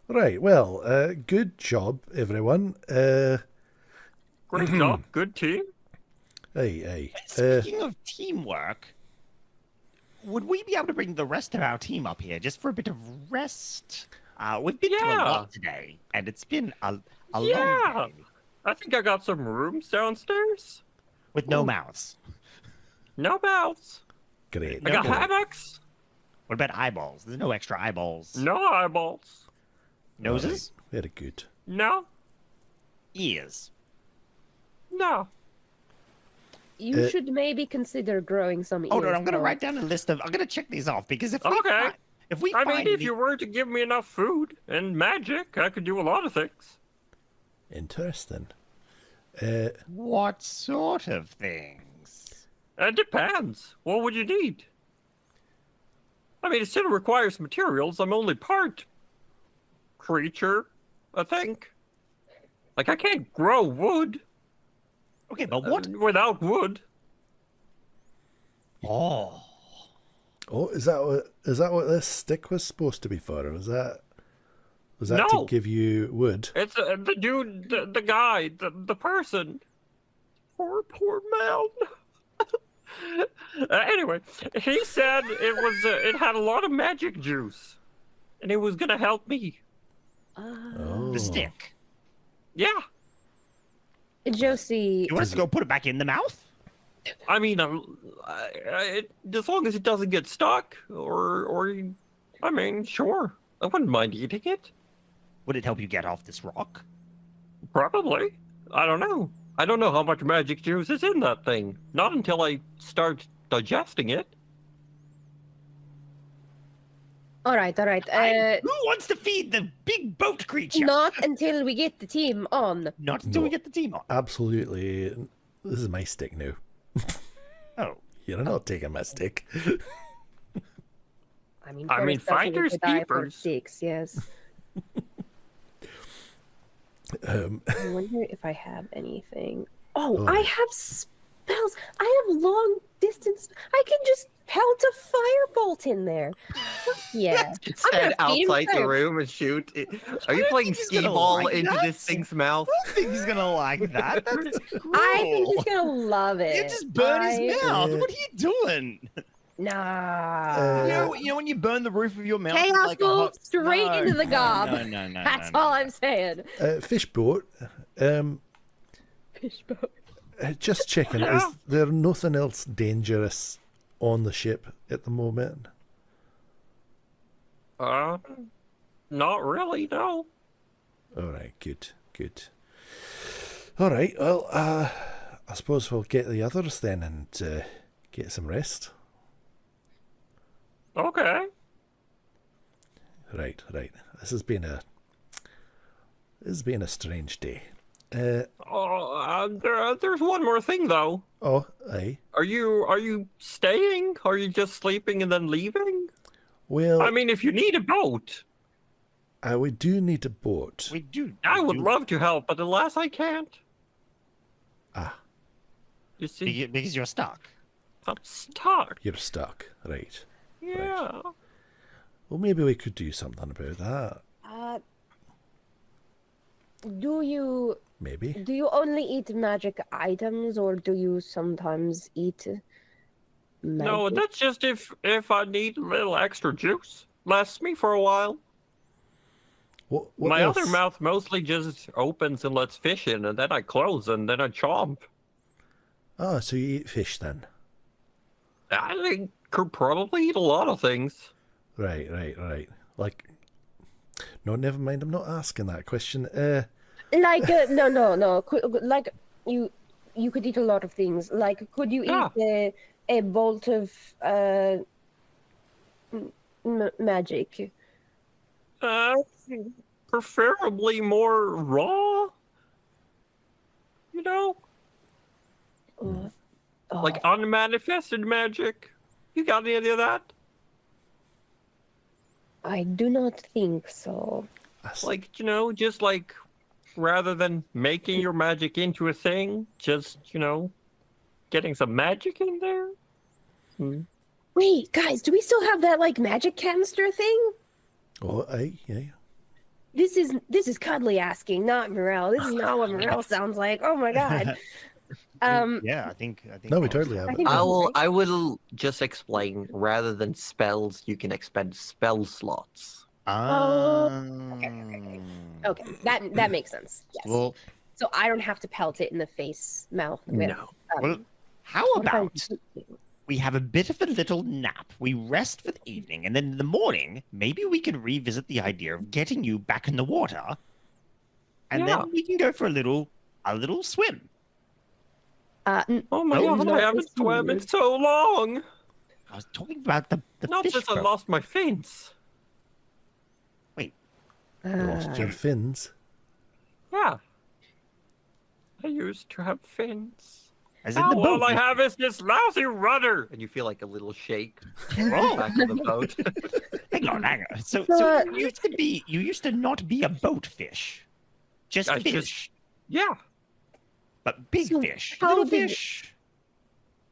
Right, well, good job, everyone. Great job. Good team. Hey. Speaking of teamwork, would we be able to bring the rest of our team up here just for a bit of rest? We've been through a lot today, and it's been a long day. I think I got some rooms downstairs. With no mouths. No mouths. Great. I got hammocks. What about eyeballs? There's no extra eyeballs. No eyeballs. Noses? Very good. No. Ears? No. You should maybe consider growing some ears. Hold on, I'm going to though. write down a list of... I'm going to check these off, because if we Okay. I find mean, if you were to give me enough food and magic, I could do a lot of things. Interesting. What sort of things? It depends. What would you need? I mean, it still requires materials. I'm only part creature, I think. Like, I can't grow wood. Okay, but what... Without wood. Oh. Oh, is that what this stick was supposed to be for? Or was that No. to give you wood? It's the dude, the guy, the person. Poor man. Anyway, he said it had a lot of magic juice, and it was gonna help me. The stick. Yeah. Josie, You want us to go put it back in the mouth? I mean, as long as it doesn't get stuck, or I mean, sure, I wouldn't mind eating it. Would it help you get off this rock? Probably. I don't know. I don't know how much magic juice is in that thing. Not until I start digesting it. all right. Who wants to feed the big boat creature? Not until we get the team on. Not until we get the team on. Absolutely. This is my stick now. Oh. You're not taking my stick. I mean, finders keepers. Six, yes. I wonder if I have anything. Oh, I have spells. I have long distance. I can just pelt a firebolt in there. Yeah. Stand I'm gonna feed him outside the first. room and shoot. Are you don't playing think he's gonna skee-ball like into that. this thing's mouth? I don't think he's gonna like that. That's cruel. I think he's gonna love it. You just burn his mouth. What are you doing? Nah. You know when you burn the roof of your mouth? with, Chaos like, a will hot... straight No, into the no, gob. No. That's no. all I'm saying. Fishboat. Fishboat. Just checking. Is there nothing else dangerous on the ship at the moment? Not really, no. All right, good. All right, well, I suppose we'll get the others then and get some rest. Okay. Right. This has been a strange day. There's one more thing though. Oh, aye. Are you staying? Are you just sleeping and then leaving? Well, I mean, if you need a boat, we do need a boat. We do. I we would do. love to help, but alas, I can't. Ah, You see, Because you're stuck. I'm stuck. you're stuck. Right. Yeah. Well, maybe we could do something about that. Do you Maybe. only eat magic items, or do you sometimes eat magic? No, that's just if I need a little extra juice. Lasts me for a while. What My else? other mouth mostly just opens and lets fish in, and then I close and then I chomp. Oh, so you eat fish then? I could probably eat a lot of things. Right. Like, no, never mind. I'm not asking that question. Like no. Like you could eat a lot of things. Like, could you eat a bolt of magic? Preferably more raw. You know, like unmanifested magic. You got any of that? I do not think so. Like, just like rather than making your magic into a thing, just, getting some magic in there. Wait, guys, do we still have that like magic canister thing? Oh, aye, yeah. This is Cuddly asking, not Morel. This is not what Morel sounds like. Oh my god. Yeah, I think. No, we totally have I it. think- I will just explain. Rather than spells, you can expend spell slots. Okay, that makes sense. Yes. Well, So I don't have to pelt it in the face, mouth. With, No. well, how what if I'm about we have a bit of a little nap? We rest for the evening, and then in the morning, maybe we can revisit the idea of getting you back in the water, and Yeah. then we can go for a little swim. Oh my Oh, god, no, I haven't it's swam in weird. so long. I was talking about the Not fish since I boat. lost my fins. You lost your fins. Yeah. I used to have fins. As in Now the boat. all I have is this lousy rudder. And you feel like a little shake Oh, back of the boat. hang on. So But- you used to not be a boat fish, just I fish, just- Yeah. but big So fish, how little did- fish.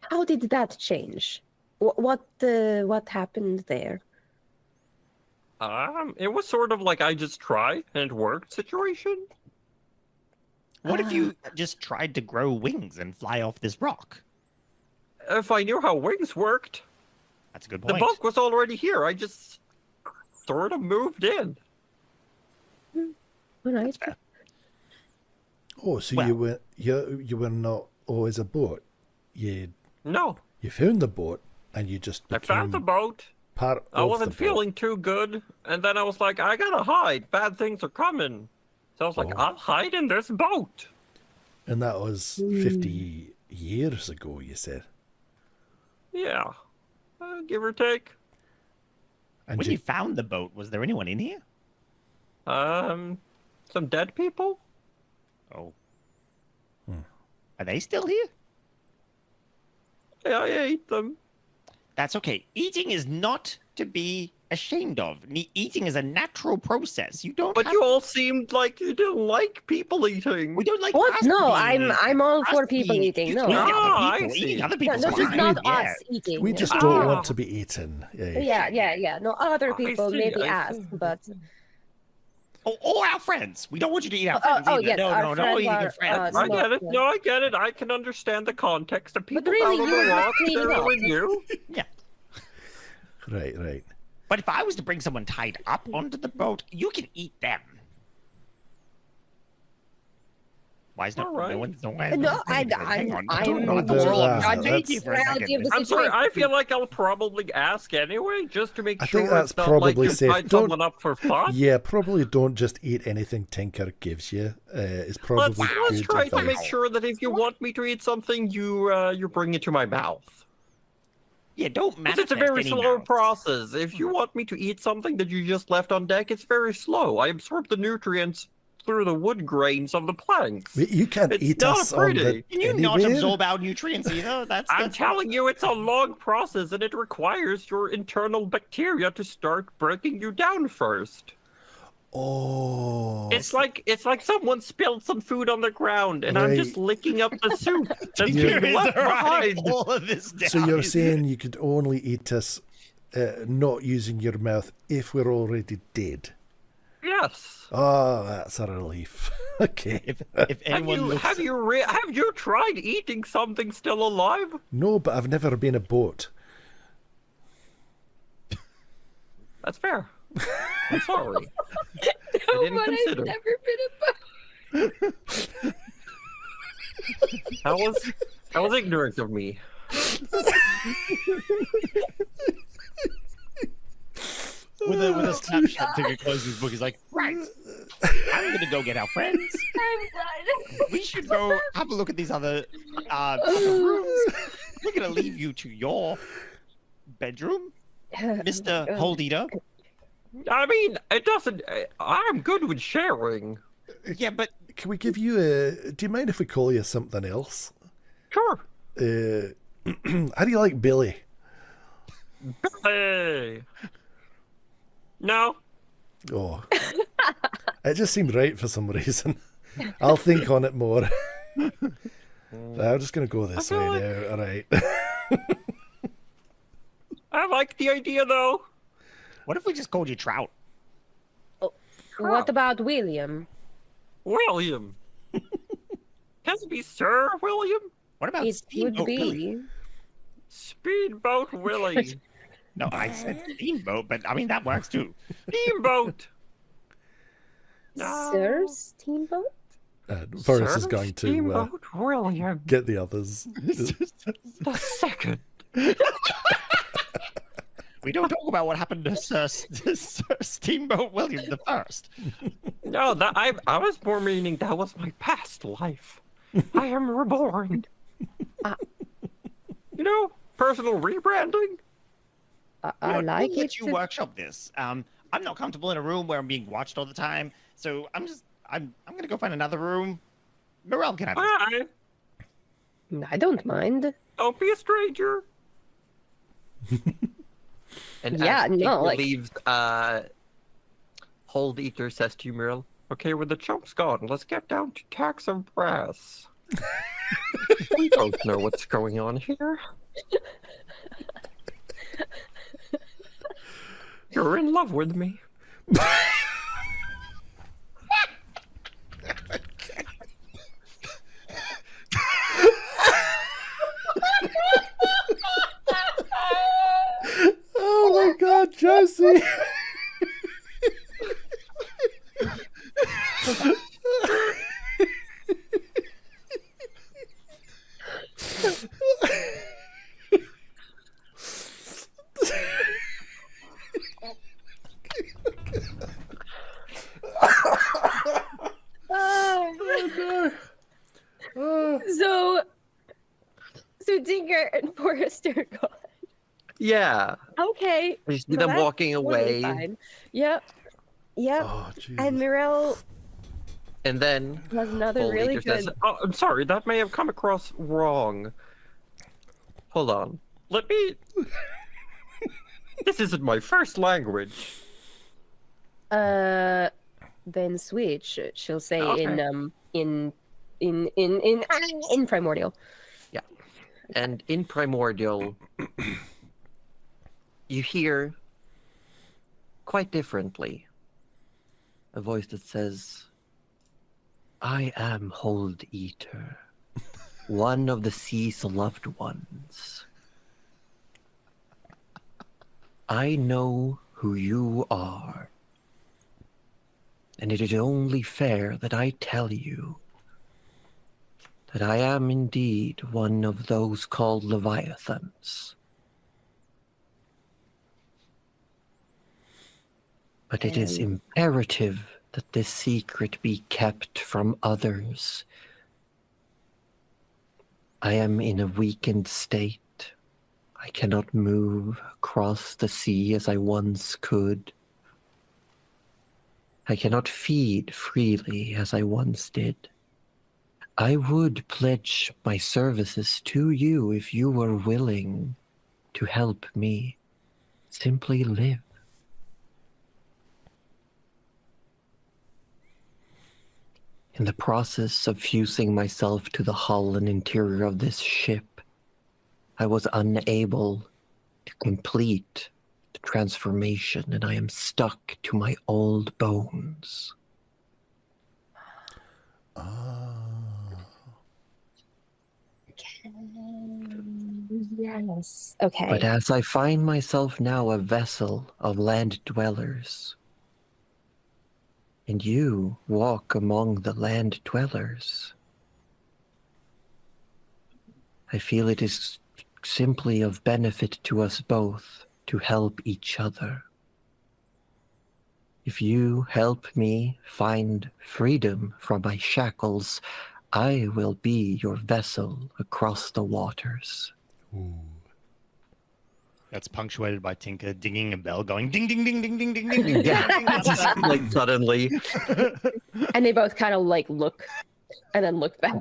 How did that change? What happened there? It was sort of like I just tried and it worked situation. What if you just tried to grow wings and fly off this rock? If I knew how wings worked, That's a good the point. boat was already here. I just sort of moved in. Oh, nice. fair. Oh, so Well- you were not always a boat. You No, found the boat and you just I became found the boat. part I of wasn't the boat. feeling too good, and then I was like, I gotta hide. Bad things are coming. So I was like, Oh. I'll hide in this boat. And that was 50 years ago, you said. Yeah, give or take. And When you found the boat, was there anyone in here? Some dead people. Oh. Hmm. Are they still here? Yeah, I ate them. That's okay. Eating is not to be ashamed of. Eating is a natural process. You don't. But have you all seemed like you didn't like people eating. We don't like. What? us No, being- I'm all for us people being- eating. No, eating other Ah, I people, see. eating other no, people's no, just fine, not yeah. us eating. we just Ah. don't want to be eaten. Yeah. No, other I people, see, maybe I us, see. but Or our friends. We don't want you to eat our Oh, friends oh, either. yes, no, our no, friends eating are, your friends. I get it. Yeah. No, I get it. I can understand the context of people really, down on you were the just rock cleaning up. with you. Yeah. Right. But if I was to bring someone tied up onto the boat, you can eat them. Why is All no right. one's No, saying hang on. I'm don't know I'm about rolling that. on That's- Jakey for a Reality second. of the I'm sorry. I situation. feel like I'll probably ask anyway, just to make I sure think that's it's not like probably you safe. tied Don't- someone up for fun. Yeah, probably don't just eat anything Tinker gives you. It's probably Let's good try to advice. make sure that if you want me to eat something, you bring it to my mouth. Yeah, don't Because manifest it's a very any slow mouths. process. If you want me to eat something that you just left on deck, it's very slow. I absorb the nutrients through the wood grains of the planks. You can't It's eat not us on the pretty. Can you not anywhere. absorb our nutrients either? I'm telling you, it's a long process, and it requires your internal bacteria to start breaking you down first. Oh, It's like someone spilled some food on the ground, and I'm just Right. licking up the soup that's You're- being left behind. all of this down. so you're saying you could only eat us not using your mouth if we're already dead. Yes. Oh, that's a relief. Okay. if Have anyone you looks, have you tried eating something still alive? No, but I've never been a boat. That's fair. I'm sorry. No, didn't but consider. I've never been a That was ignorant of me. with a snapshot to close his book, he's like, right, I'm gonna go get our friends. We should go have a look at these other rooms. We're gonna leave you to your bedroom, Mr. Hold Eater. I mean, it doesn't. I'm good with sharing. Yeah, but Can we give you a... Do you mind if we call you something else? Sure. How do you like Billy? Hey. No. Oh. It just seemed right for some reason. I'll think on it more. So I'm just gonna go this I way feel now. All right. I like the idea though. What if we just called you Trout? What about William? William. Can it be Sir William? What about It would Steamboat be. Willie? Speedboat Willie. No, I said Steamboat, but I mean that works too. Steamboat. Sir Steamboat? Forrest is Sir going to Steamboat William get the others. the second. We don't talk about what happened to Sir Steamboat William the First. No, that I was more meaning that was my past life. I am reborn. You know, personal rebranding. I like we'll it. let you workshop this. I'm not comfortable in a room where I'm being watched all the time, so I'm gonna go find another room. Morel can have it. Hi. I don't mind. Don't be a stranger. And Yeah, as no, Tinker like- leaves, Hold Eater says to you, Muriel, Okay, with the chumps gone, let's get down to tax of brass. We don't know what's going on here. You're in love with me. Oh my God, Josie! So Tinker and Forrester are gone. yeah. Okay. You see so them that's walking totally away, fine. Yep. Yep. Oh, Jesus. And Mirel and then has another Hold really Eater good. says, Oh, I'm sorry, that may have come across wrong. hold on. Let me. This isn't my first language. Then switch. She'll say Okay. in primordial. And in Primordial, you hear quite differently a voice that says, I am Hold Eater, one of the sea's loved ones. I know who you are, and it is only fair that I tell you that I am indeed one of those called Leviathans. But it is imperative that this secret be kept from others. I am in a weakened state. I cannot move across the sea as I once could. I cannot feed freely as I once did. I would pledge my services to you if you were willing to help me simply live. In the process of fusing myself to the hull and interior of this ship, I was unable to complete the transformation, and I am stuck to my old bones. Yes. Okay. But as I find myself now a vessel of land dwellers, and you walk among the land dwellers, I feel it is simply of benefit to us both to help each other. If you help me find freedom from my shackles, I will be your vessel across the waters. Ooh. That's punctuated by Tinker dinging a bell, going ding ding ding ding ding ding ding. ding, Yeah, ding, ding, just ding. like suddenly. And they both kind of like look and then look back.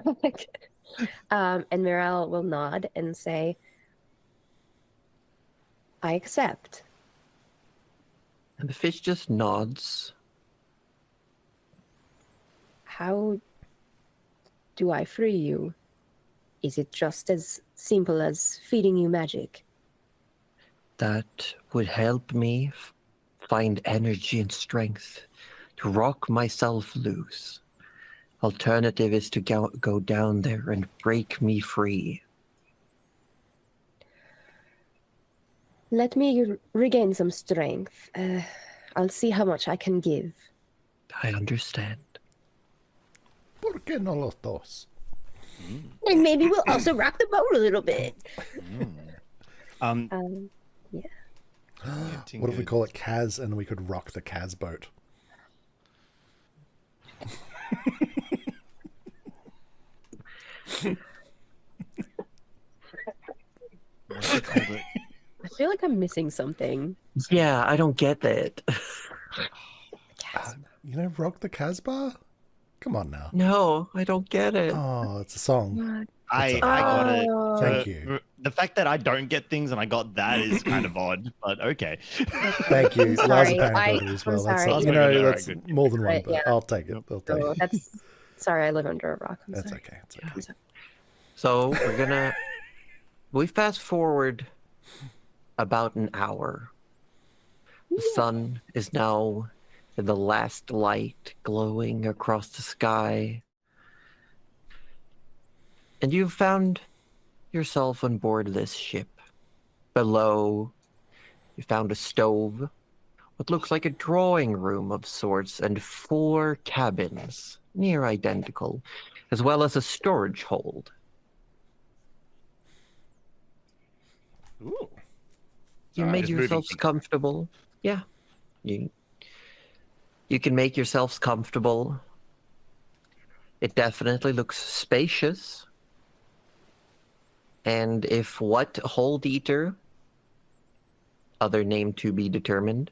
And Mirel will nod and say, I accept. And the fish just nods. How do I free you? is it just as simple as feeding you magic? That would help me find energy and strength to rock myself loose. Alternative is to go down there and break me free. Let me regain some strength. I'll see how much I can give. I understand. ¿Por qué no los dos? And maybe we'll also rock the boat a little bit. Yeah. What if we call it Kaz and we could rock the Kaz boat? I feel like I'm missing something. Yeah, I don't get that. You know, rock the Casbah? Come on now. No, I don't get it. Oh, it's a song. I got it. Thank you. The fact that I don't get things and I got that is kind of odd, but okay. Thank you. Lars sorry. apparently got it as I'm well. That's, sorry. you know, Alright, that's good. more than one, Right, but yeah. I'll take it. I'll take So it. that's sorry, I live under a rock. I'm That's sorry. okay. It's okay. I'm sorry. So we fast forward about an hour. The sun is now in the last light glowing across the sky. And you've found yourself on board this ship. Below, you found a stove, what looks like a drawing room of sorts, and 4 cabins, near identical, as well as a storage hold. Ooh. You Alright, made just moving yourselves things. comfortable. Yeah. You can make yourselves comfortable. It definitely looks spacious. And if what Hold Eater, other name to be determined,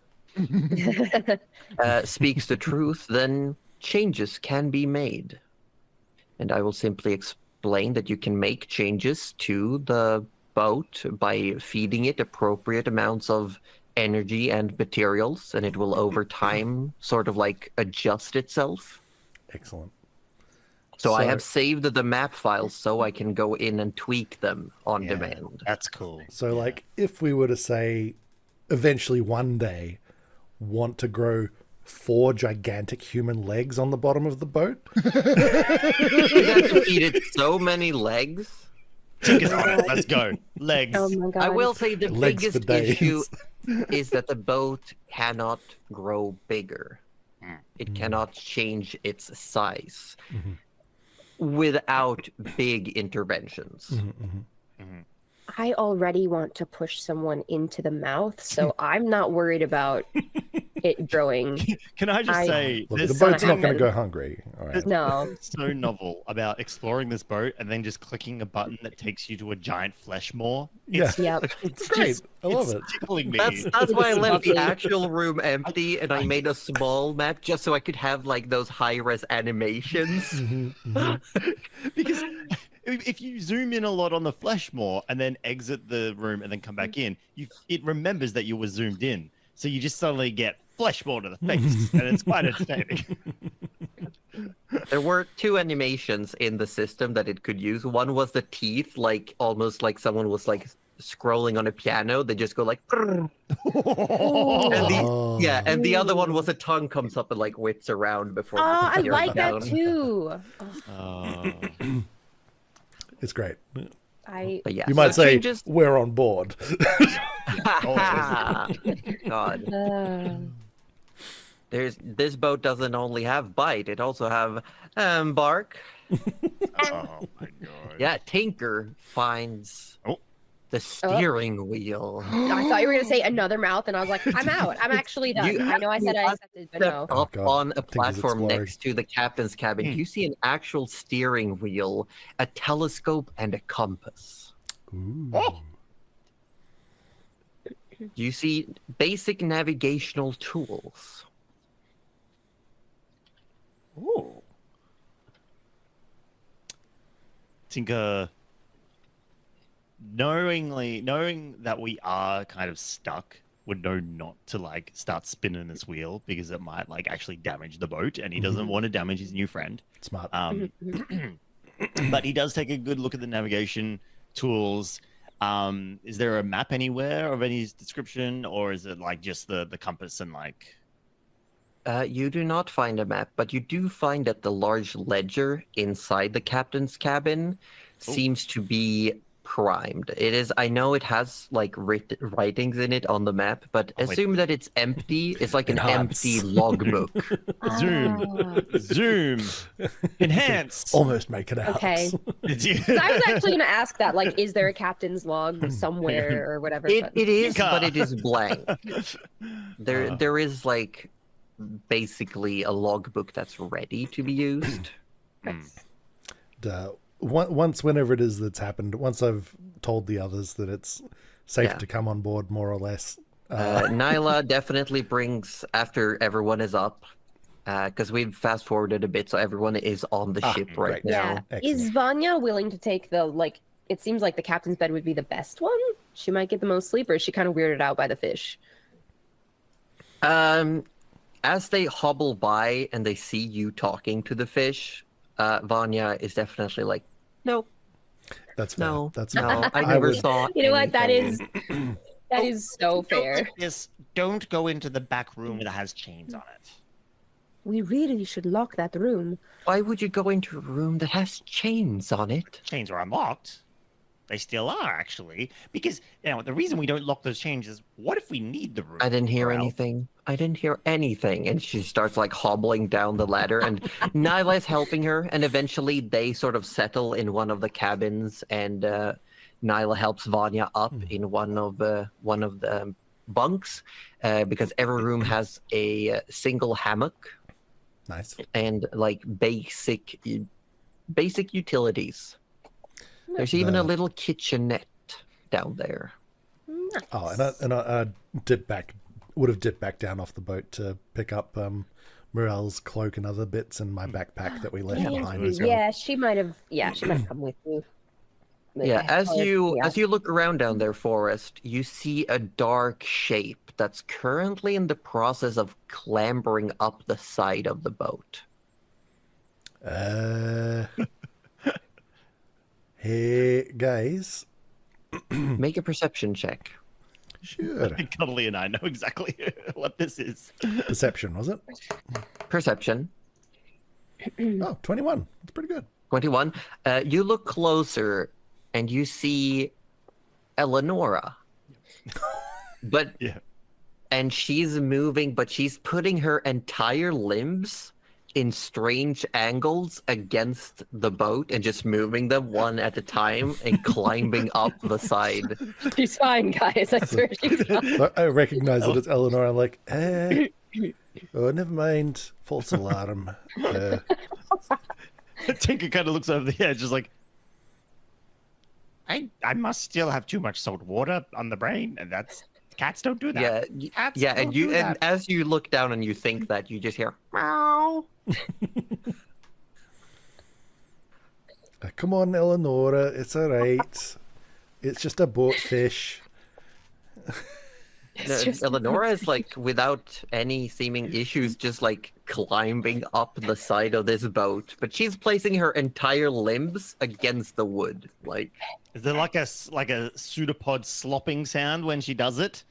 speaks the truth, then changes can be made. And I will simply explain that you can make changes to the boat by feeding it appropriate amounts of energy and materials, and it will over time sort of like adjust itself. Excellent. So I have saved the map files so I can go in and tweak them on Yeah, demand. That's cool. So, like, if we were to say, eventually one day, want to grow 4 gigantic human legs on the bottom of the boat, You have to feed it so many legs. Tinker's on it. Let's go. Legs. Oh my god. I will say the legs for biggest days. issue is that the boat cannot grow bigger. It cannot change its size without big interventions. I already want to push someone into the mouth, so I'm not worried about it growing. Can I just say, look, there's the boat's not something going to go hungry. All right. No. so novel about exploring this boat and then just clicking a button that takes you to a giant flesh maw. Yeah. Yep. It's great. just- I love it's it. tickling me. That's why I left the lovely. actual room empty and I made a small map just so I could have like those high-res animations. Because if you zoom in a lot on the flesh maw and then exit the room and then come back in, it remembers that you were zoomed in. So you just suddenly get flesh maw to the face, and it's quite entertaining. There were 2 animations in the system that it could use. One was the teeth, like almost like someone was like scrolling on a piano. They just go like, "Prrr." And the other one was a tongue comes up and like whips around before. Oh, I disappearing like down. that too. It's great. But yeah, You might so say, changes- we're on board. God. This boat doesn't only have bite; it also have bark. Oh my god. Yeah, Tinker finds the steering wheel. I thought you were gonna say another mouth, and I was like, I'm out. I'm actually done. You- I know I said I accepted, but no. Up God. on a Tinker's platform exploring. next to the captain's cabin, you see an actual steering wheel, a telescope, and a compass. Ooh. You see basic navigational tools. Ooh. Tinker, knowing that we are kind of stuck, would know not to like start spinning this wheel because it might like actually damage the boat, and he doesn't want to damage his new friend. Smart. but he does take a good look at the navigation tools. Is there a map anywhere of any description, or is it like just the compass and like? You do not find a map, but you do find that the large ledger inside the captain's cabin seems to be primed. It is. I know it has like writings in it on the map, but assume that it's empty. It's like an empty logbook. Zoom, enhance, Almost make it out. Okay. So I was actually going to ask that. Like, is there a captain's log somewhere or whatever? It is, but it is blank. There is like basically a logbook that's ready to be used. Once, whenever it is that's happened, once I've told the others that it's safe to come on board, more or less. Nyla definitely brings, after everyone is up, because we've fast forwarded a bit, so everyone is on the ship right now. Yeah. Is Vanya willing to take the, like, it seems like the captain's bed would be the best one? She might get the most sleep, or is she kind of weirded out by the fish? As they hobble by and they see you talking to the fish, Vanya is definitely like, no. That's fair. No, that's no, fair. I never saw. You know what? That anything. is that is so fair. Don't go into the back room that has chains on it. We really should lock that room. Why would you go into a room that has chains on it? Chains are unlocked. They still are, actually, because the reason we don't lock those chains is, what if we need the room? I didn't hear Morel? anything. I didn't hear anything. And she starts like hobbling down the ladder, and Nyla is helping her, and eventually they sort of settle in one of the cabins, and Nyla helps Vanya up in one of the bunks, because every room has a single hammock. Nice. And like basic utilities. There's even a little kitchenette down there. Nice. Oh, and I would have dipped back down off the boat to pick up Morel's cloak and other bits and my backpack that we left behind as well. Yeah, she might have come with you. Yeah, as you look around down there, Forrest, you see a dark shape that's currently in the process of clambering up the side of the boat. Hey, guys. Make a perception check. Sure. Cuddly and I know exactly what this is. Perception, was it? Perception. Oh, 21. That's pretty good. 21. You look closer and you see Eleonora. But and she's moving, but she's putting her entire limbs in strange angles against the boat and just moving them one at a time and climbing up the side. She's fine, guys. I swear she's fine. I recognize it as Eleanor. I'm like, oh, never mind. False alarm. Tinker kind of looks over the edge, just like, I must still have too much salt water on the brain, and that's cats don't do that. Yeah, and as you look down and you think that, you just hear meow. Come on, Eleonora. It's all right. It's just a boat fish. Eleonora is like, without any seeming issues, just like climbing up the side of this boat, but she's placing her entire limbs against the wood. Like, is there like a pseudopod slopping sound when she does it?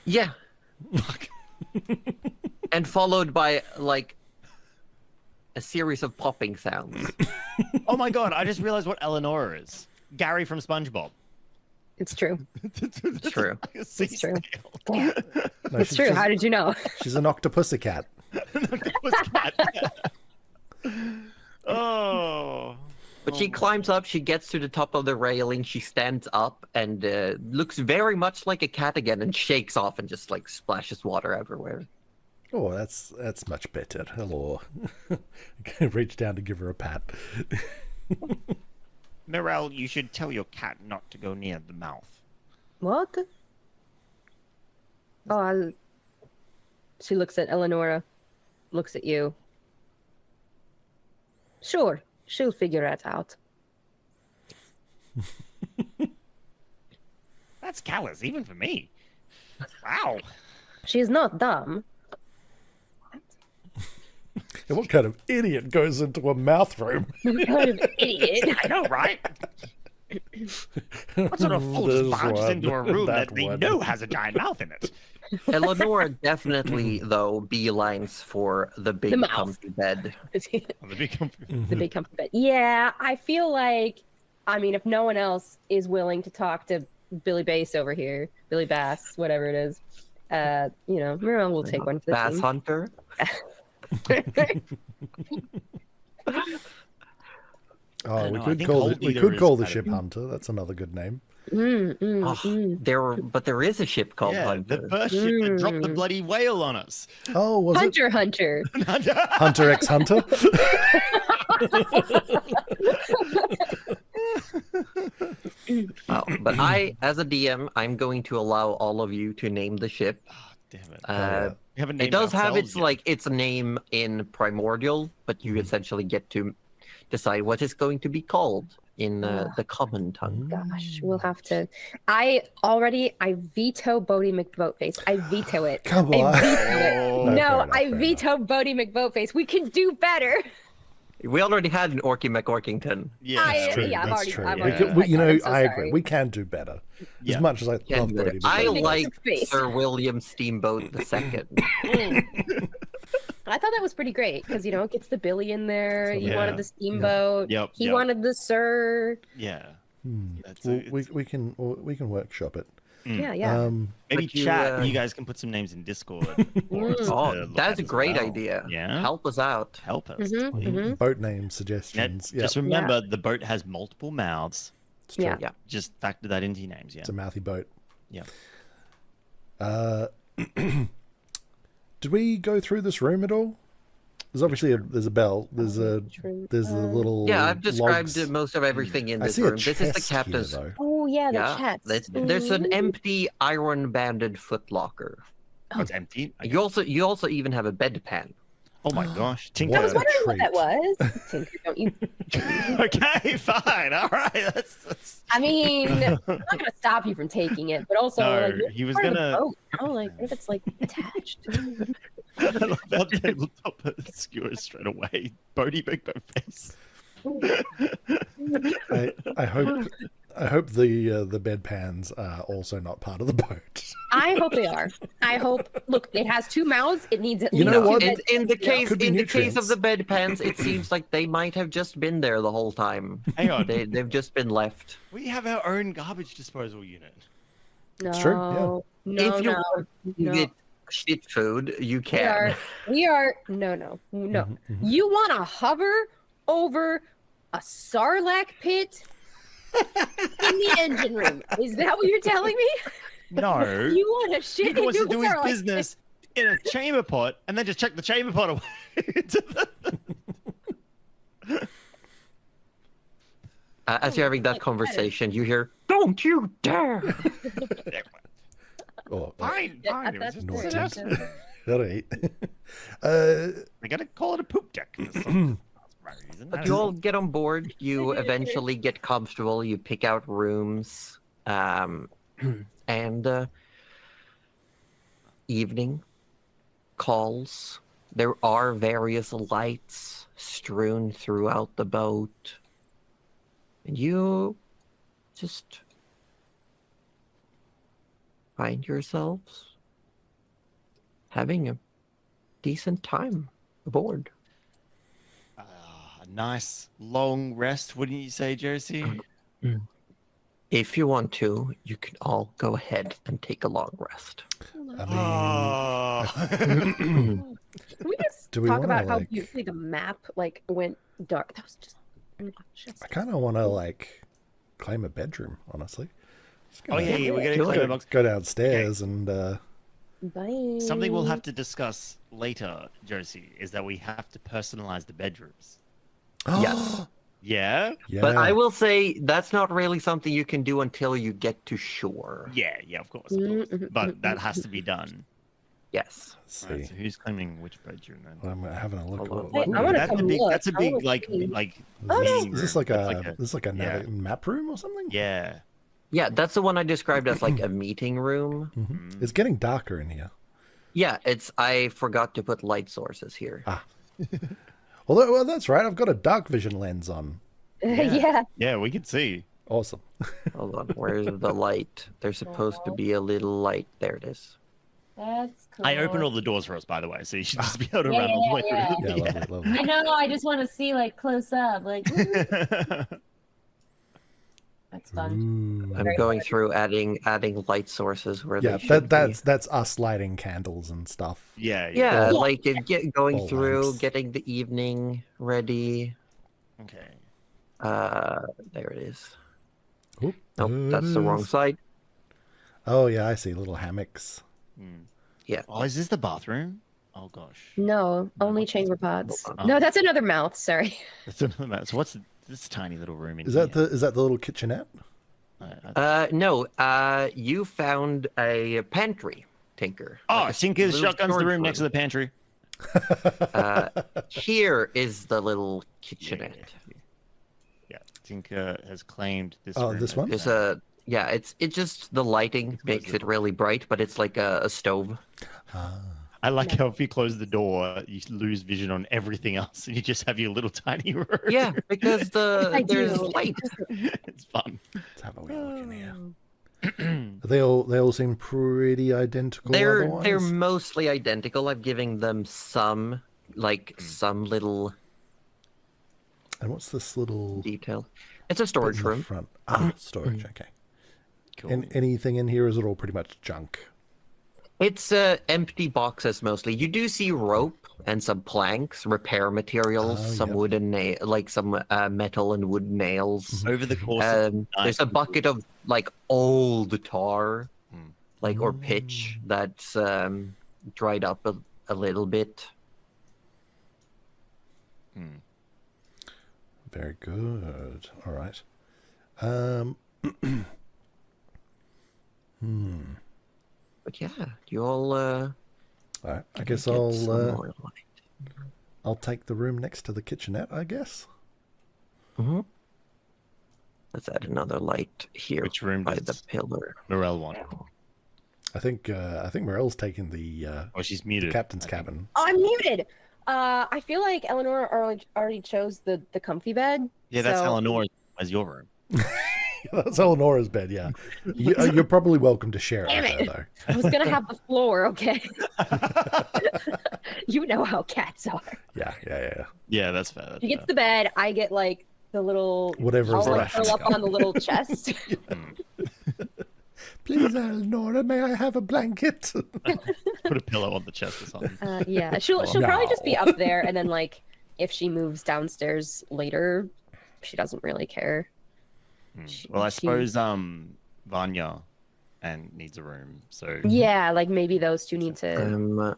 Yeah. And followed by like a series of popping sounds. Oh my god! I just realized what Eleanor is. Gary from SpongeBob. It's true. It's true. It's true. No, It's true. How did you know? She's an octopussy cat. Oh. But she climbs up, she gets to the top of the railing, she stands up and looks very much like a cat again and shakes off and just like splashes water everywhere. Oh, that's much better. Hello. Reach down to give her a pat. Morel, you should tell your cat not to go near the mouth. What? Oh, she looks at Eleonora, looks at you. Sure, she'll figure it out. That's callous, even for me. Wow. She's not dumb. What kind of idiot goes into a mouth room? What kind of idiot. I know, right? What sort of fool just This barges one, into a room that that they one. know has a giant mouth in it? Eleanor definitely, though, beelines for the big The mouth. comfy bed. Oh, the big The big comfy bed. Yeah, I feel like, I mean, if no one else is willing to talk to Billy Bass over here, Billy Bass, whatever it is, Muriel will take one for the Bass team. Hunter. Oh, don't we know, I could think call Cold it. We Eater could is call the better. ship hunter. That's another good name. But there is a ship called Yeah, Hunter. the first ship that dropped the bloody whale on us. Oh, was it Hunter. Hunter X Hunter? But I, as a DM, I'm going to allow all of you to name the ship. Oh, damn it. It We haven't named does have ourselves its yet. its name in Primordial, but you essentially get to decide what it's going to be called in the common tongue. Gosh, we'll have to. I veto Bodie McBoatface. I veto it. Come I on. veto it. Oh, No, No, fair enough, I fair veto Bodie McBoatface. We can do better. We already had an Orky McOrkington. Yeah, I- True, yeah, I've that's already- true. I've We already could- tried we- you that. know, I'm so I agree. sorry. We can do better. Yeah. As much as I Can love do better. Bodie. I Make it like your face. Sir William Steamboat II. I thought that was pretty great because it gets the Billy in there. You Yeah. wanted the steamboat. Yep, He yep. wanted the Sir. Yeah. That's Well, it's- we can workshop it. Yeah, yeah. Maybe But you, chat. You guys can put some names in Discord. for us Oh, to look that's at a as great well. idea. Yeah. Help us out. Help us. Boat name Now, suggestions. Yeah, just remember, the boat has multiple mouths. it's true. Yeah. Yeah. Just factor that into your names. Yeah. It's a mouthy boat. Yeah. Did we go through this room at all? There's obviously there's a bell. There's a little Yeah, I've described logs. most of everything in I this see room. a This is the chest here, captain's. though. Oh yeah, the Yeah, chest. there's an empty iron-banded footlocker. Oh, it's empty. Okay. You also even have a bedpan. Oh my gosh. I Tinker. was What a wondering what that was. Tinker, don't you? Okay, fine. All right. That's... I mean, I'm not gonna stop you from taking it, but also No, like he was part of the gonna- boat, like if it's like attached. I love how tabletop skewers straight away. Bodie Big Boat Face. I hope the bedpans are also not part of the boat. I hope they are. I hope. Look, it has two mouths. It needs at You least. know two what? beds. In the case Could be in the case of the nutrients. bedpans, it seems like they might have just been there the whole time. Hang on. They've just been left. We have our own garbage disposal unit. No, It's true, yeah. no, If you no, want to no. get shit food, you We can. are. We are. No. You want to hover over a sarlacc pit in the engine room? Is that what you're telling me? No. You want to He shit wants into to do a his sarlacc business in a chamber pot and then just check the chamber pot away. into the... As you're having that conversation, you hear, "Don't you dare!" Oh, Fine, Yeah, fine. It was that's just Naughty. a suggestion. all right. I gotta call it a poop deck. For some reason. I But don't you know. all get on board. You eventually get comfortable. You pick out rooms, and evening calls. There are various lights strewn throughout the boat, and you just find yourselves having a decent time aboard. A nice long rest, wouldn't you say, Josie? If you want to, you can all go ahead and take a long rest. I mean, Oh. Can we just Do we talk wanna, about how like- beautifully the map went dark? That was just. I kind of want to claim a bedroom, honestly. Just Oh gonna yeah, we're gonna Sure. claim a box. go downstairs and Bye. Something we'll have to discuss later, Josie, is that we have to personalize the bedrooms. Yes. Yeah? yeah. But I will say that's not really something you can do until you get to shore. Yeah, of course. Mm-hmm. But that has to be done. Yes. Let's see. Alright, so who's claiming which bedroom then? I'm having a look. Hold on. Wait, Ooh, I wanna That's a come big. look. That's a I big wanna like see. like. Oh, no. meeting is this room. like That's a this is like a yeah. map room or something? Yeah. Yeah, that's the one I described as like a meeting room. It's getting darker in here. Yeah, I forgot to put light sources here. Ah. Although, well, that's right. I've got a dark vision lens on. Yeah. Yeah, we can see. Awesome. Hold on, where's the light? There's supposed to be a little light. There it is. That's cool. I opened all the doors for us, by the way, so you should just be able to Yeah, run all the way yeah, through them. Yeah, lovely, lovely. I know. I just want to see like close up. Like that's fun. Ooh. I'm Very going good. through adding light sources where Yeah, they should that's us lighting candles and stuff. Yeah, be. Yeah, Ball- like going ball through, lamps. getting the evening ready. Okay. There it is. Oop, Nope, there that's it the wrong is. side. Oh yeah, I see little hammocks. Yeah. Oh, is this the bathroom? Oh gosh. No, only chamber pods. Oh. No, that's another mouth. Sorry. That's another map. So what's this tiny little room in Is here? that the little kitchenette? No. You found a pantry, Tinker. Oh, Like a Tinker's little shotguns the storage room next to the pantry. Here is the little Yeah, kitchenette. yeah. Tinker has claimed this Oh, room. this as one? his There's own. it's just the lighting makes it really bright, but it's like a stove. I like how if you close the door, you lose vision on everything else, and you just have your little tiny room. Yeah, because I there's do. light. It's fun. Let's have a wee look in here. They all seem pretty identical. They're otherwise. mostly identical. I'm giving them some little And what's this little detail. It's a bit storage in the room. front? Ah, storage. Okay. Cool. And anything in here? Is it all pretty much junk? It's empty boxes mostly. You do see rope and some planks, repair materials, Oh, some yep. wooden like some metal and wood nails. Over the course of the There's a night, bucket of like old tar, Hmm. like or pitch that's dried up a little bit. Hmm. Very good. All right. But yeah, you all. All right. I guess get I'll some more light. I'll take the room next to the kitchenette. I guess. Mm-hmm. Let's add another light here Which room by does the pillar. Morel want? I think Morel's taking the Oh, she's muted. captain's I think. cabin. Oh, I'm muted. I feel like Eleanor already chose the comfy bed. Yeah, that's so- Eleanor as your room. That's Eleonora's bed. Yeah, you're probably welcome to share it Damn with her, it. though. I was gonna have the floor, okay? You know how cats are. Yeah. Yeah, that's fair. That's She gets fair. the bed. I get like the little Whatever is I'll like left. curl up on the little chest. Please, Eleonora, may I have a blanket? Put a pillow on the chest or something. Yeah, she'll probably just be No. up there, and then like if she moves downstairs later, she doesn't really care. Well, I she- suppose Vanya and needs a room. So Yeah, like maybe those two need to. I'm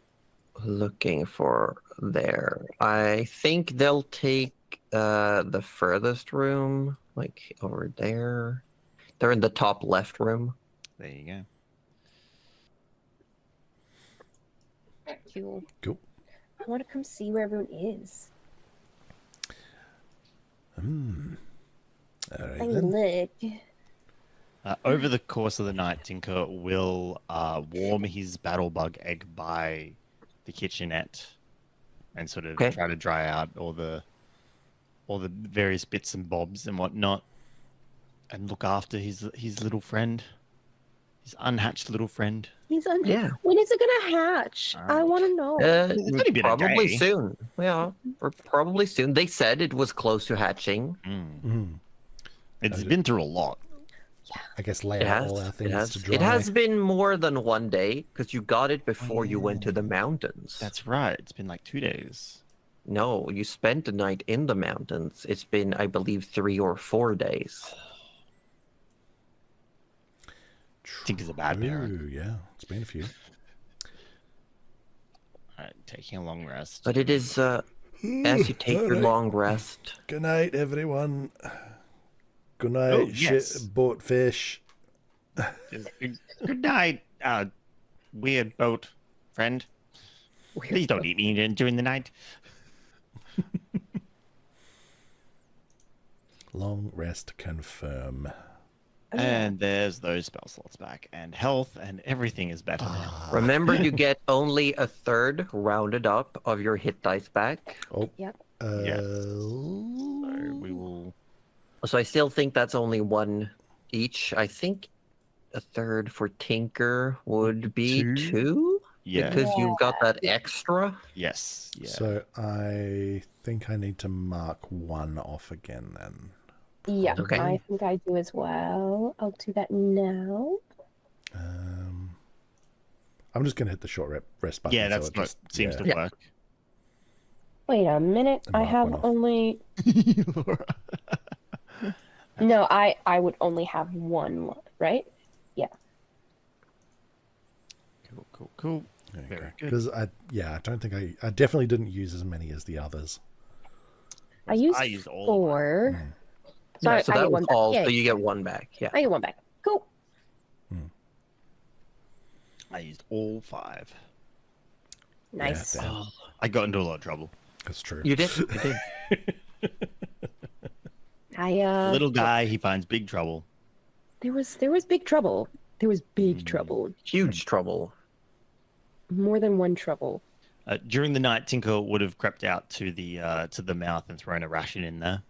looking for there. I think they'll take the furthest room, like over there. They're in the top left room. there you go. Cool. I want to come see where everyone is. All right I then. look. Over the course of the night, Tinker will warm his battle bug egg by the kitchenette and sort of Okay. try to dry out all the various bits and bobs and whatnot, and look after his little friend, his unhatched little friend. He's on. Yeah. When is it gonna hatch? I want to know. It's only been a Probably day. soon. Yeah, or probably soon. They said it was close to hatching. It's been through a lot. I guess lay It out has. all our things It has. to dry. It has been more than one day because you got it before you went to the mountains. That's right. It's been like 2 days. No, you spent the night in the mountains. It's been, I believe, 3 or 4 days. Tinker's a bad parent. Ooh, yeah, it's been a few. All right, taking a long rest. But it is as you take your Alright. long rest. Good night, everyone. Good night, Oh, yes. boat fish. Good night, weird boat friend. Please don't eat me during the night. Long rest confirm. Oh, yeah. And there's those spell slots back, and health, and everything is better now. Remember, you get only a third rounded up of your hit dice back. Oh. Yep. Yes. So we will. So I still think that's only one each. I think a third for Tinker would be two? Yeah. Because you've got that extra. Yes. Yeah. So I think I need to mark one off again then. Yeah, Okay. I think I do as well. I'll do that now. I'm just gonna hit the short rest button. Yeah, so that's it what just seems to Yeah. work. Wait a minute. And I mark have one off. only. No, I would only have one, right? Cool. There you Very go. good. Because I don't think I definitely didn't use as many as the others. I used, all of mine. 4. So, Yeah, so I that get was one back. all. Yeah, So you get one back. Yeah. I get one back. Cool. I used all 5. Nice. Yeah, damn. I got into a lot of trouble. That's true. You did. You did. Little guy, he finds big trouble. There was big trouble. There was big trouble. Huge trouble. More than one trouble. During the night, Tinker would have crept out to the mouth and thrown a ration in there,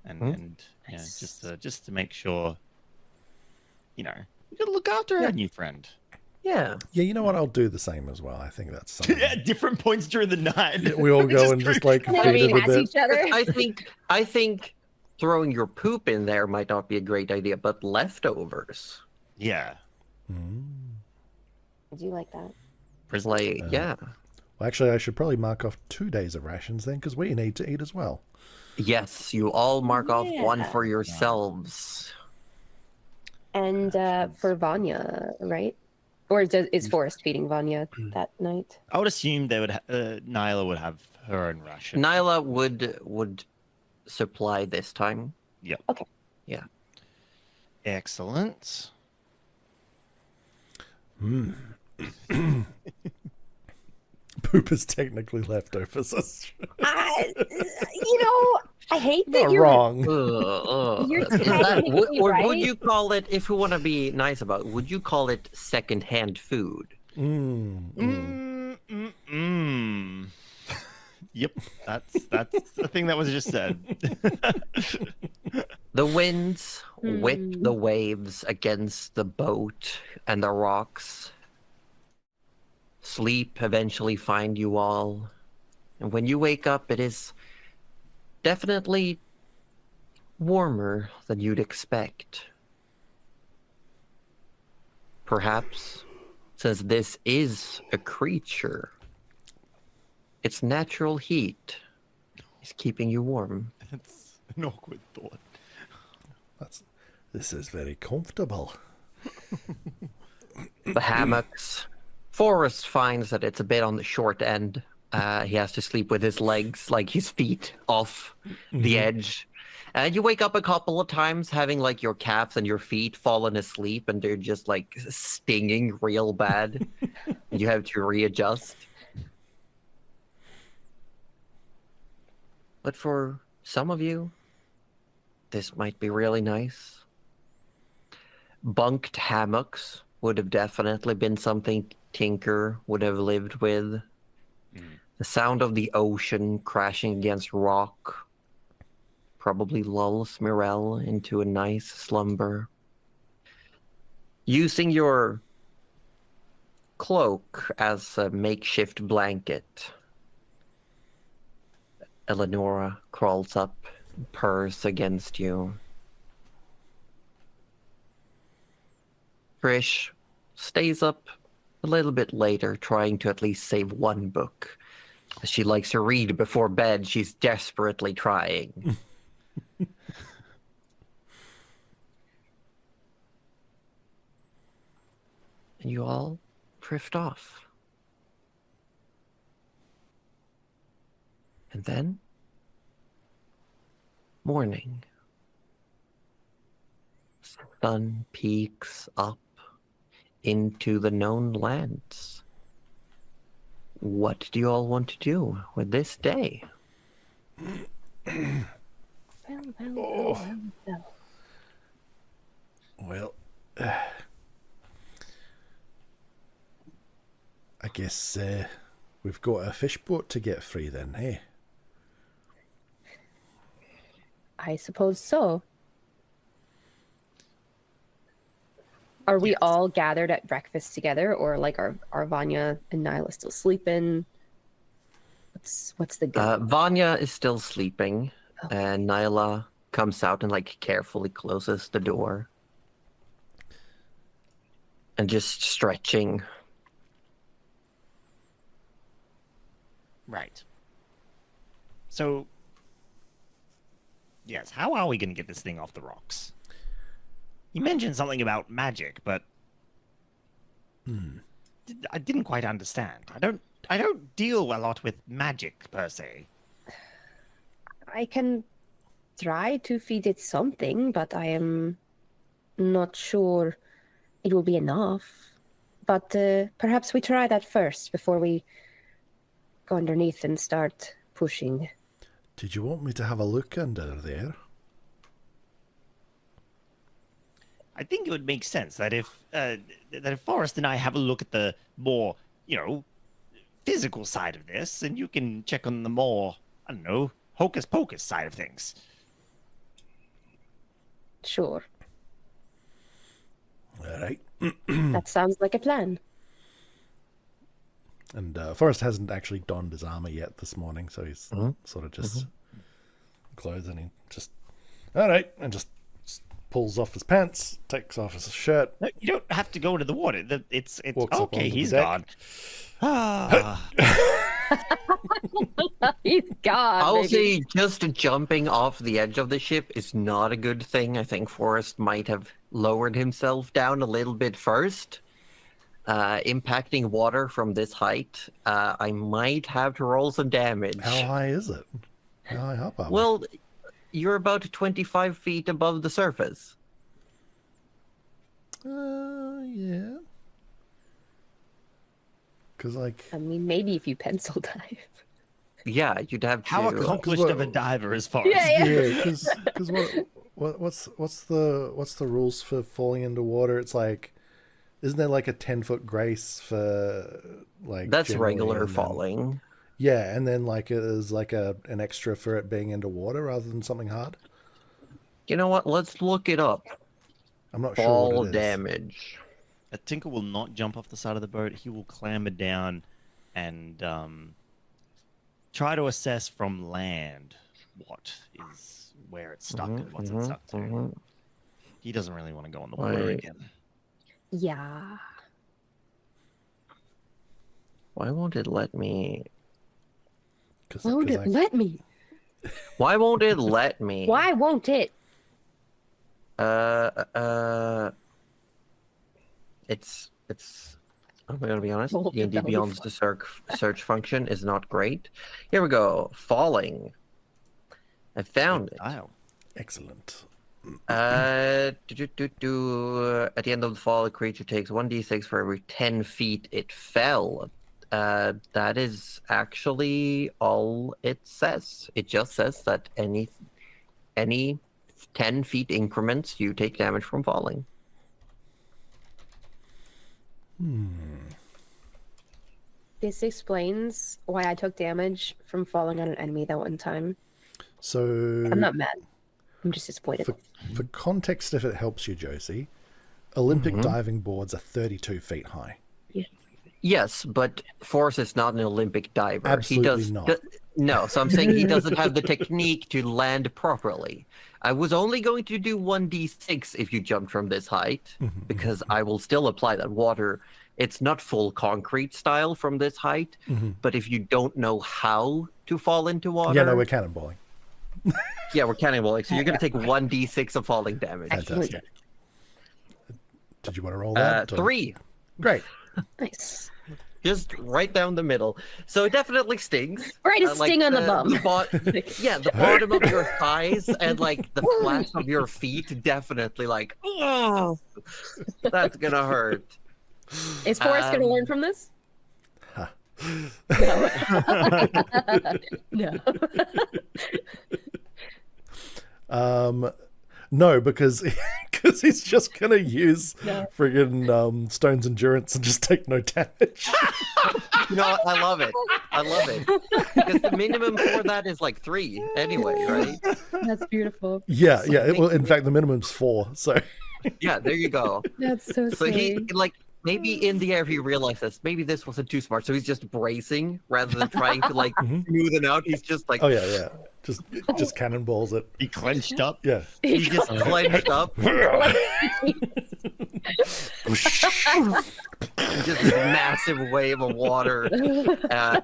and yeah, Nice. just to make sure, you gotta look after our new friend. Yeah. Yeah, you know what? I'll do the same as well. I think that's something. At different points during the night. We all go and just like And then feed we it a pass bit. each other. I think throwing your poop in there might not be a great idea, but leftovers. Yeah, I do like that. prison. Like, yeah. Well, actually, I should probably mark off 2 days of rations then, because we need to eat as well. Yes, you all mark off one Yeah. for yourselves. And for Vanya, right? Or is Forrest feeding Vanya that night? I would assume they would. Nyla would have her own ration. Nyla would supply this time. Yep. Okay. Yeah. Excellent. Poop is technically leftovers. That's I hate that not you're wrong. You're Is that, technically or would right. you call it, if we want to be nice about it, would you call it secondhand food? Yep, that's the thing that was just said. The winds whip the waves against the boat and the rocks. Sleep eventually find you all. And when you wake up, it is definitely warmer than you'd expect. Perhaps, since this is a creature, its natural heat is keeping you warm. That's an awkward thought. This is very comfortable. The hammocks. Forrest finds that it's a bit on the short end. He has to sleep with his legs, like his feet, off the edge. And you wake up a couple of times having like your calves and your feet fallen asleep and they're just like stinging real bad. And you have to readjust. But for some of you, this might be really nice. Bunked hammocks would have definitely been something Tinker would have lived with. The sound of the ocean crashing against rock probably lulls Mirelle into a nice slumber. Using your cloak as a makeshift blanket, Eleonora crawls up, purrs against you. Trish stays up a little bit later, trying to at least save one book. She likes to read before bed. She's desperately trying. And you all drift off. And then, morning. Sun peeks up into the known lands. What do you all want to do with this day? Well. Well, I guess we've got a fish boat to get free then, hey? I suppose so. Are we all gathered at breakfast together, or like are Vanya and Nyla still sleeping? What's the good? Vanya is still sleeping, and Nyla comes out and like carefully closes the door. And just stretching. Right. So, yes, how are we going to get this thing off the rocks? You mentioned something about magic, but I didn't quite understand. I don't deal a lot with magic per se. I can try to feed it something, but I am not sure it will be enough. But perhaps we try that first before we go underneath and start pushing. Did you want me to have a look under there? I think it would make sense that if Forrest and I have a look at the more, physical side of this, and you can check on the more, I don't know, hocus pocus side of things. Sure. All right. That sounds like a plan. And Forrest hasn't actually donned his armor yet this morning, so he's sort of just clothes, and he just, all right, and just pulls off his pants, takes off his shirt. No, you don't have to go into the water. It's Walks up okay. onto the He's deck. gone. Ah. He's gone. I'll baby. say just jumping off the edge of the ship is not a good thing. I think Forrest might have lowered himself down a little bit first. Impacting water from this height, I might have to roll some damage. How high is it? How high up are we? Well, you're about 25 feet above the surface. Yeah. Because, like... I mean, maybe if you pencil dive. Yeah, you'd have to... How accomplished of a diver is Forrest? Yeah, because what's the rules for falling into water? It's like, isn't there like a 10-foot grace for like? That's generally, regular and then- falling. Yeah, and then like it is like an extra for it being into water rather than something hard. You know what? Let's look it up. I'm not sure Fall what it is. damage. A tinker will not jump off the side of the boat. He will clamber down and try to assess from land where it's stuck and what's it stuck to. He doesn't really want to go on the water Right. again. Yeah. Why won't it let me? Why won't it let me? Why won't it let me? Why won't it? It's. I'm gonna be honest. Well, D&D that'll be Beyond's the search function is not great. Here we go. Falling. I found it. Oh. Excellent. At the end of the fall, a creature takes 1d6 for every 10 feet it fell. That is actually all it says. It just says that any 10 feet increments, you take damage from falling. This explains why I took damage from falling on an enemy that one time. So I'm not mad. I'm just disappointed. for context, if it helps you, Josie, Olympic diving boards are 32 feet high. Yes, but Forrest is not an Olympic diver. Absolutely not. No, so I'm saying he doesn't have the technique to land properly. I was only going to do 1d6 if you jumped from this height, because I will still apply that water. It's not full concrete style from this height, but if you don't know how to fall into water... Yeah, no, we're cannonballing. Yeah, we're cannonballing, so you're going to take 1d6 of falling damage. Fantastic. Did you want to roll that? or- 3. Great. Nice. Just right down the middle. So it definitely stings. Right, a sting on the bum. The bottom of your thighs and like the flats of your feet definitely like, oh, that's gonna hurt. Is Forrest going to learn from this? Huh. No. No. No, because he's just gonna use No. friggin' Stone's endurance and just take no damage. You know what? I love it. I love it. Because the minimum for that is like 3 anyway, right? That's beautiful. Yeah. Well, in fact, the minimum's 4. So Yeah, there you go. That's so So he silly. like maybe in the air he realizes maybe this wasn't too smart, so he's just bracing rather than trying to like smoothen out. He's just like oh yeah, just cannonballs it. He clenched up. Yeah. he's just clenched up. And just this massive wave of water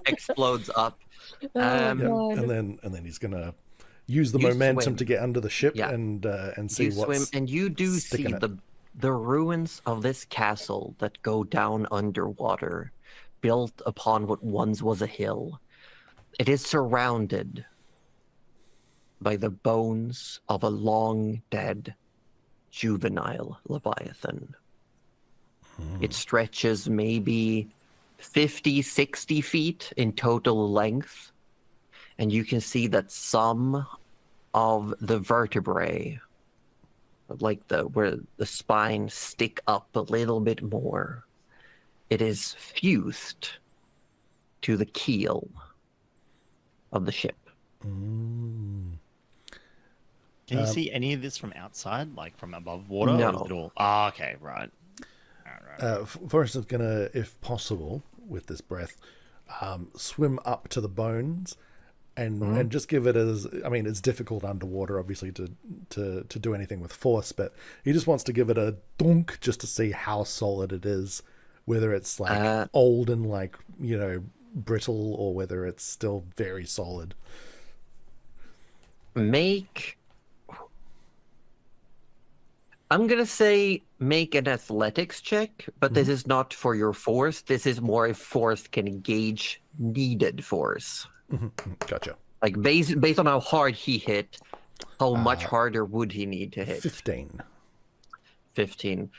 explodes up. Oh, Um, Yeah, God. and then he's gonna use the You momentum swim. to get under the ship Yeah. and see You what's swim and you do see sticking it. the ruins of this castle that go down underwater, built upon what once was a hill. It is surrounded by the bones of a long dead juvenile leviathan. It stretches maybe 50, 60 feet in total length. And you can see that some of the vertebrae, like where the spine stick up a little bit more, it is fused to the keel of the ship. Can you see any of this from outside, like from above water? No. Or is it all... Oh, okay, right. Forrest is gonna, if possible, with this breath, swim up to the bones and just give it as, I mean, it's difficult underwater, obviously, to do anything with force, but he just wants to give it a dunk just to see how solid it is, whether it's like old and like, you know, brittle or whether it's still very solid. I'm gonna say make an athletics check, but this is not for your force. This is more if force can gauge needed force. Gotcha. Like based on how hard he hit, how much harder would he need to hit? 15. 15.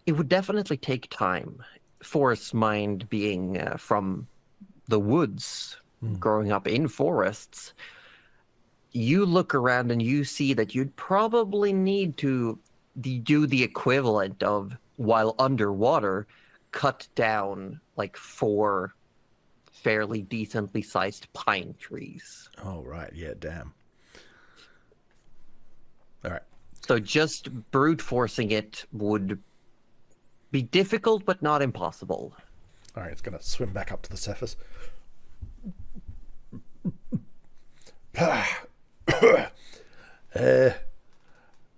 It would definitely take time. Forest mind being from the woods, growing up in forests, you look around and you see that you'd probably need to do the equivalent of, while underwater, cut down like 4 fairly decently sized pine trees. Oh, right. Yeah, damn. All right. So just brute forcing it would be difficult, but not impossible. All right, it's going to swim back up to the surface.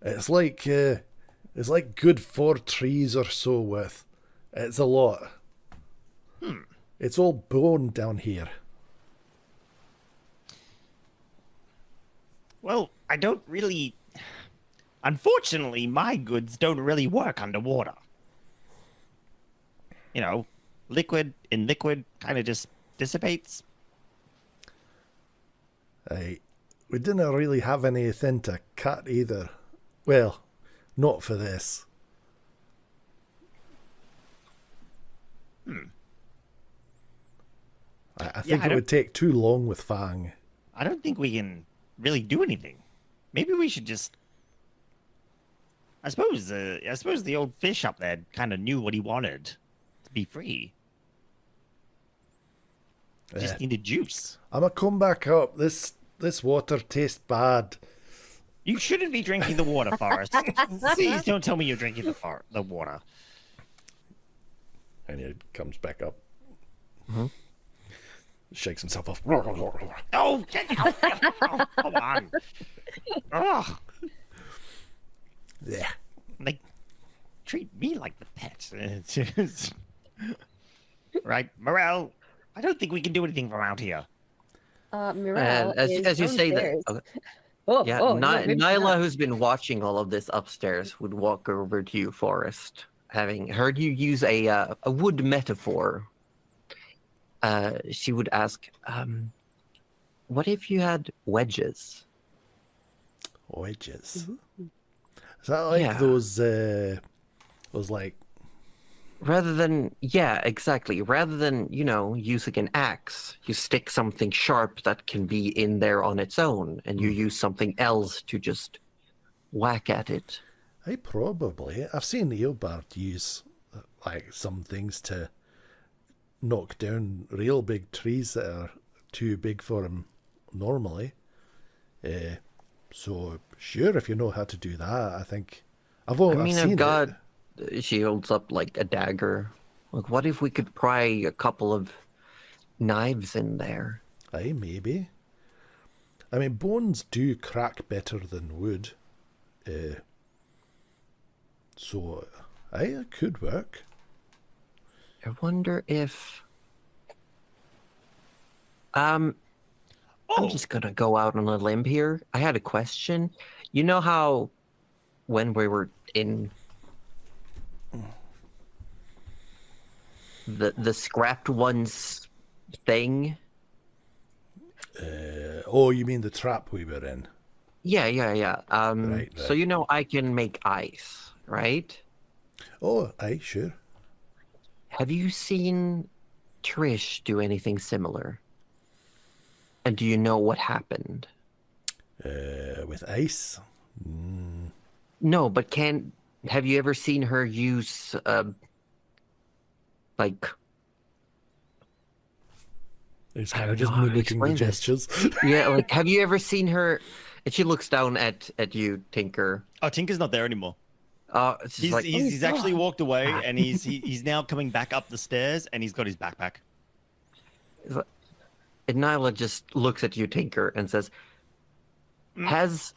It's like good 4 trees or so worth. It's a lot. It's all bone down here. Well, I don't really... Unfortunately, my goods don't really work underwater. You know, liquid in liquid kind of just dissipates. We didn't really have anything to cut either. Well, not for this. I think it would take too long with Fang. I don't think we can really do anything. Maybe we should just... I suppose the old fish up there kind of knew what he wanted. To be free. Just needed juice. I'ma come back up. This water tastes bad. You shouldn't be drinking the water, Forrest. Please don't tell me you're drinking the water. And he comes back up. Shakes himself off. Oh, come on. Oh, Yeah. they treat me like the pet. It's just... Right, Morel, I don't think we can do anything from out here. Mirel And is as you say that, downstairs. Oh, yeah, oh, no, maybe Nyla, not. who's been watching all of this upstairs, would walk over to you, Forrest, having heard you use a wood metaphor. She would ask, "What if you had wedges?" Wedges. Is that like Yeah. those like... Rather than, yeah, exactly. Rather than, using an axe, you stick something sharp that can be in there on its own, and you use something else to just whack at it. Probably. I've seen Eobard use like some things to knock down real big trees that are too big for him normally. So sure, if you know how to do that, I think I've seen got. it. She holds up like a dagger. Like, what if we could pry a couple of knives in there? Aye, maybe. I mean, bones do crack better than wood. So, aye, it could work. I wonder if. I'm just gonna go out on a limb here. I had a question. You know how when we were in the scrapped ones thing? You mean the trap we were in? Yeah. Right. So you know I can make ice, right? Oh, aye, sure. Have you seen Trish do anything similar? And do you know what happened? With ice? No, but have you ever seen her use like He's I kind of don't just know how to mimicking the explain this. gestures. yeah, like have you ever seen her and she looks down at you, Tinker. Oh, Tinker's not there anymore. It's just He's, like he's actually walked away, and he's now coming back up the stairs, and he's got his backpack. and Nyla just looks at you, Tinker, and says, Has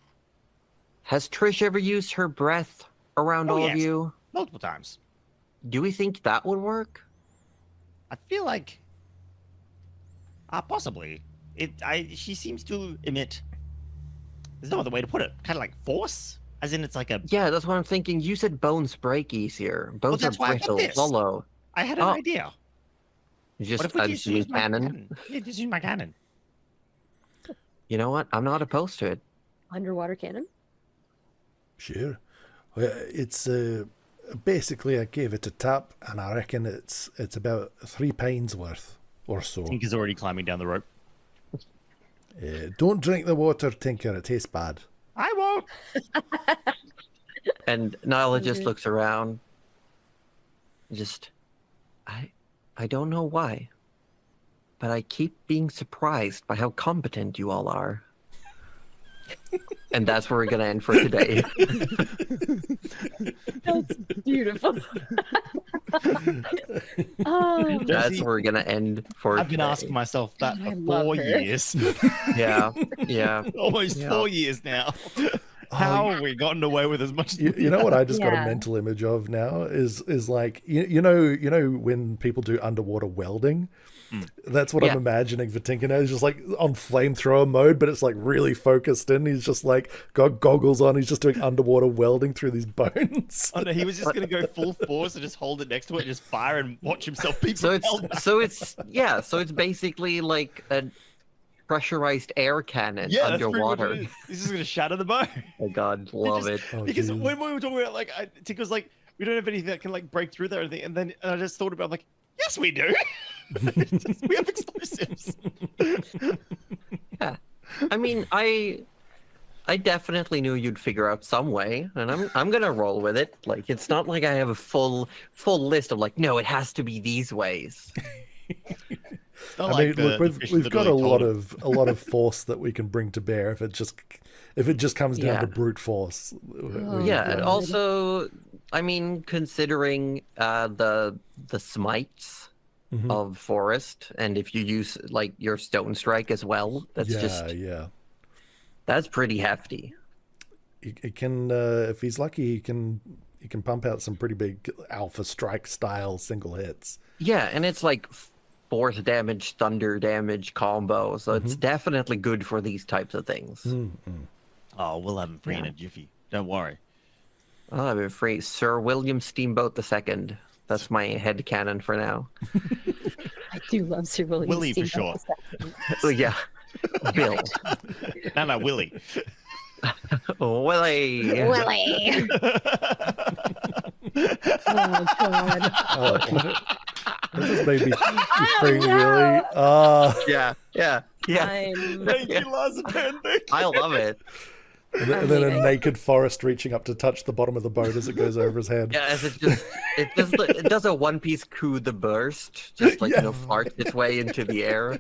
Trish ever used her breath around all of yes. you? Multiple times. Do we think that would work? I feel like, possibly. She seems to emit. There's no other way to put it. Kind of like force, as in it's like a. Yeah, that's what I'm thinking. You said bones break easier. Bones that's are why I got brittle, this. hollow. I had an idea. Just What if we just use my cannon. cannon? Yeah, just use my cannon. You know what? I'm not opposed to it. Underwater cannon? Sure. Well, it's basically I gave it a tap, and I reckon it's about 3 pints worth or so. Tinker's already climbing down the rope. Don't drink the water, Tinker. It tastes bad. I won't. And Nyla just looks around. Just, I don't know why, but I keep being surprised by how competent you all are. And that's where we're gonna end for today. That's beautiful. Oh, That's where we're gonna end for I've been today. asking myself that I for love 4 her. years. Yeah. Almost Yeah. 4 years now. How have we gotten away with as much as You know what I just got a Yeah. mental image of now is like you know when people do underwater welding. That's what Yeah. I'm imagining for Tinker now. He's just like on flamethrower mode, but it's like really focused in. He's just like got goggles on. He's just doing underwater welding through these bones. Oh no, he was just gonna go full force and just hold it next to it and just fire and watch himself be So propelled back. it's basically like a pressurized air cannon Yeah, that's pretty much underwater. what it is. He's just gonna shatter the boat. Oh God, love it. Oh, Because geez. when we were talking about like, Tinker was like, we don't have anything that can like break through there or anything, and then I just thought about like, yes, we do. We have explosives. Yeah, I mean, I definitely knew you'd figure out some way, and I'm gonna roll with it. Like, it's not like I have a full list of like, no, it has to be these ways. It's not I like mean, the look, fish we've that got really a lot told him. of force that we can bring to bear if it just comes down Yeah. to brute force. Yeah, and God. also, I mean, considering the smites Mhm. of forest, and if you use like your stone strike as well, that's yeah. that's pretty hefty. He can, if he's lucky, he can pump out some pretty big alpha strike style single hits. Yeah, and it's like force damage, thunder damage combo, so it's definitely good for these types of things. Oh, we'll have him free in a jiffy. Don't worry. I'll have it free. Sir William Steamboat II. That's my head canon for now. I do love Sir William Willie for Steamboat short. Oh yeah, Bill. No, Willie. Willie. Willie. Oh God. Oh, that just made me think really. Yeah. I'm Thank you, Lars, apparently. I love it. And then a naked Forrest reaching up to touch the bottom of the boat as it goes over his head. Yeah, as it does a One Piece coup the burst, just like farts its way into the air.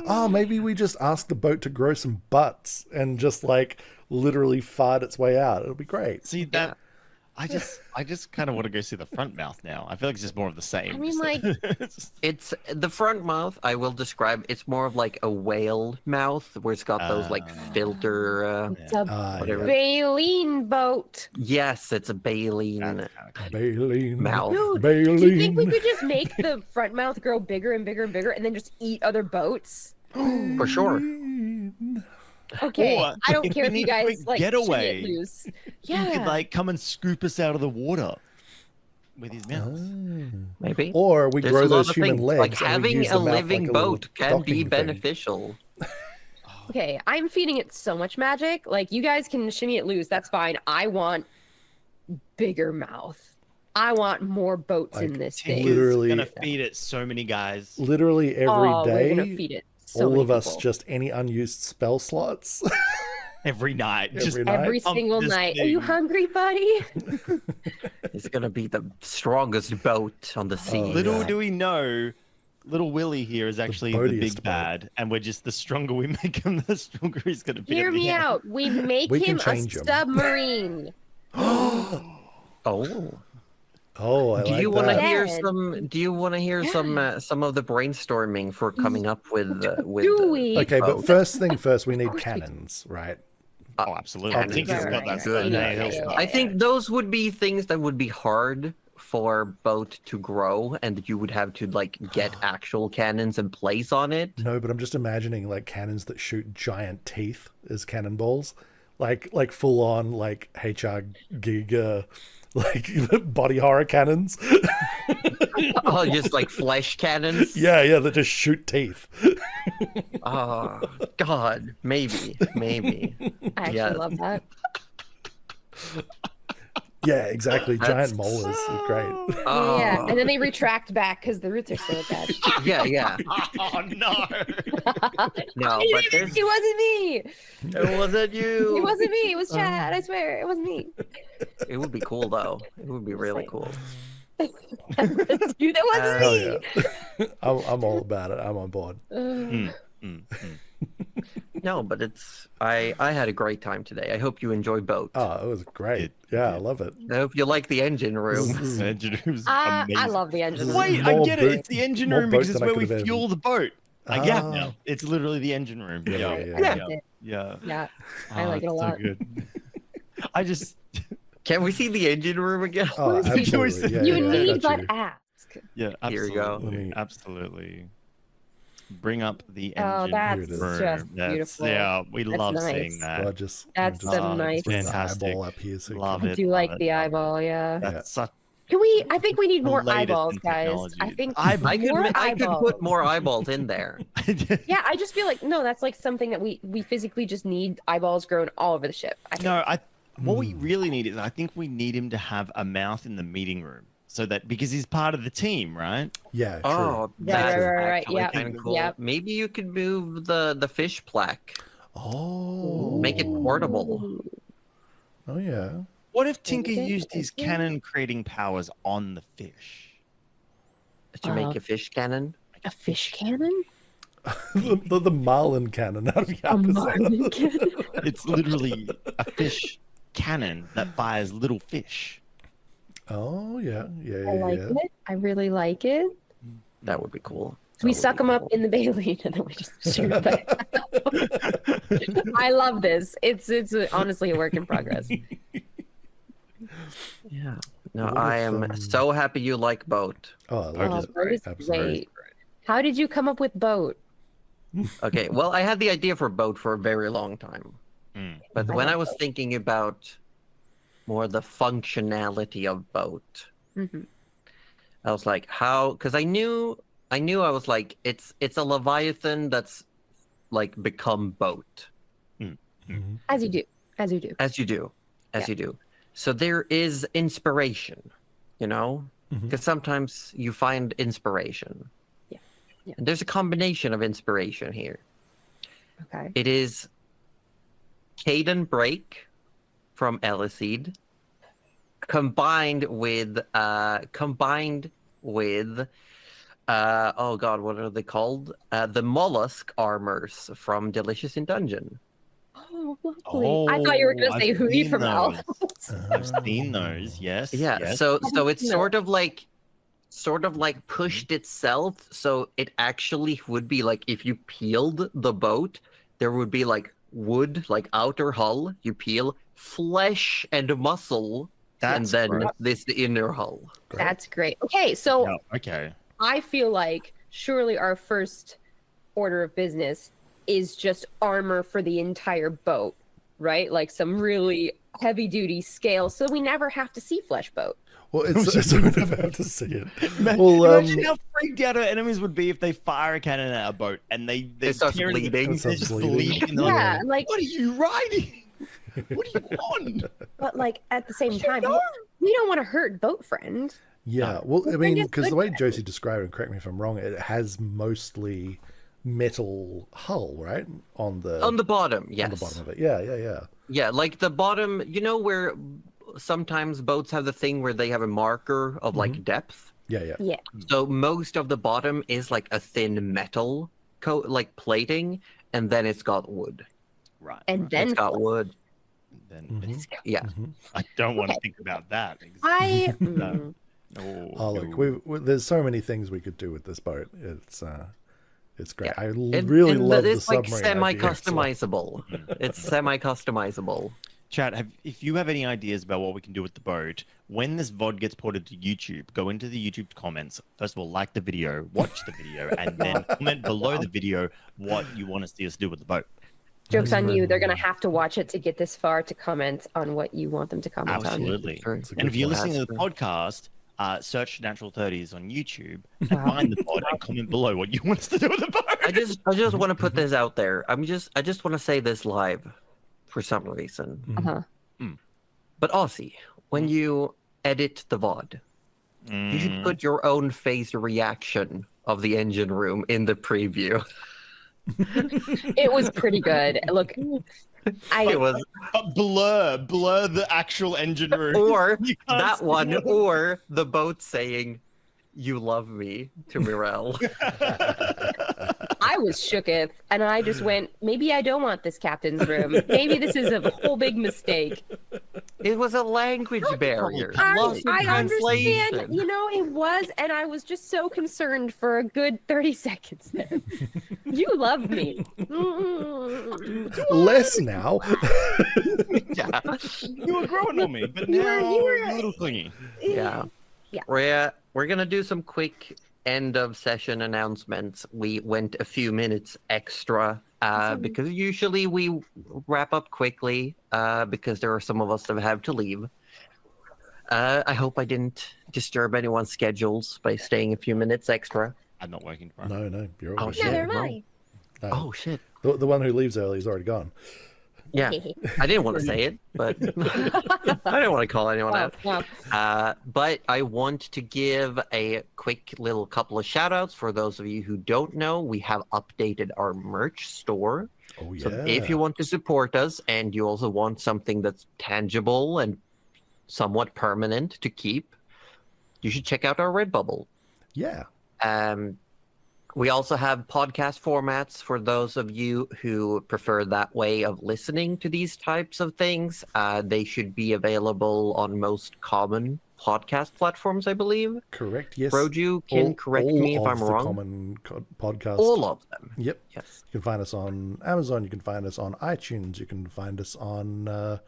Oh, maybe we just ask the boat to grow some butts and just like literally fart its way out. It'll be great. See that? I just kind of want to go see the front mouth now. I feel like it's just more of the same. I mean, Just like- It's the front mouth. I will describe. It's more of like a whale mouth, where it's got those like filter. It's a whatever. baleen boat. Yes, it's a baleen. that's kinda cool. Baleen. Mouth. Dude, Baleen. do you think we could just make the front mouth grow bigger and bigger and bigger and then just eat other boats? For sure. Okay, Or I don't if care we if you need a guys quick like getaway, shimmy it loose. He Yeah. could like come and scoop us out of the water with his mouth. Maybe. Or we There's grow a lot those of human things. legs. Like and we having use a the mouth living like a little boat can docking be thing. beneficial. Okay, I'm feeding it so much magic. Like, you guys can shimmy it loose. That's fine. I want bigger mouth. I want more boats in Like, this Tinker's thing. literally- gonna feed it so many guys. Literally every Oh, we're gonna day, feed it so all many of us people. just any unused spell slots. Every night. Just Every night. Every pump single this night. Are you thing. hungry, buddy? It's gonna be the strongest boat on the sea. Oh, Little yeah. do we know, little Willie here is actually the boatiest big boat. bad, and we're just the stronger we make him, the stronger he's gonna be. Hear at the me end. out. We make We can him a change him. submarine. Oh. Oh, I Do like you want to that. hear Dead. some? Do you want to hear some of the brainstorming for coming up with with? Do we? Okay, but boat? first thing first, we need course we do. cannons, right? Oh, absolutely. Yeah, I think he's right, got right, that right. stuff. Yeah, He'll yeah, start. I think those would be things that would be hard for boat to grow, and that you would have to like get actual cannons and place on it. No, but I'm just imagining like cannons that shoot giant teeth as cannonballs, like full on like HR gig, like body horror cannons. Oh, just like flesh cannons. Yeah, that just shoot teeth. Oh God, maybe. I actually Yes. love that. Yeah, exactly. That's- Giant molars. Great. Oh, Yeah, and then they retract back because the roots are still attached. yeah. Oh no! No, but there's, It wasn't me. it wasn't you. It wasn't me. It was Chad. I swear, it wasn't me. It would be cool though. It would be really like- cool. Dude, that wasn't Hell me. yeah. I'm all about it. I'm on board. Mm, mm. No, but it's I had a great time today. I hope you enjoy boat. Oh, it was great. It- Yeah, I it- love it. I hope you like the engine room. The engine room's I amazing. love the engine. This room. is Wait, I more get it. It's the engine more room boats because it's than I where we could have fuel the boat. I get Ah. now. It's literally the engine room. Yeah, Yeah, yeah, yeah, I yeah. loved it. yeah. Yeah, I Oh, like it a it's lot. So good. I just Can we see the engine room again? Oh, Of course you do. absolutely. Yeah, You yeah, I need got but you. ask. yeah, Here we go. absolutely, Let me- absolutely. Bring up the Oh, engine that's room. just That's- beautiful. Yeah, we That's love nice. seeing that. Gorgeous. That's Just the Oh, nice. bring fantastic. the eyeball up here so you Love can- I it. do love like it, the love it. eyeball. Yeah. That's such Can we? I think we need the more latest eyeballs, in guys. technology. I think I more could eyeballs. put more eyeballs in there. Yeah, I just feel like no, that's like something that we physically just need eyeballs grown all over the ship. I think. No, what we Mm. really need is I think we need him to have a mouth in the meeting room so that because he's part of the team, right? Yeah, true. Oh, Right, right. actually Yep, kind of cool. yep. Maybe you could move the fish plaque. Oh. Make it portable. Oh, yeah. What if Tinker Okay, used his okay. cannon creating powers on the fish? To make a fish cannon. A fish cannon? the marlin cannon out of A Yakuza. marlin cannon? It's literally a fish cannon that fires little fish. Oh, yeah. Yeah, I like yeah. it. I really like it. That would be cool. We That would suck be them up cool. in the baleen and then we just shoot them. I love this. It's honestly a work in progress. Yeah. No, What I if, am so happy you like boat. Oh, I Oh, love it. boat is Absolutely. great. How did you come up with boat? Okay, well, I had the idea for boat for a very long time. Mm. But I when love I was thinking about more the functionality of boat, Mhm. I was like, how? Because I knew I was like, it's a Leviathan that's like become boat, Mhm. As you do. As you do. as you do, you do. So there is inspiration, you know, Mhm. because sometimes you find inspiration. Yeah. Yeah. And there's a combination of inspiration here. Okay. It is Caden Break from Eliseed, combined with oh god, what are they called? The mollusk armors from Delicious in Dungeon. Oh, lovely. I thought you were going to say I've Hootie seen from those. Alice. I've seen those. Yes. Yeah, Yes. so it's No. sort of like pushed itself, so it actually would be like if you peeled the boat, there would be like wood, like outer hull, you peel, flesh and muscle, and That's then gross. this the inner hull. Great. That's great. Okay, so No, okay. I feel like surely our first order of business is just armor for the entire boat, right? Like some really heavy duty scale, so we never have to see Flesh Boat. Well, it's so we never have to see it. Imagine how freaked out our enemies would be if they fire a cannon at a boat and they starts tear into the- bleeding. They're just Starts bleeding. bleeding. And they're Yeah, like, like, what are you riding? What do you want? but like at the same time, we don't want to hurt boat friend. Yeah, well, I We're mean, just because the good way guys. Josie described it, and correct me if I'm wrong, it has mostly metal hull, right? On the bottom, yes. on the bottom of it. Yeah. Yeah, like the bottom, you know where sometimes boats have the thing where they have a marker of like depth? Yeah. Yeah. So most of the bottom is like a thin metal coat, like plating, and then it's got wood. Right. And then It's got wood. Then Mhm. Yeah. Mhm. I don't want to Okay. think about that. I No. Oh, look, there's so many things we could do with this boat. It's great. Yeah. I And- really and love the it's like submarine. idea, so- semi-customizable. It's semi-customizable. Chat, if you have any ideas about what we can do with the boat, when this VOD gets ported to YouTube, go into the YouTube comments. First of all, like the video, watch the video, and then comment below the video what you want to see us do with the boat. joke's on you. They're gonna have to watch it to get this far to comment on what you want them to comment on. Absolutely. Sure. It's a And if good you're one. listening to the podcast, search Natural 30s on YouTube, find the pod, and comment below what you want us to do with the boat. I just want to put this out there. I just want to say this live for some reason. Uh-huh. But Aussie, when you edit the VOD, you should put your own face reaction of the engine room in the preview. It was pretty good. Look, It was blur the actual engine room. or You can't that see one, it. or the boat saying, "You love me" to Mirel. I was shooketh, and I just went, maybe I don't want this captain's room. Maybe this is a whole big mistake. It was a language barrier. Lost in I understand, translation. you know, it was, and I was just so concerned for a good 30 seconds there. You love me. Less now. Yeah. You were growing on me, but You now were- you're a little clingy. Yeah. Yeah. We're gonna do some quick end of session announcements. We went a few minutes extra because usually we wrap up quickly because there are some of us that have to leave. I hope I didn't disturb anyone's schedules by staying a few minutes extra. I'm not working tomorrow. No, you're Oh, all shit. good. Neither am I. No. Oh shit. The one who leaves early is already gone. Yeah. I didn't want to say it, but I didn't want to call anyone Wow, out. wow. But I want to give a quick little couple of shout outs for those of you who don't know. We have updated our merch store. Oh yeah. So if you want to support us and you also want something that's tangible and somewhat permanent to keep, you should check out our Redbubble. Yeah. We also have podcast formats for those of you who prefer that way of listening to these types of things. They should be available on most common podcast platforms, I believe. Correct. Yes. Roju can correct me if of I'm the wrong. Common podcast. All of them. Yep. Yes. You can find us on Amazon. You can find us on iTunes. You can find us on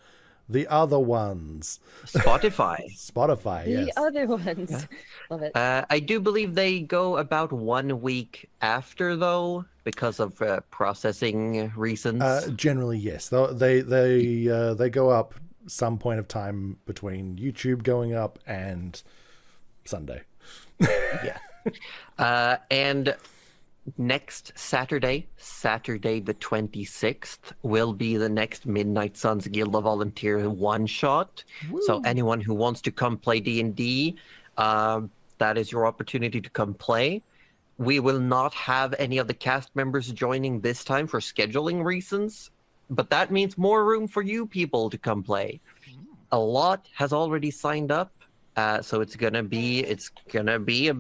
the other ones. Spotify. Spotify. The Yes. other ones. Love it. I do believe they go about 1 week after, though, because of processing reasons. Generally, yes. They go up some point of time between YouTube going up and Sunday. And next Saturday the 26th, will be the next Midnight Suns Guild of Volunteer one-shot. So anyone who wants to come play D&D, that is your opportunity to come play. We will not have any of the cast members joining this time for scheduling reasons. but that means more room for you people to come play. A lot has already signed up, so it's gonna be a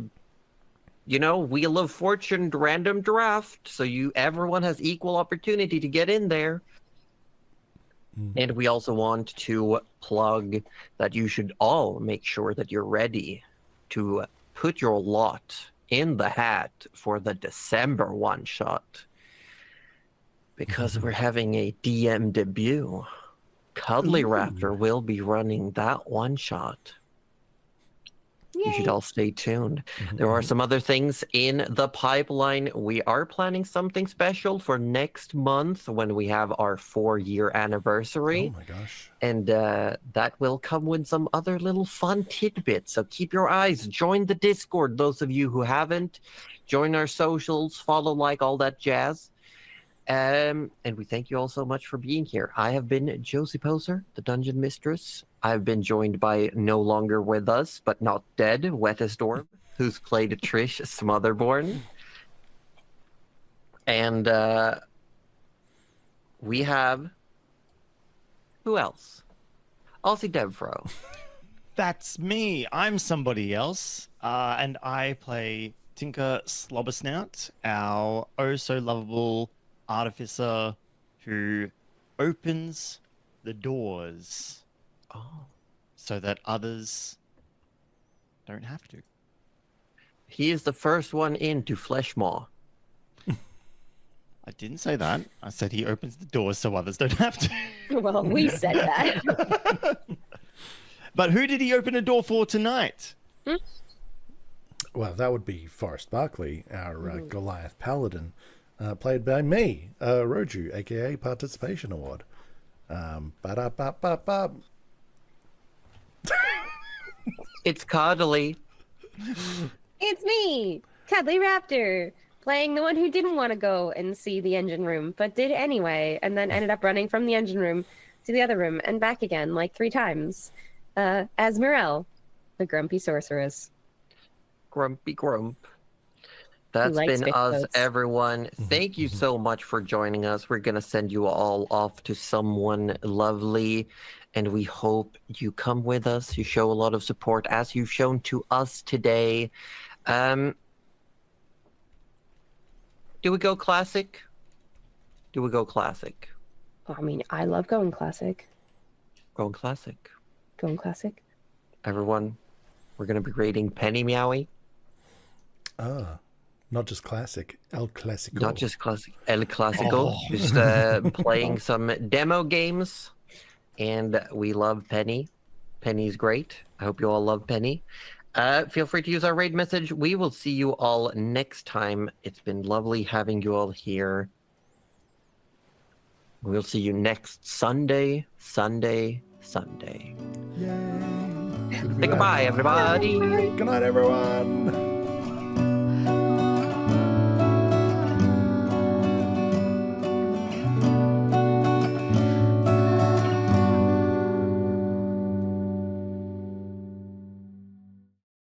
Wheel of Fortune random draft, so everyone has equal opportunity to get in there. And we also want to plug that you should all make sure that you're ready to put your lot in the hat for the December one-shot. Because we're having a DM debut. Cuddly Raptor will be running that one-shot. You should all stay tuned. There are some other things in the pipeline. We are planning something special for next month when we have our 4-year anniversary. Oh my gosh. And that will come with some other little fun tidbits. So keep your eyes. Join the Discord, those of you who haven't. Join our socials. Follow, like, all that jazz. And we thank you all so much for being here. I have been Josie Poser, the Dungeon Mistress. I've been joined by no longer with us, but not dead, Wettest Orb, who's played Trish Smotherborn. And we have... who else? Aussie Devfro. That's me. I'm somebody else. And I play Tinker Slobbersnout, our oh-so-lovable artificer who opens the doors so that others don't have to. He is the first one into Fleshmaw. I didn't say that. I said he opens the doors so others don't have to. Well, we said that. But who did he open a door for tonight? Well, that would be Forrest Barkley, our Goliath Paladin, played by me, Roju, aka Participation Award. Ba-da-ba-ba-ba. It's Cuddly. It's me, Cuddly Raptor, playing the one who didn't want to go and see the engine room, but did anyway, and then ended up running from the engine room to the other room and back again like 3 times. As Mirelle, the grumpy sorceress. Grumpy Grump. That's likes been big us, boats. everyone. Thank you so much for joining us. We're going to send you all off to someone lovely, and we hope you come with us. You show a lot of support, as you've shown to us today. Do we go classic? Do we go classic? I mean, I love going classic. Going classic. Going classic. Everyone, we're going to be rating Penny Meowie. Not just classic, El Clasico. Not just classic, El Clasico. Just playing some demo games. And we love Penny. Penny's great. I hope you all love Penny. Feel free to use our raid message. We will see you all next time. It's been lovely having you all here. We'll see you next Sunday. Yay. Say goodbye, everybody. Good night, everyone.